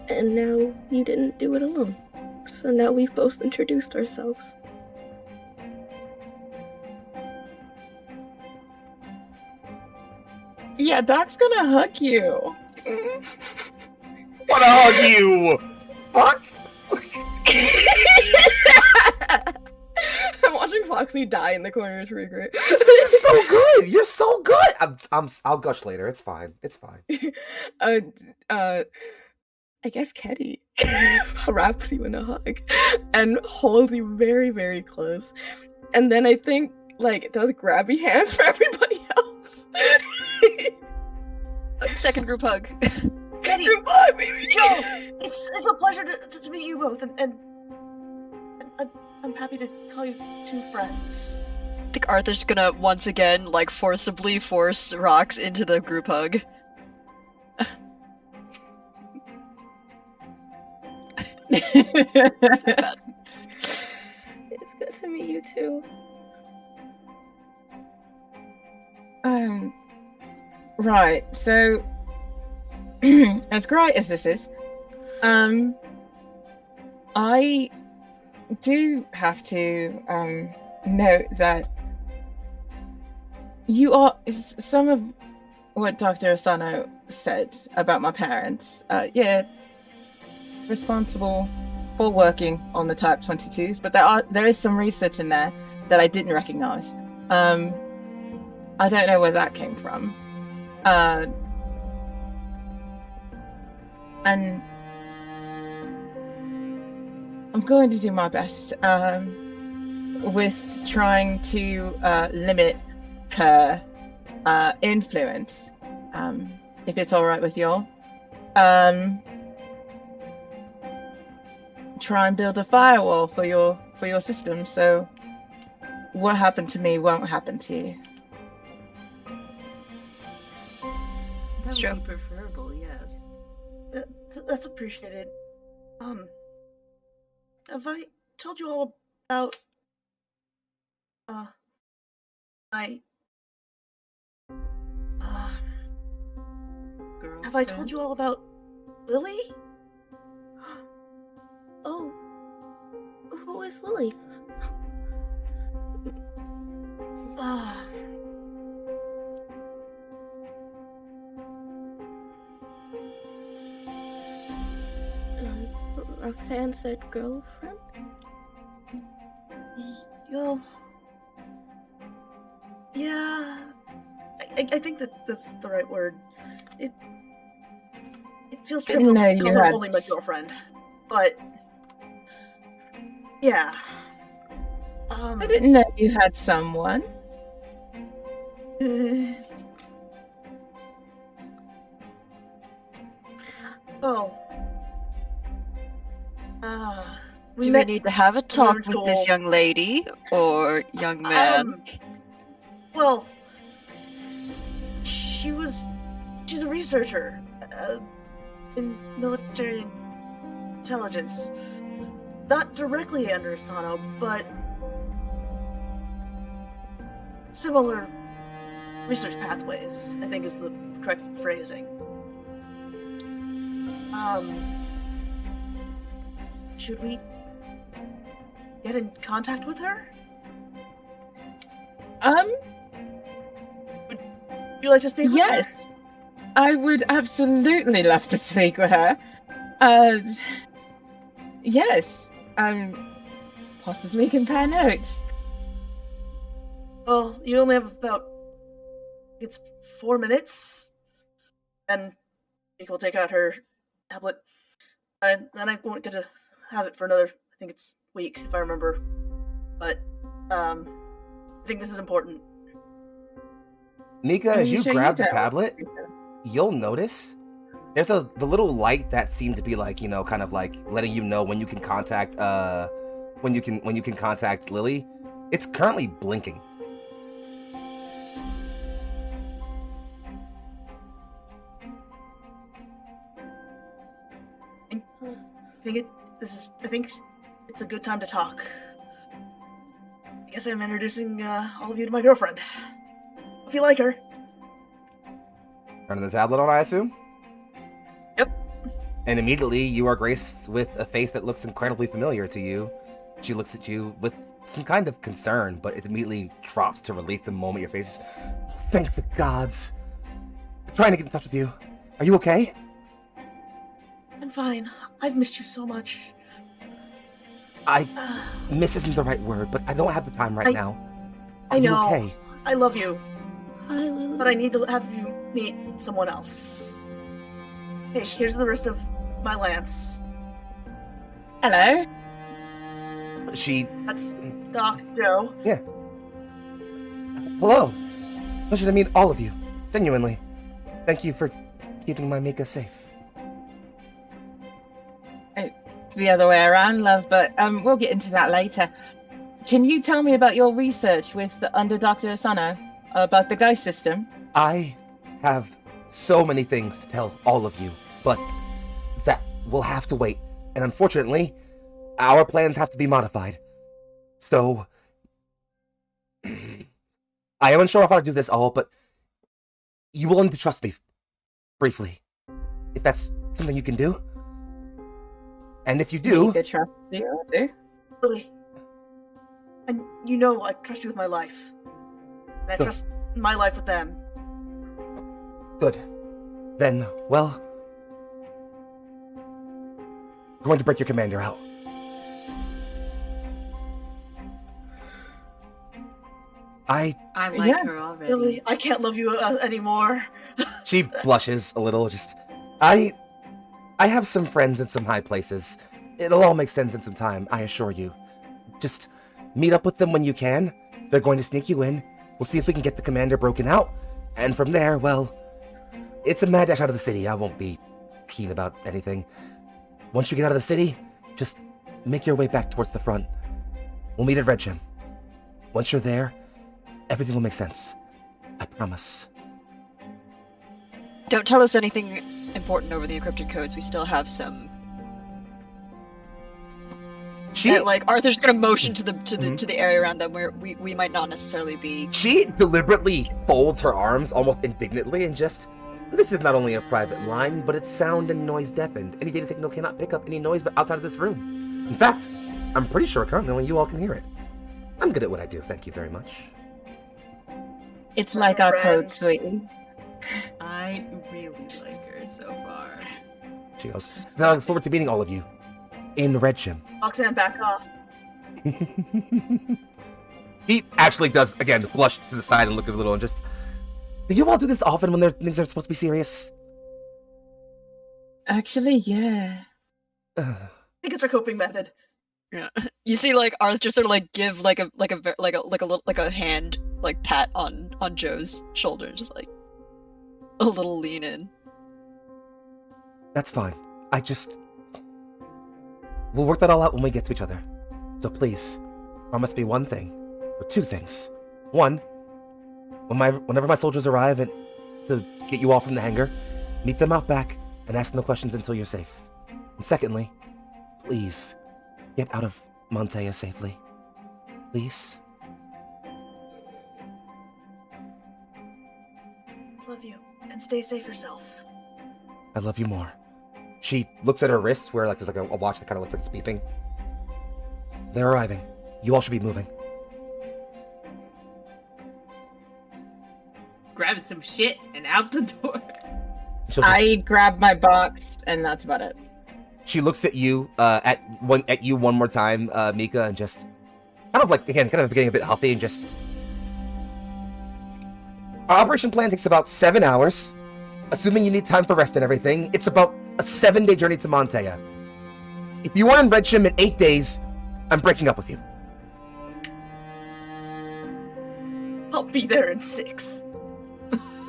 And now you didn't do it alone. So now we've both introduced ourselves. Yeah, Doc's gonna hug you. Wanna hug you? Fuck! I'm watching Foxy die in the corner. It's really great. This is just so good. You're so good. I'll gush later. It's fine. I guess Keddy wraps you in a hug and holds you very, very close. And then I think, like, does grabby hands for everybody else. Second group hug. Keddy, Group hug, baby. Joe, it's a pleasure to meet you both, and I'm happy to call you two friends. I think Arthur's gonna once again like forcibly force Rox into the group hug. It's good to meet you too. Right, so as great as this is, I do have to note that you are some of what Dr. Asano said about my parents. Yeah, responsible for working on the Type 22s, but there is some research in there that I didn't recognize. I don't know where that came from. And I'm going to do my best with trying to limit her influence. if it's all right with y'all. Try and build a firewall for your system, so what happened to me won't happen to you. That would Sure. be preferable, yes. That's appreciated. Have I told you all about my have I told you all about Lily? Oh, who is Lily? Roxanne said girlfriend? Well, yeah, I think that's the right word. It feels Didn't trivial know to you call her had only my girlfriend, but yeah. I didn't know you had someone. Oh. Do we met need to have a when we talk were in with school. this young lady or young man? Well, she's a researcher in military intelligence. Not directly under Sano, but similar research pathways, I think is the correct phrasing. Should we get in contact with her? Would you like to speak with her? Yes. I would absolutely love to speak with her. Yes. Possibly compare notes. Well, you only have about, it's 4 minutes, and Mika will take out her tablet, and then I won't get to have it for another, I think it's week, if I remember, but, I think this is important. Nika, Are as you sure grab the don't? tablet, you'll notice there's the little light that seemed to be like, kind of like letting you know when you can contact when you can contact Lily. It's currently blinking. I think it's a good time to talk. I guess I'm introducing all of you to my girlfriend. Hope you like her. Turning the tablet on, I assume? Yep. And immediately you are graced with a face that looks incredibly familiar to you. She looks at you with some kind of concern, but it immediately drops to relief the moment your face. Thank the gods. I'm trying to get in touch with you. Are you okay? I'm fine. I've missed you so much. Miss isn't the right word, but I don't have the time right now. I Are you know. okay? I love you, Hi, Lily. but I need to have you meet someone else. Hey, here's the rest of my lance. Hello. She. That's Doc Joe. Yeah. Hello. Pleasure to meet all of you. Genuinely. Thank you for keeping my Mika safe. It's the other way around, love, but we'll get into that later. Can you tell me about your research under Dr. Asano about the Geist system? I have so many things to tell all of you, but that will have to wait. And unfortunately, our plans have to be modified. So, I am unsure how to do this all, but you will need to trust me briefly. If that's something you can do. And if you do... Mika trusts you, I do. Lily. And you know I trust you with my life. And I Good. trust my life with them. Good. Then, well... I'm going to break your commander out. I like Yeah. her already. Lily, I can't love you anymore. She blushes a little, just... I have some friends in some high places. It'll all make sense in some time, I assure you. Just meet up with them when you can. They're going to sneak you in. We'll see if we can get the commander broken out. And from there, well... It's a mad dash out of the city. I won't be keen about anything. Once you get out of the city, just make your way back towards the front. We'll meet at Red Gym. Once you're there, everything will make sense. I promise. Don't tell us anything important over the encrypted codes. We still have some. Arthur's gonna motion to the area around them where we might not necessarily be. She deliberately folds her arms almost indignantly and just. This is not only a private line, but it's sound and noise deafened. Any data signal cannot pick up any noise but outside of this room. In fact, I'm pretty sure currently only you all can hear it. I'm good at what I do, thank you very much. It's like our code, sweetie. I really like her so far. She goes, now I look forward to meeting all of you in Red Gym. Roxanne, back off. He actually does, again, blush to the side and look a little and just... Do you all do this often when things are supposed to be serious? Actually, yeah. I think it's our coping method. Yeah. You see, Arth just sort of give a hand pat on Joe's shoulder, just a little lean in. That's fine. We'll work that all out when we get to each other. So please, promise me one thing, or two things. One, whenever my soldiers arrive to get you all from the hangar, meet them out back and ask no questions until you're safe. And secondly, please, get out of Montea safely. Please. Love you, and stay safe yourself. I love you more. She looks at her wrist where there's a watch that kind of looks like it's beeping. They're arriving. You all should be moving. Grabbing some shit and out the door. I grab my box and that's about it. She looks at you, at you one more time, Mika, and just kind of getting a bit huffy and just. Our operation plan takes about 7 hours, assuming you need time for rest and everything. It's about a 7-day journey to Montea. If you want in Red Gym in 8 days, I'm breaking up with you. I'll be there in 6.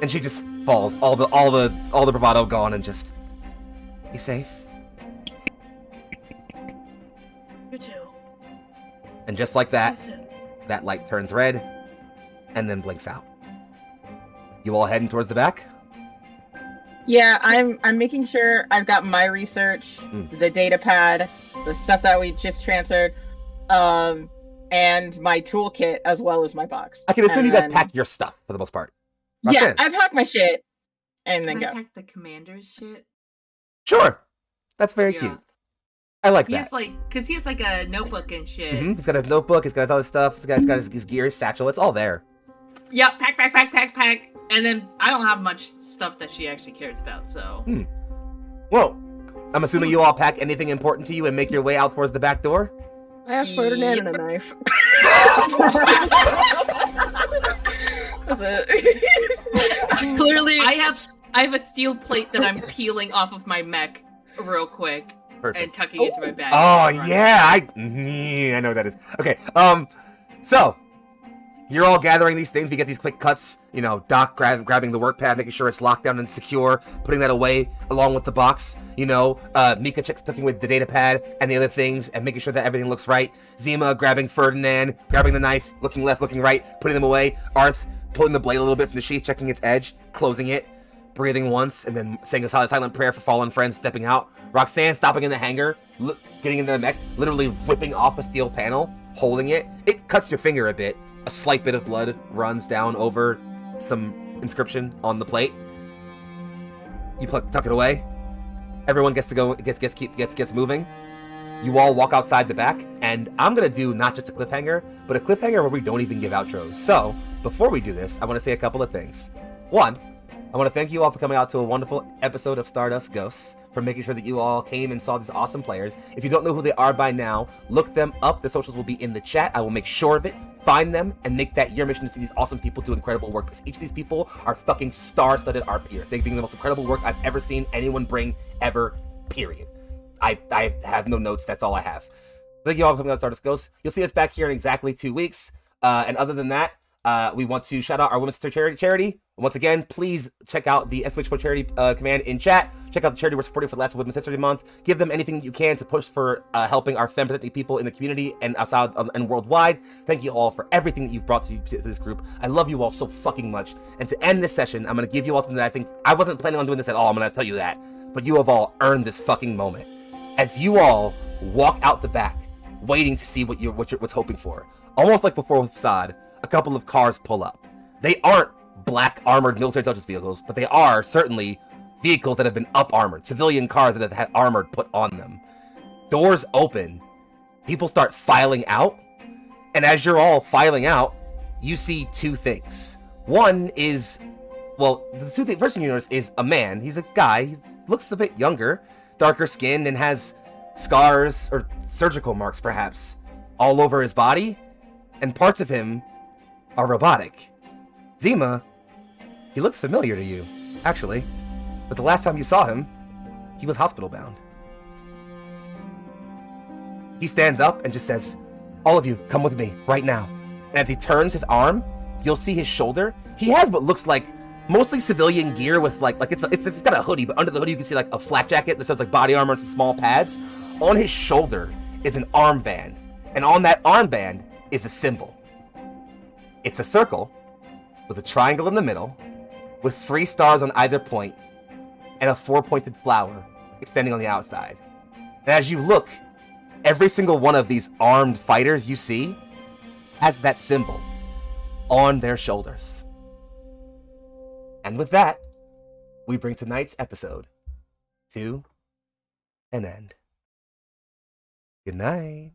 And she just falls, all the bravado gone, and just be safe. You too. And just like that, See you soon. that light turns red, and then blinks out. You all heading towards the back? Yeah, I'm making sure I've got my research, the data pad, the stuff that we just transferred, and my toolkit as well as my box. I can assume you guys packed your stuff for the most part. Yeah, Roxanne. I pack my shit and then Can I go. pack the commander's shit? Sure. That's very Yeah. cute. I like He that. has because he has a notebook and shit. He's got his notebook, he's got his other stuff, he's got his gear, his satchel, it's all there. Yep, pack. And then I don't have much stuff that she actually cares about, so. Well, I'm assuming you all pack anything important to you and make your way out towards the back door? I have Ferdinand and a knife. That's it. Clearly, I have a steel plate that I'm peeling off of my mech real quick and Perfect. tucking into my bag. Oh, yeah, I know what that is. Okay, so, you're all gathering these things, we get these quick cuts, Doc grabbing the work pad, making sure it's locked down and secure, putting that away along with the box, Mika checking with the data pad and the other things and making sure that everything looks right, Zima grabbing Ferdinand, grabbing the knife, looking left, looking right, putting them away, Arth pulling the blade a little bit from the sheath, checking its edge, closing it, breathing once, and then saying a silent prayer for fallen friends, stepping out, Roxanne stopping in the hangar, getting into the mech, literally whipping off a steel panel, holding it, it cuts your finger a bit, a slight bit of blood runs down over some inscription on the plate. You tuck it away. Everyone gets to go, gets moving. You all walk outside the back, and I'm gonna do not just a cliffhanger, but a cliffhanger where we don't even give outros. So, before we do this, I want to say a couple of things. One, I want to thank you all for coming out to a wonderful episode of Stardust Ghosts, for making sure that you all came and saw these awesome players. If you don't know who they are by now, look them up. Their socials will be in the chat. I will make sure of it. Find them and make that your mission to see these awesome people do incredible work, because each of these people are fucking star-studded RPers. They bring the most incredible work I've ever seen anyone bring ever, period. I have no notes. That's all I have. Thank you all for coming out to Stardust Ghosts. You'll see us back here in exactly 2 weeks. And other than that, we want to shout out our women's charity, Once again, please check out the SMH charity command in chat. Check out the charity we're supporting for the last Women's History Month. Give them anything you can to push for helping our femme-presenting people in the community and outside and worldwide. Thank you all for everything that you've brought to this group. I love you all so fucking much. And to end this session, I'm going to give you all something that I think I wasn't planning on doing this at all. I'm going to tell you that. But you have all earned this fucking moment. As you all walk out the back, waiting to see what's hoping for. Almost like before with Facade, a couple of cars pull up. They aren't black armored military intelligence vehicles, but they are certainly vehicles that have been up armored, civilian cars that have had armor put on them. Doors open, people start filing out, and as you're all filing out, you see two things. One is, well, the first thing you notice is a man. He's a guy. He looks a bit younger, darker skinned, and has scars or surgical marks perhaps all over his body, and parts of him are robotic. Zima, he looks familiar to you, actually, but the last time you saw him, he was hospital bound. He stands up and just says, all of you, come with me, right now. And as he turns his arm, you'll see his shoulder. He has what looks like mostly civilian gear with it's got a hoodie, but under the hoodie you can see like a flak jacket that says like body armor and some small pads. On his shoulder is an armband, and on that armband is a symbol. It's a circle with a triangle in the middle, with 3 stars on either point, and a 4-pointed flower extending on the outside. And as you look, every single one of these armed fighters you see has that symbol on their shoulders. And with that, we bring tonight's episode to an end. Good night.